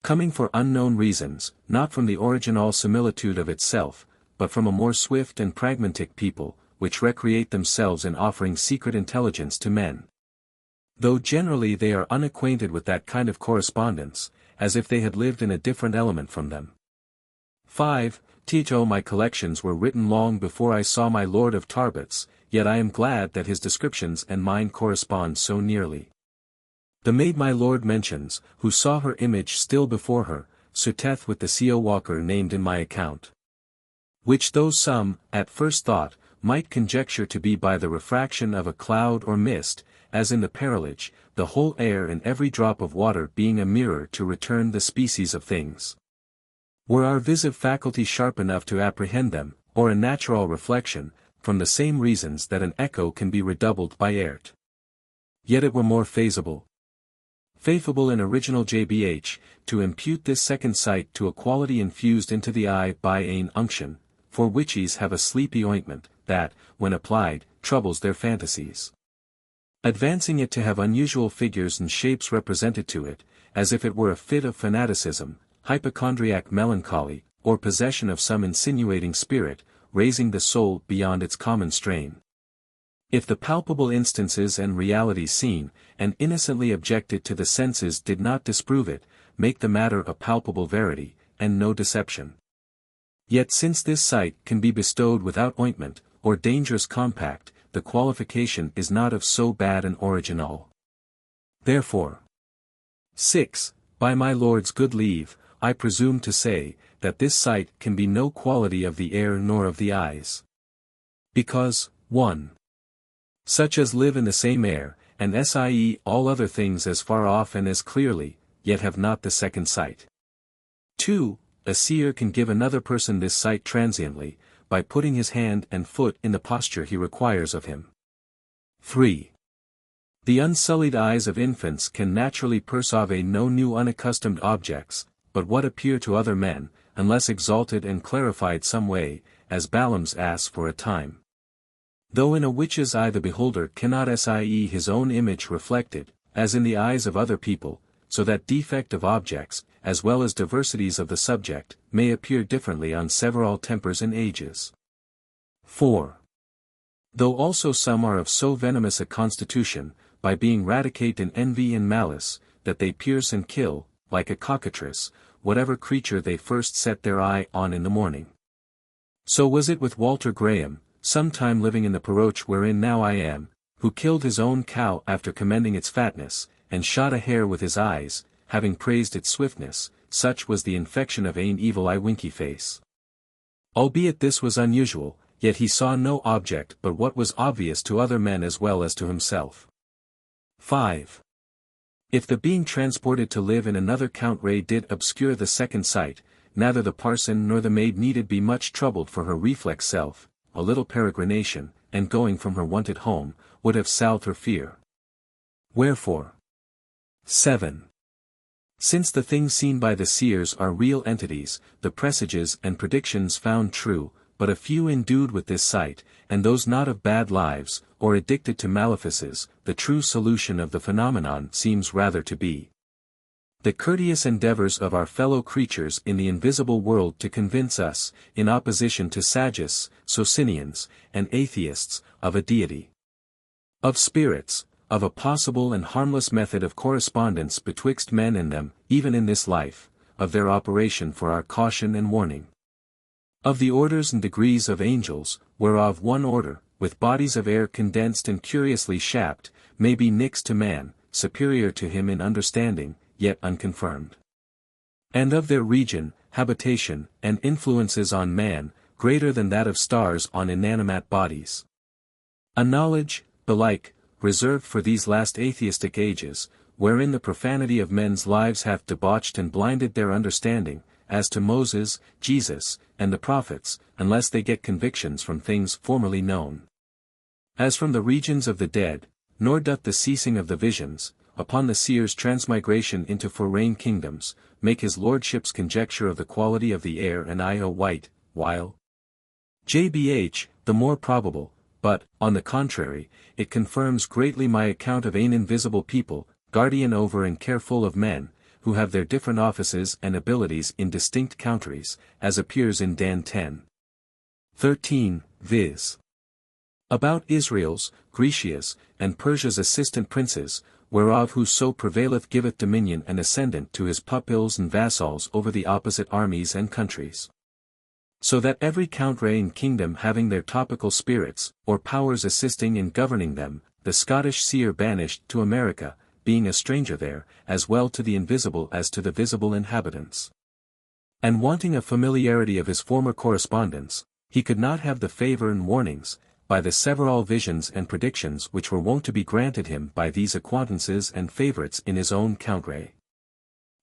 Coming for unknown reasons, not from the original similitude of itself, but from a more swift and pragmatic people, which recreate themselves in offering secret intelligence to men. Though generally they are unacquainted with that kind of correspondence, as if they had lived in a different element from them. 5. My collections were written long before I saw my Lord of Tarbott's, yet I am glad that his descriptions and mine correspond so nearly. The maid my Lord mentions, who saw her image still before her, certeth with the CO Walker named in my account. Which though some, at first thought, might conjecture to be by the refraction of a cloud or mist, as in the parallage, the whole air and every drop of water being a mirror to return the species of things. Were our visive faculty sharp enough to apprehend them, or a natural reflection, from the same reasons that an echo can be redoubled by art. Yet it were more favorable in original JBH, to impute this second sight to a quality infused into the eye by an unction, for witches have a sleepy ointment, that, when applied, troubles their fantasies. Advancing it to have unusual figures and shapes represented to it, as if it were a fit of fanaticism, hypochondriac melancholy, or possession of some insinuating spirit, raising the soul beyond its common strain. If the palpable instances and realities seen, and innocently objected to the senses did not disprove it, make the matter a palpable verity, and no deception. Yet since this sight can be bestowed without ointment, or dangerous compact, the qualification is not of so bad an original. Therefore, 6. By my Lord's good leave, I presume to say, that this sight can be no quality of the air nor of the eyes. Because, 1. Such as live in the same air, and sie all other things as far off and as clearly, yet have not the second sight. 2. A seer can give another person this sight transiently, by putting his hand and foot in the posture he requires of him. 3. The unsullied eyes of infants can naturally perceive no new unaccustomed objects, but what appear to other men, unless exalted and clarified some way, as Balaam's ass for a time. Though in a witch's eye the beholder cannot see his own image reflected, as in the eyes of other people, so that defect of objects, as well as diversities of the subject, may appear differently on several tempers and ages. 4. Though also some are of so venomous a constitution, by being radicate in envy and malice, that they pierce and kill, like a cockatrice, whatever creature they first set their eye on in the morning. So was it with Walter Graham, sometime living in the paroch wherein now I am, who killed his own cow after commending its fatness, and shot a hare with his eyes, having praised its swiftness, such was the infection of ane evil eye winky face. Albeit this was unusual, yet he saw no object but what was obvious to other men as well as to himself. 5. If the being transported to live in another country did obscure the second sight, neither the parson nor the maid needed be much troubled, for her reflex self, a little peregrination, and going from her wonted home, would have salved her fear. Wherefore, 7. Since the things seen by the seers are real entities, the presages and predictions found true, but a few endued with this sight, and those not of bad lives, or addicted to malefices, the true solution of the phenomenon seems rather to be the courteous endeavors of our fellow creatures in the invisible world to convince us, in opposition to Sagists, Socinians, and atheists, of a deity, of spirits, of a possible and harmless method of correspondence betwixt men and them, even in this life, of their operation for our caution and warning, of the orders and degrees of angels, whereof one order, with bodies of air condensed and curiously shaped, may be next to man, superior to him in understanding, yet unconfirmed. And of their region, habitation, and influences on man, greater than that of stars on inanimate bodies. A knowledge, belike, reserved for these last atheistic ages, wherein the profanity of men's lives hath debauched and blinded their understanding, as to Moses, Jesus, and the prophets, unless they get convictions from things formerly known, as from the regions of the dead, nor doth the ceasing of the visions, upon the seer's transmigration into foreign kingdoms, make his lordship's conjecture of the quality of the air and io white, while jbh, the more probable, but, on the contrary, it confirms greatly my account of an invisible people, guardian over and careful of men, who have their different offices and abilities in distinct countries, as appears in Dan 10:13, viz. About Israel's, Grecia's, and Persia's assistant princes, whereof whoso prevaileth giveth dominion and ascendant to his pupils and vassals over the opposite armies and countries. So that every country and kingdom having their topical spirits, or powers assisting in governing them, the Scottish seer banished to America, being a stranger there, as well to the invisible as to the visible inhabitants, and wanting a familiarity of his former correspondence, he could not have the favour and warnings, by the several visions and predictions which were wont to be granted him by these acquaintances and favourites in his own country.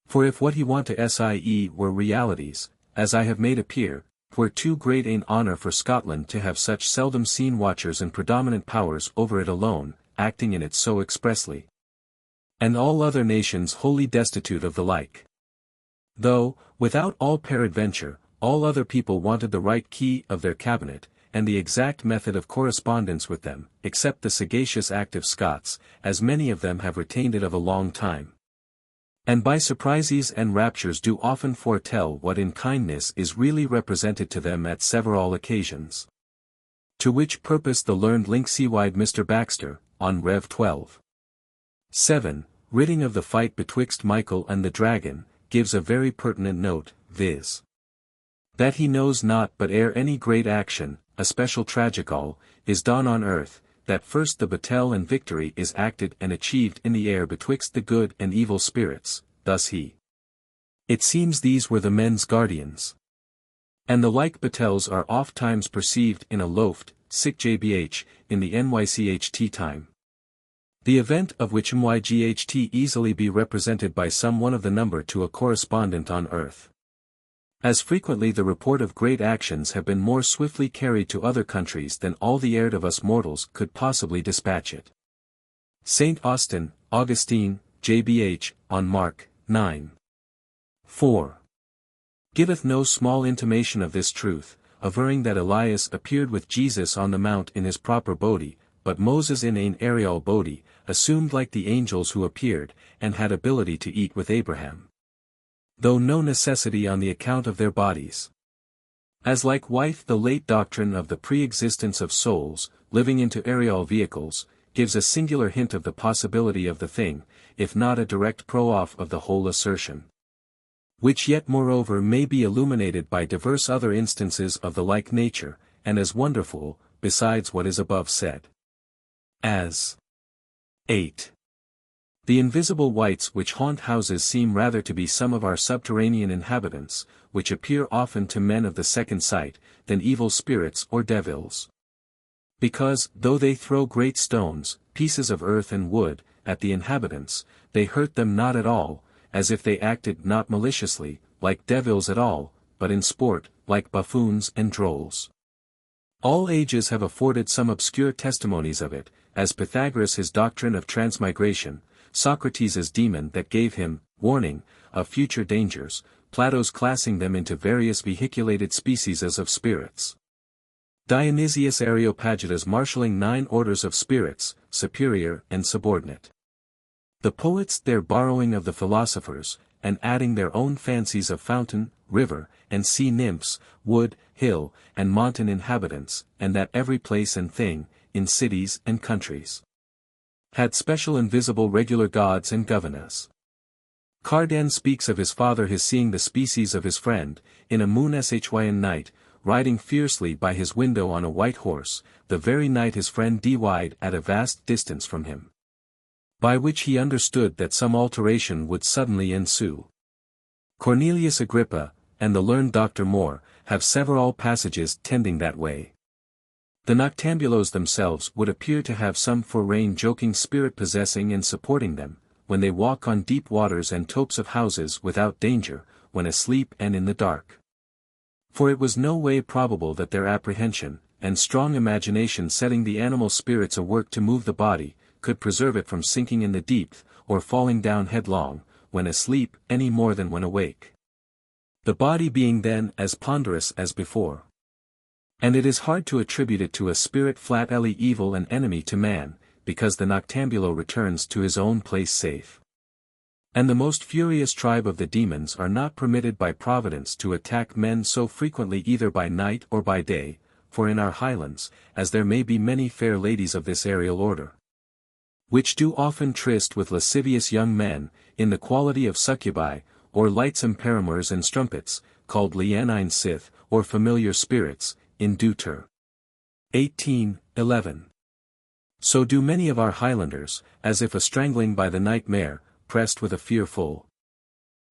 For if what he want to sie were realities, as I have made appear, 'twere too great an honour for Scotland to have such seldom seen watchers and predominant powers over it alone, acting in it so expressly, and all other nations wholly destitute of the like. Though, without all peradventure, all other people wanted the right key of their cabinet, and the exact method of correspondence with them, except the sagacious active Scots, as many of them have retained it of a long time. And by surprises and raptures do often foretell what in kindness is really represented to them at several occasions. To which purpose the learned Linksewide Mr. Baxter, on Rev. 12:7, writing of the fight betwixt Michael and the dragon, gives a very pertinent note, viz. That he knows not but ere any great action, a special tragical, is done on earth, that first the battle and victory is acted and achieved in the air betwixt the good and evil spirits, thus he. It seems these were the men's guardians. And the like battles are oft times perceived in a loft, sic jbh, in the nycht time. The event of which myght easily be represented by some one of the number to a correspondent on earth. As frequently the report of great actions have been more swiftly carried to other countries than all the air of us mortals could possibly dispatch it. St. Austin, Augustine, jbh, on Mark, 9. 4. Giveth no small intimation of this truth, averring that Elias appeared with Jesus on the mount in his proper body, but Moses in an aerial body, assumed like the angels who appeared, and had ability to eat with Abraham. Though no necessity on the account of their bodies. As likewise the late doctrine of the pre-existence of souls, living into aerial vehicles, gives a singular hint of the possibility of the thing, if not a direct proof of the whole assertion. Which yet moreover may be illuminated by diverse other instances of the like nature, and as wonderful, besides what is above said. As 8. The invisible wights which haunt houses seem rather to be some of our subterranean inhabitants, which appear often to men of the second sight, than evil spirits or devils. Because, though they throw great stones, pieces of earth and wood, at the inhabitants, they hurt them not at all, as if they acted not maliciously, like devils at all, but in sport, like buffoons and drolls. All ages have afforded some obscure testimonies of it, as Pythagoras his doctrine of transmigration, Socrates' demon that gave him, warning, of future dangers, Plato's classing them into various vehiculated species of spirits. Dionysius Areopagitas marshalling 9 orders of spirits, superior and subordinate. The poets their borrowing of the philosophers, and adding their own fancies of fountain, river, and sea nymphs, wood, hill, and mountain inhabitants, and that every place and thing, in cities and countries, had special invisible regular gods and governors. Cardan speaks of his father his seeing the species of his friend, in a moon shyn night, riding fiercely by his window on a white horse, the very night his friend died at a vast distance from him. By which he understood that some alteration would suddenly ensue. Cornelius Agrippa, and the learned Dr. Moore, have several passages tending that way. The noctambulos themselves would appear to have some foreign joking spirit possessing and supporting them, when they walk on deep waters and tops of houses without danger, when asleep and in the dark. For it was no way probable that their apprehension, and strong imagination setting the animal spirits a work to move the body, could preserve it from sinking in the deep, or falling down headlong, when asleep any more than when awake. The body being then as ponderous as before. And it is hard to attribute it to a spirit flatly evil and enemy to man, because the noctambulo returns to his own place safe. And the most furious tribe of the demons are not permitted by Providence to attack men so frequently either by night or by day, for in our Highlands, as there may be many fair ladies of this aerial order, which do often tryst with lascivious young men, in the quality of succubi, or lightsome paramours and strumpets, called leonine sith, or familiar spirits, in Deuter. 18:11. So do many of our Highlanders, as if a strangling by the nightmare, pressed with a fearful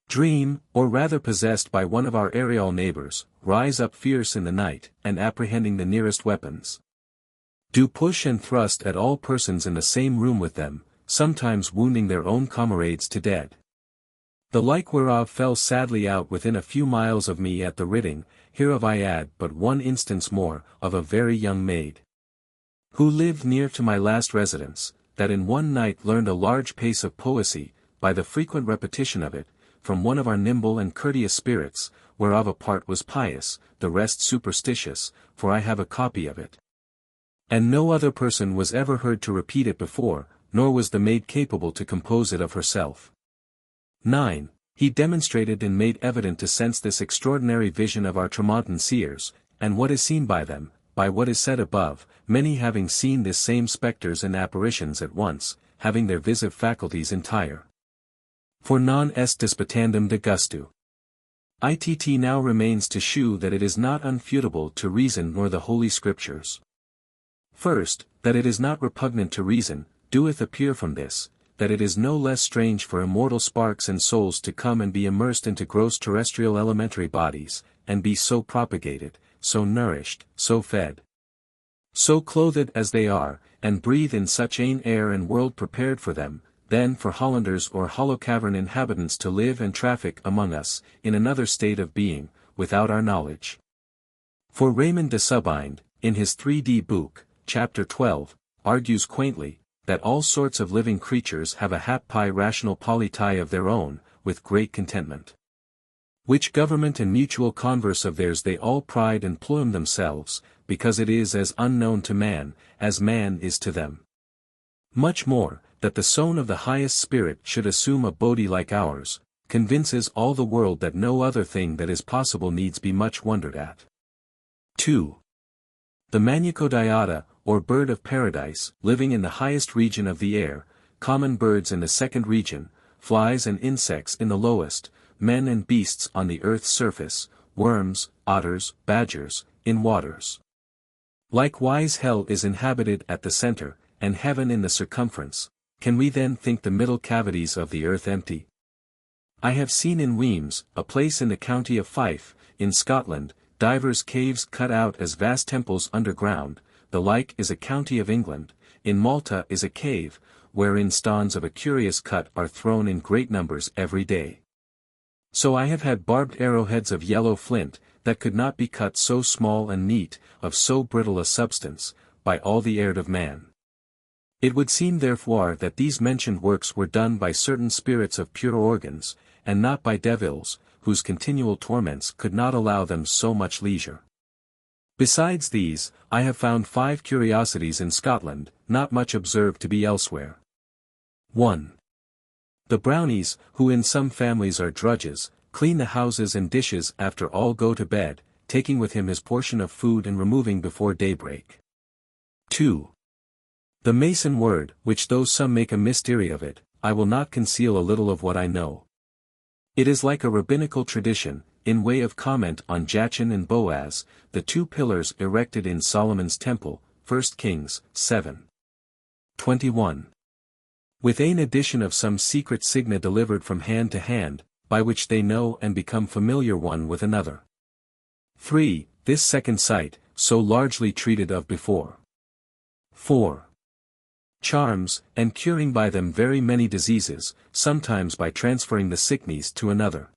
dream, or rather possessed by one of our aerial neighbors, rise up fierce in the night, and apprehending the nearest weapons, do push and thrust at all persons in the same room with them, sometimes wounding their own comrades to death. The like whereof fell sadly out within a few miles of me at the Ridding. Hereof I add but one instance more, of a very young maid, who lived near to my last residence, that in one night learned a large pace of poesy, by the frequent repetition of it, from one of our nimble and courteous spirits, whereof a part was pious, the rest superstitious, for I have a copy of it. And no other person was ever heard to repeat it before, nor was the maid capable to compose it of herself. 9. He demonstrated and made evident to sense this extraordinary vision of our Tramontan seers, and what is seen by them, by what is said above, many having seen this same spectres and apparitions at once, having their visive faculties entire. For non est disputandum de gustu. It now remains to shew that it is not unfutable to reason nor the Holy Scriptures. First, that it is not repugnant to reason, doeth appear from this, that it is no less strange for immortal sparks and souls to come and be immersed into gross terrestrial elementary bodies, and be so propagated, so nourished, so fed, so clothed as they are, and breathe in such an air and world prepared for them, than for Hollanders or hollow cavern inhabitants to live and traffic among us, in another state of being, without our knowledge. For Raymond de Subind, in his 3D book, chapter 12, argues quaintly, that all sorts of living creatures have a hap-pi rational polity of their own, with great contentment. Which government and mutual converse of theirs they all pride and plume themselves, because it is as unknown to man, as man is to them. Much more, that the soul of the highest spirit should assume a body like ours, convinces all the world that no other thing that is possible needs be much wondered at. 2. The Maniacodiata, or bird of paradise, living in the highest region of the air, common birds in the second region, flies and insects in the lowest, men and beasts on the earth's surface, worms, otters, badgers, in waters. Likewise hell is inhabited at the center, and heaven in the circumference. Can we then think the middle cavities of the earth empty? I have seen in Wemyss, a place in the county of Fife, in Scotland, divers caves cut out as vast temples underground. The like is a county of England. In Malta is a cave, wherein stones of a curious cut are thrown in great numbers every day. So I have had barbed arrowheads of yellow flint, that could not be cut so small and neat, of so brittle a substance, by all the art of man. It would seem therefore that these mentioned works were done by certain spirits of pure organs, and not by devils, whose continual torments could not allow them so much leisure. Besides these, I have found 5 curiosities in Scotland, not much observed to be elsewhere. 1. The brownies, who in some families are drudges, clean the houses and dishes after all go to bed, taking with him his portion of food and removing before daybreak. 2. The mason word, which though some make a mystery of it, I will not conceal a little of what I know. It is like a rabbinical tradition, in way of comment on Jachin and Boaz, the 2 pillars erected in Solomon's temple, 1 Kings, 7. 21. With an addition of some secret signa delivered from hand to hand, by which they know and become familiar one with another. 3. This second sight, so largely treated of before. 4. Charms, and curing by them very many diseases, sometimes by transferring the sickness to another.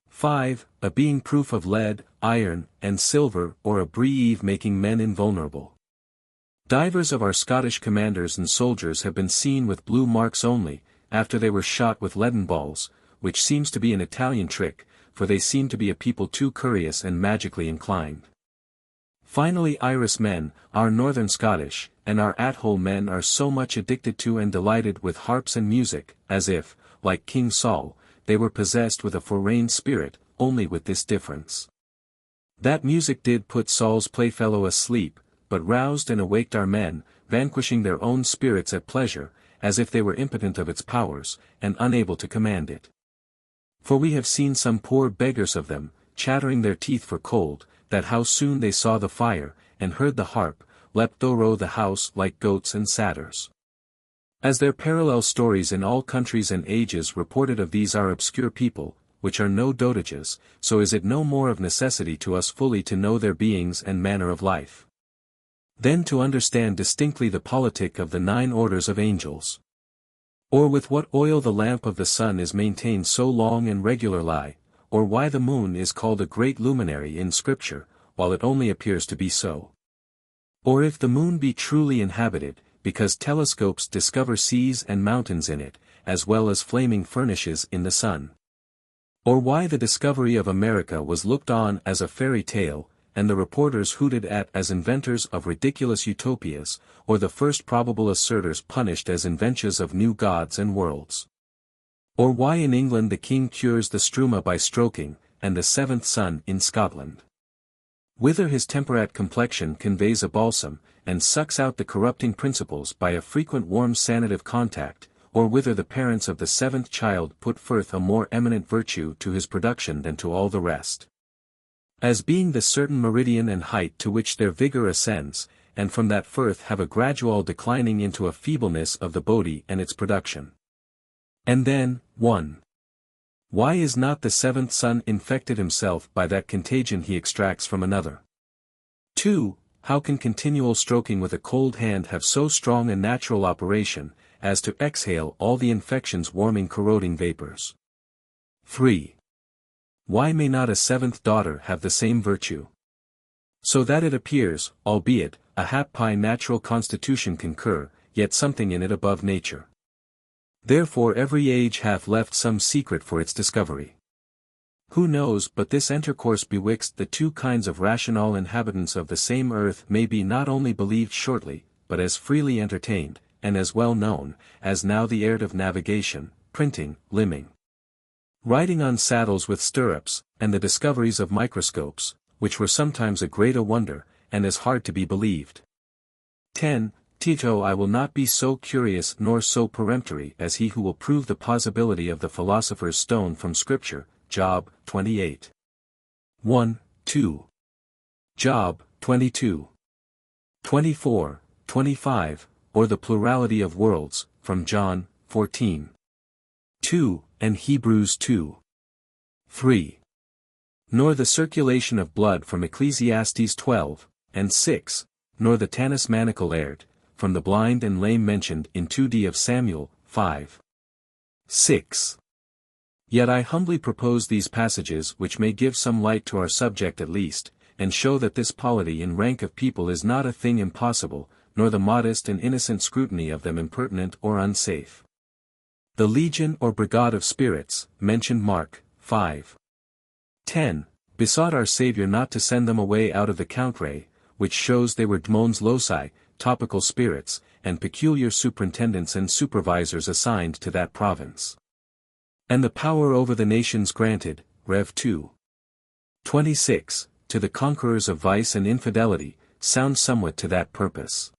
5. A being proof of lead, iron, and silver, or a breve making men invulnerable. Divers of our Scottish commanders and soldiers have been seen with blue marks only, after they were shot with leaden balls, which seems to be an Italian trick, for they seem to be a people too curious and magically inclined. Finally, Irish men, our northern Scottish, and our at-hole men are so much addicted to and delighted with harps and music, as if, like King Saul, they were possessed with a foreign spirit, only with this difference. That music did put Saul's playfellow asleep, but roused and awaked our men, vanquishing their own spirits at pleasure, as if they were impotent of its powers, and unable to command it. For we have seen some poor beggars of them, chattering their teeth for cold, that how soon they saw the fire, and heard the harp, leapt thorough the house like goats and satyrs. As their parallel stories in all countries and ages reported of these our obscure people, which are no dotages, so is it no more of necessity to us fully to know their beings and manner of life, than to understand distinctly the politic of the 9 orders of angels. Or with what oil the lamp of the sun is maintained so long and regularly, or why the moon is called a great luminary in Scripture, while it only appears to be so. Or if the moon be truly inhabited, because telescopes discover seas and mountains in it, as well as flaming furnaces in the sun. Or why the discovery of America was looked on as a fairy tale, and the reporters hooted at as inventors of ridiculous utopias, or the first probable asserters punished as inventors of new gods and worlds. Or why in England the king cures the struma by stroking, and the 7th son in Scotland, whither his temperate complexion conveys a balsam, and sucks out the corrupting principles by a frequent warm sanative contact, or whether the parents of the seventh child put forth a more eminent virtue to his production than to all the rest. As being the certain meridian and height to which their vigor ascends, and from that forth have a gradual declining into a feebleness of the body and its production. And then, 1. Why is not the seventh son infected himself by that contagion he extracts from another? 2. How can continual stroking with a cold hand have so strong a natural operation, as to exhale all the infection's warming corroding vapors? 3. Why may not a seventh daughter have the same virtue? So that it appears, albeit, a happy natural constitution concur, yet something in it above nature. Therefore every age hath left some secret for its discovery. Who knows but this intercourse betwixt the two kinds of rational inhabitants of the same earth may be not only believed shortly, but as freely entertained, and as well known, as now the art of navigation, printing, limning, riding on saddles with stirrups, and the discoveries of microscopes, which were sometimes a greater wonder, and as hard to be believed. 10. Tito, I will not be so curious nor so peremptory as he who will prove the plausibility of the philosopher's stone from Scripture, Job 28. 1, 2. Job 22. 24, 25, or the plurality of worlds, from John 14. 2, and Hebrews 2. 3. Nor the circulation of blood from Ecclesiastes 12, and 6, nor the talismanical art, from the blind and lame mentioned in 2d of Samuel, 5. 6. Yet I humbly propose these passages which may give some light to our subject at least, and show that this polity in rank of people is not a thing impossible, nor the modest and innocent scrutiny of them impertinent or unsafe. The legion or brigade of spirits, mentioned Mark, 5. 10, besought our Saviour not to send them away out of the country, which shows they were demons loci, topical spirits, and peculiar superintendents and supervisors assigned to that province. And the power over the nations granted, Rev 2. 26, to the conquerors of vice and infidelity, sounds somewhat to that purpose.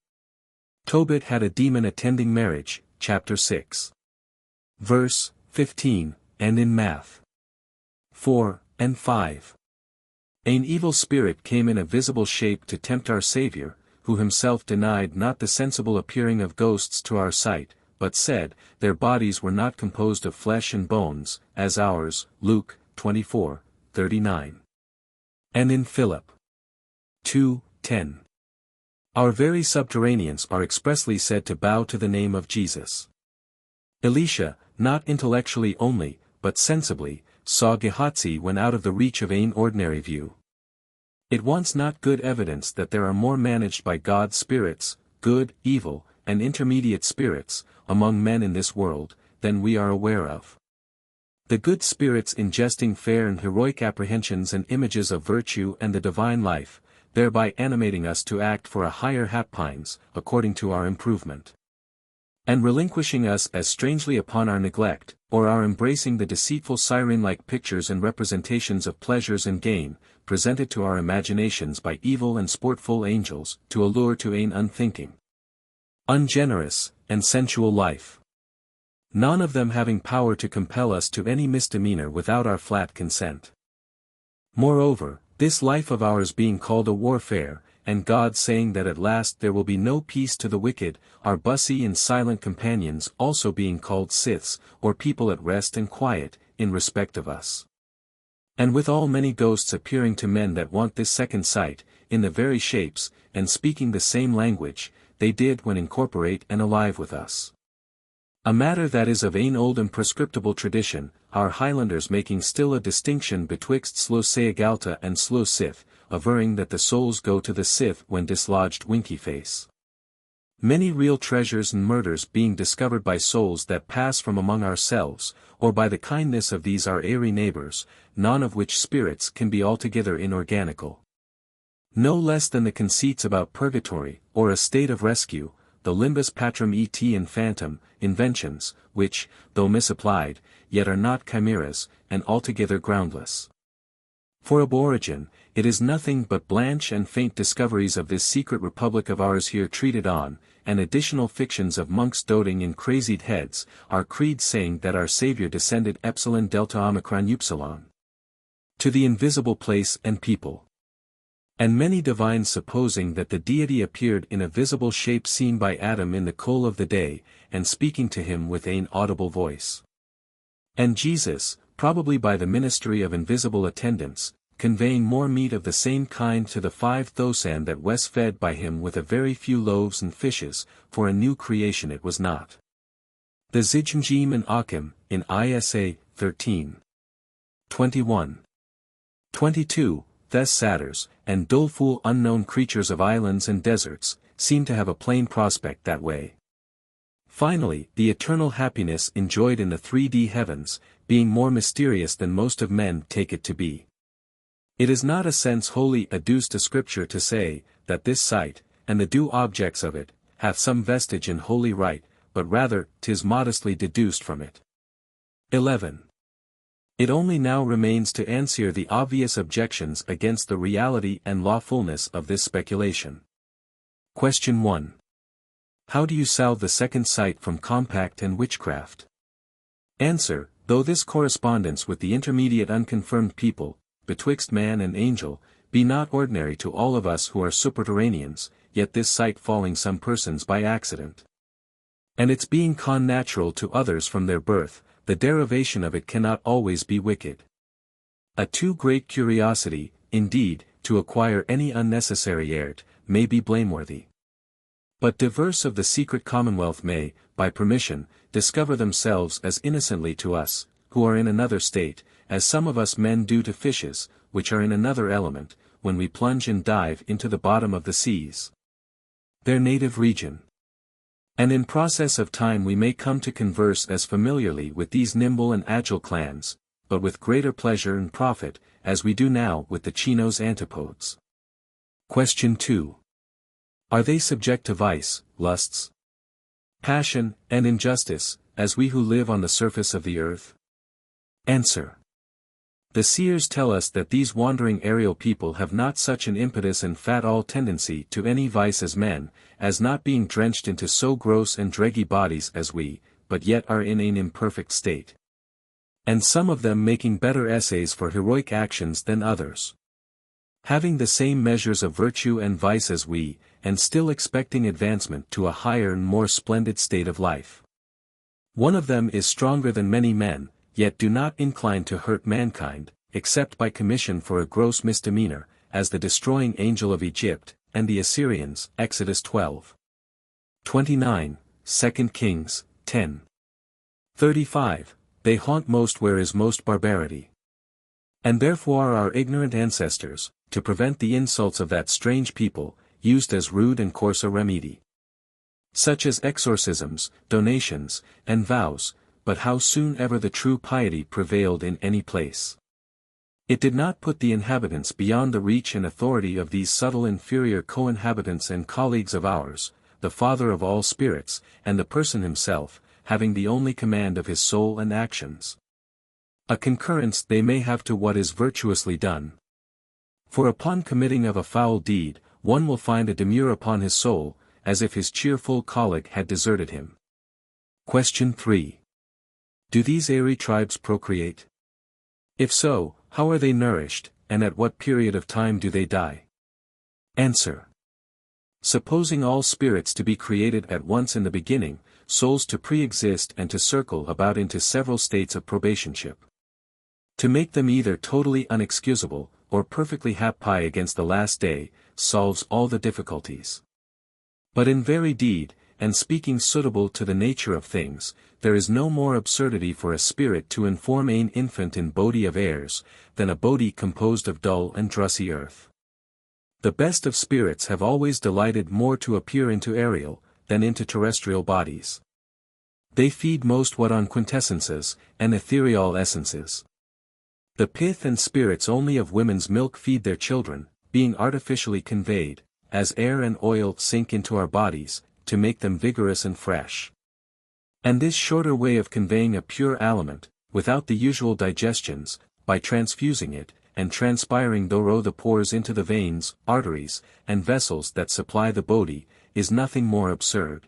Tobit had a demon attending marriage, chapter 6. Verse 15, and in Math 4 and 5. An evil spirit came in a visible shape to tempt our Saviour, who himself denied not the sensible appearing of ghosts to our sight, but said, their bodies were not composed of flesh and bones, as ours, Luke 24, 39. And in Philip 2, 10. Our very subterraneans are expressly said to bow to the name of Jesus. Elisha, not intellectually only, but sensibly, saw Gehazi when out of the reach of an ordinary view. It wants not good evidence that there are more managed by God's spirits, good, evil, and intermediate spirits, among men in this world, than we are aware of. The good spirits ingesting fair and heroic apprehensions and images of virtue and the divine life, thereby animating us to act for a higher happines, according to our improvement. And relinquishing us as strangely upon our neglect, or our embracing the deceitful siren-like pictures and representations of pleasures and gain, presented to our imaginations by evil and sportful angels, to allure to an unthinking, ungenerous, and sensual life. None of them having power to compel us to any misdemeanor without our flat consent. Moreover, this life of ours being called a warfare, and God saying that at last there will be no peace to the wicked, our bussy and silent companions also being called Siths, or people at rest and quiet, in respect of us. And withal many ghosts appearing to men that want this second sight, in the very shapes, and speaking the same language, they did when incorporate and alive with us. A matter that is of an old and prescriptible tradition, our Highlanders making still a distinction betwixt Slow Seagalta and Slow Sith, averring that the souls go to the Sith when dislodged Winky Face. Many real treasures and murders being discovered by souls that pass from among ourselves, or by the kindness of these our airy neighbors, none of which spirits can be altogether inorganical. No less than the conceits about purgatory, or a state of rescue, the limbus patrum et and phantom, inventions, which, though misapplied, yet are not chimeras, and altogether groundless. For aborigine, it is nothing but blanch and faint discoveries of this secret republic of ours here treated on, and additional fictions of monks doting in crazied heads, our creed saying that our Saviour descended epsilon delta omicron upsilon to the invisible place and people. And many divines supposing that the deity appeared in a visible shape seen by Adam in the cool of the day, and speaking to him with an audible voice. And Jesus, probably by the ministry of invisible attendants, conveying more meat of the same kind to the 5,000 that was fed by him with a very few loaves and fishes, for a new creation it was not. The Zijngim and Accompt, in Isa 13. 21. 22, Thes satyrs, and doleful unknown creatures of islands and deserts, seem to have a plain prospect that way. Finally, the eternal happiness enjoyed in the 3D heavens, being more mysterious than most of men take it to be. It is not a sense wholly adduced to Scripture to say, that this sight, and the due objects of it, hath some vestige in holy right, but rather 'tis modestly deduced from it. 11. It only now remains to answer the obvious objections against the reality and lawfulness of this speculation. Question 1. How do you salve the second sight from compact and witchcraft? Answer, though this correspondence with the intermediate unconfirmed people, betwixt man and angel, be not ordinary to all of us who are Subterraneans, yet this sight falling some persons by accident, and its being connatural to others from their birth, the derivation of it cannot always be wicked. A too great curiosity, indeed, to acquire any unnecessary art, may be blameworthy. But diverse of the secret commonwealth may, by permission, discover themselves as innocently to us, who are in another state, as some of us men do to fishes, which are in another element, when we plunge and dive into the bottom of the seas, their native region. And in process of time we may come to converse as familiarly with these nimble and agile clans, but with greater pleasure and profit, as we do now with the Chinos antipodes. Question 2. Are they subject to vice, lusts, passion, and injustice, as we who live on the surface of the earth? Answer. The seers tell us that these wandering aerial people have not such an impetus and fatal tendency to any vice as men, as not being drenched into so gross and dreggy bodies as we, but yet are in an imperfect state. And some of them making better essays for heroic actions than others. Having the same measures of virtue and vice as we, and still expecting advancement to a higher and more splendid state of life. One of them is stronger than many men, yet do not incline to hurt mankind, except by commission for a gross misdemeanor, as the destroying angel of Egypt, and the Assyrians, Exodus 12. 29, 2 Kings, 10. 35, they haunt most where is most barbarity. And therefore our ignorant ancestors, to prevent the insults of that strange people, used as rude and coarse a remedy, such as exorcisms, donations, and vows, but how soon ever the true piety prevailed in any place. It did not put the inhabitants beyond the reach and authority of these subtle inferior co-inhabitants and colleagues of ours, the Father of all spirits, and the person himself, having the only command of his soul and actions. A concurrence they may have to what is virtuously done. For upon committing of a foul deed, one will find a demur upon his soul, as if his cheerful colleague had deserted him. Question 3. Do these airy tribes procreate? If so, how are they nourished, and at what period of time do they die? Answer. Supposing all spirits to be created at once in the beginning, souls to pre-exist and to circle about into several states of probationship. To make them either totally unexcusable, or perfectly happy against the last day, solves all the difficulties. But in very deed, and speaking suitable to the nature of things, there is no more absurdity for a spirit to inform an infant in body of airs, than a body composed of dull and drossy earth. The best of spirits have always delighted more to appear into aerial, than into terrestrial bodies. They feed most what on quintessences, and ethereal essences. The pith and spirits only of women's milk feed their children, being artificially conveyed, as air and oil sink into our bodies, to make them vigorous and fresh. And this shorter way of conveying a pure aliment, without the usual digestions, by transfusing it, and transpiring thorough the pores into the veins, arteries, and vessels that supply the body, is nothing more absurd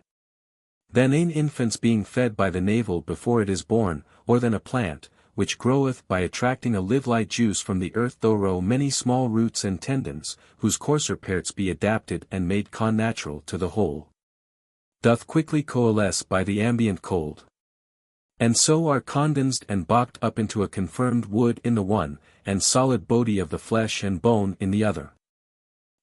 than an infant's being fed by the navel before it is born, or than a plant, which groweth by attracting a live-light juice from the earth thorough many small roots and tendons, whose coarser parts be adapted and made connatural to the whole, doth quickly coalesce by the ambient cold, and so are condensed and boxed up into a confirmed wood in the one, and solid body of the flesh and bone in the other.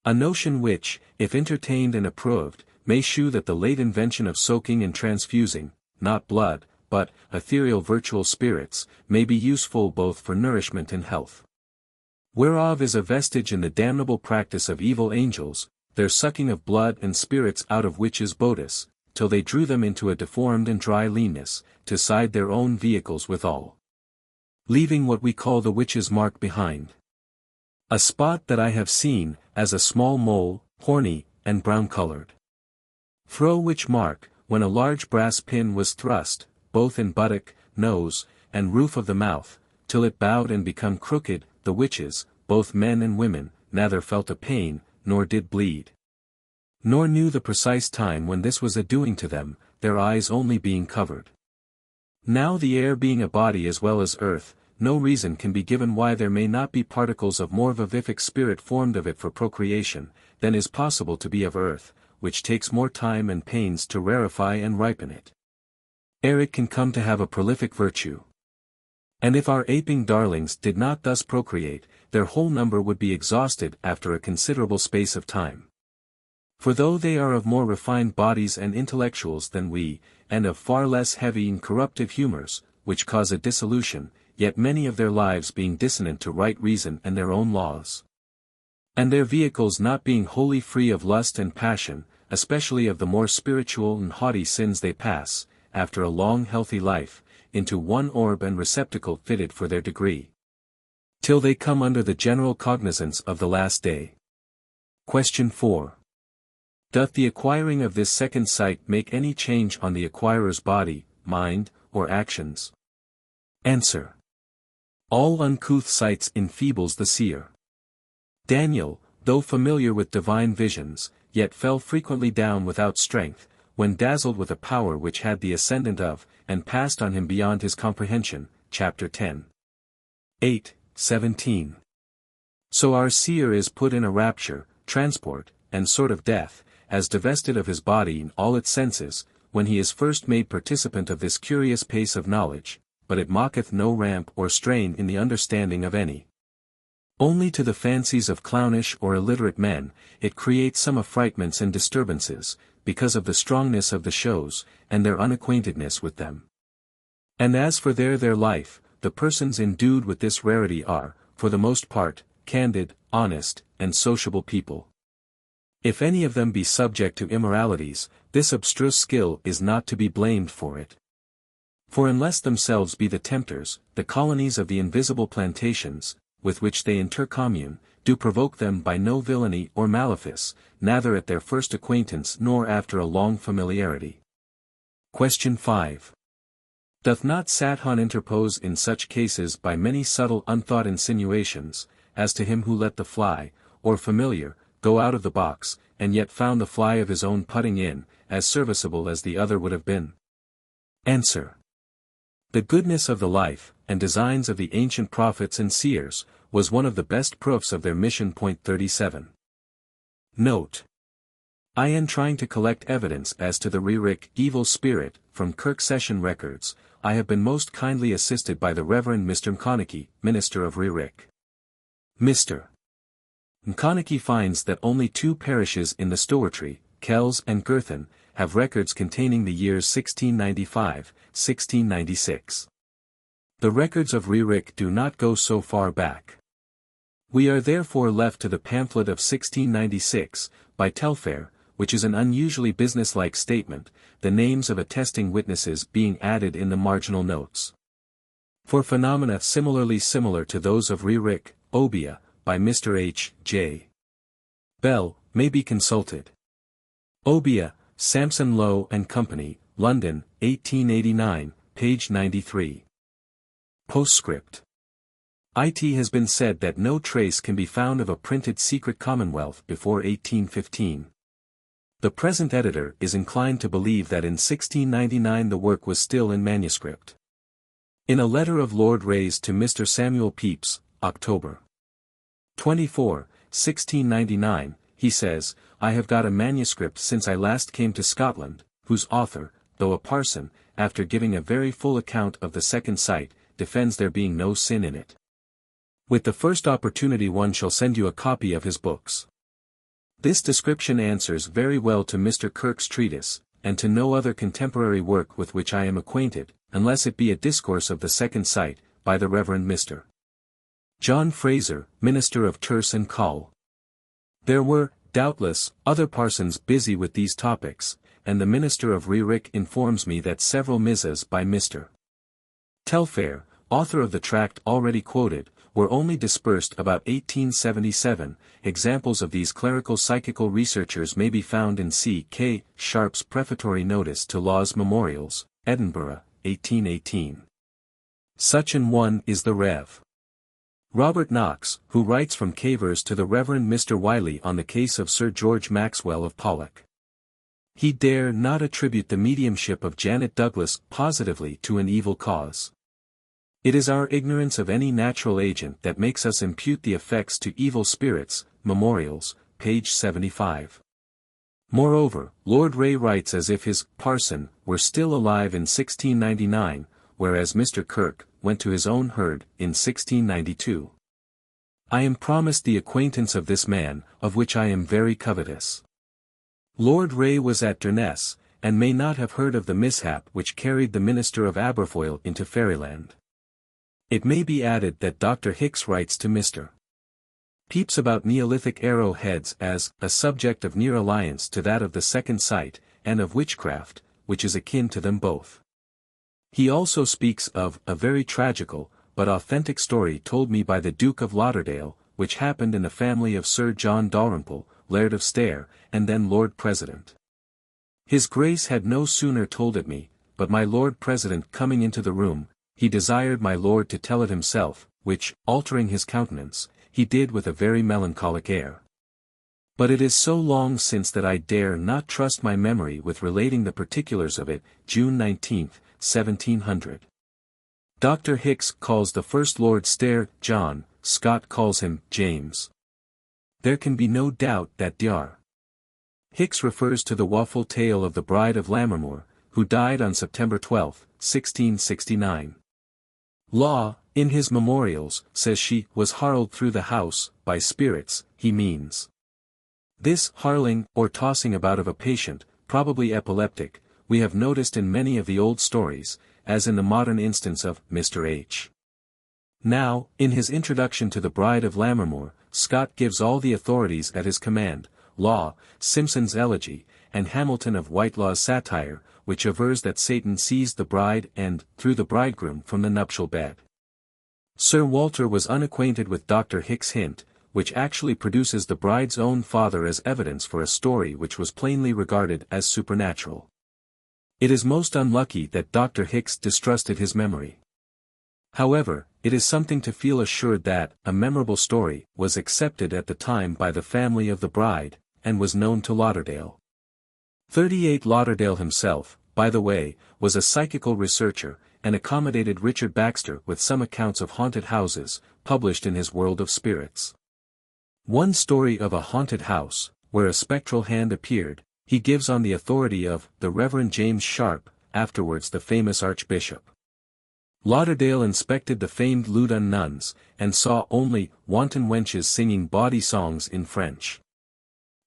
A notion which, if entertained and approved, may shew that the late invention of soaking and transfusing, not blood, but ethereal virtual spirits, may be useful both for nourishment and health. Whereof is a vestige in the damnable practice of evil angels, their sucking of blood and spirits out of witches' bodice, till they drew them into a deformed and dry leanness, to side their own vehicles withal, leaving what we call the witch's mark behind. A spot that I have seen, as a small mole, horny, and brown-colored. Through which mark, when a large brass pin was thrust, both in buttock, nose, and roof of the mouth, till it bowed and become crooked, the witches, both men and women, neither felt a pain, nor did bleed, nor knew the precise time when this was a-doing to them, their eyes only being covered. Now the air being a body as well as earth, no reason can be given why there may not be particles of more vivific spirit formed of it for procreation, than is possible to be of earth, which takes more time and pains to rarefy and ripen it, ere it can come to have a prolific virtue. And if our aping darlings did not thus procreate, their whole number would be exhausted after a considerable space of time. For though they are of more refined bodies and intellectuals than we, and of far less heavy and corruptive humors, which cause a dissolution, yet many of their lives being dissonant to right reason and their own laws, and their vehicles not being wholly free of lust and passion, especially of the more spiritual and haughty sins, they pass, after a long healthy life, into one orb and receptacle fitted for their degree, till they come under the general cognizance of the last day. Question 4. Doth the acquiring of this second sight make any change on the acquirer's body, mind, or actions? Answer. All uncouth sights enfeebles the seer. Daniel, though familiar with divine visions, yet fell frequently down without strength, when dazzled with a power which had the ascendant of, and passed on him beyond his comprehension. Chapter 10. 8:17. So our seer is put in a rapture, transport, and sort of death, as divested of his body in all its senses, when he is first made participant of this curious pace of knowledge, but it mocketh no ramp or strain in the understanding of any. Only to the fancies of clownish or illiterate men, it creates some affrightments and disturbances, because of the strongness of the shows, and their unacquaintedness with them. And as for their life, the persons endued with this rarity are, for the most part, candid, honest, and sociable people. If any of them be subject to immoralities, this abstruse skill is not to be blamed for it. For unless themselves be the tempters, the colonies of the invisible plantations, with which they intercommune, do provoke them by no villainy or malefice, neither at their first acquaintance nor after a long familiarity. Question 5. Doth not Sathon interpose in such cases by many subtle unthought insinuations, as to him who let the fly, or familiar, go out of the box, and yet found the fly of his own putting in, as serviceable as the other would have been? Answer. The goodness of the life, and designs of the ancient prophets and seers, was one of the best proofs of their mission. 37. Note. I am trying to collect evidence as to the Ririk evil spirit, from Kirk Session records. I have been most kindly assisted by the Reverend Mr. Mkoniki, minister of Ririk. Mr. Mkoniki finds that only 2 parishes in the Stourtree, Kells and Girthan, have records containing the years 1695, 1696. The records of Ririk do not go so far back. We are therefore left to the pamphlet of 1696, by Telfair, which is an unusually businesslike statement, the names of attesting witnesses being added in the marginal notes. For phenomena similarly similar to those of Ririk, Obia, by Mr. H. J. Bell, may be consulted. Obia, Sampson Lowe and Company, London, 1889, page 93. Postscript. It has been said that no trace can be found of a printed Secret Commonwealth before 1815. The present editor is inclined to believe that in 1699 the work was still in manuscript. In a letter of Lord Ray's to Mr. Samuel Pepys, October 24, 1699, he says, "I have got a manuscript since I last came to Scotland, whose author, though a parson, after giving a very full account of the second sight, defends there being no sin in it. With the first opportunity one shall send you a copy of his books." This description answers very well to Mr. Kirk's treatise, and to no other contemporary work with which I am acquainted, unless it be a discourse of the second sight, by the Reverend Mr. John Fraser, minister of Terce and Call. There were, doubtless, other parsons busy with these topics, and the minister of Rerick informs me that several missas by Mr. Telfair, author of the tract already quoted, were only dispersed about 1877. Examples of these clerical psychical researchers may be found in C. K. Sharp's Prefatory Notice to Law's Memorials, Edinburgh, 1818. Such an one is the Rev. Robert Knox, who writes from Cavers to the Reverend Mr. Wiley on the case of Sir George Maxwell of Pollock. He dare not attribute the mediumship of Janet Douglas positively to an evil cause. It is our ignorance of any natural agent that makes us impute the effects to evil spirits. Memorials, page 75. Moreover, Lord Ray writes as if his parson were still alive in 1699, whereas Mr. Kirk went to his own herd in 1692. I am promised the acquaintance of this man, of which I am very covetous. Lord Ray was at Durness, and may not have heard of the mishap which carried the minister of Aberfoyle into Fairyland. It may be added that Dr. Hicks writes to Mr. Pepys about Neolithic arrow-heads as a subject of near alliance to that of the second sight, and of witchcraft, which is akin to them both. He also speaks of a very tragical, but authentic story told me by the Duke of Lauderdale, which happened in the family of Sir John Dalrymple, Laird of Stair, and then Lord President. His Grace had no sooner told it me, but my Lord President coming into the room, he desired my Lord to tell it himself, which, altering his countenance, he did with a very melancholic air. But it is so long since that I dare not trust my memory with relating the particulars of it. June 19, 1700. Dr. Hicks calls the first Lord Stair John, Scott calls him James. There can be no doubt that Dr. Hicks refers to the waffle tale of the Bride of Lammermoor, who died on September 12, 1669. Law, in his memorials, says she was harled through the house, by spirits. He means this harling, or tossing about of a patient, probably epileptic, we have noticed in many of the old stories, as in the modern instance of Mr. H. Now, in his introduction to the Bride of Lammermoor, Scott gives all the authorities at his command, Law, Simpson's Elegy, and Hamilton of Whitelaw's satire, which avers that Satan seized the bride and threw the bridegroom from the nuptial bed. Sir Walter was unacquainted with Dr. Hicks' hint, which actually produces the bride's own father as evidence for a story which was plainly regarded as supernatural. It is most unlucky that Dr. Hicks distrusted his memory. However, it is something to feel assured that a memorable story was accepted at the time by the family of the bride, and was known to Lauderdale. 38 Lauderdale himself, by the way, was a psychical researcher, and accommodated Richard Baxter with some accounts of haunted houses, published in his World of Spirits. One story of a haunted house, where a spectral hand appeared, he gives on the authority of the Reverend James Sharp, afterwards the famous Archbishop. Lauderdale inspected the famed Loudun nuns, and saw only wanton wenches singing bawdy songs in French.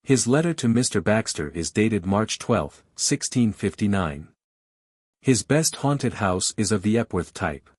His letter to Mr. Baxter is dated March 12, 1659. His best haunted house is of the Epworth type.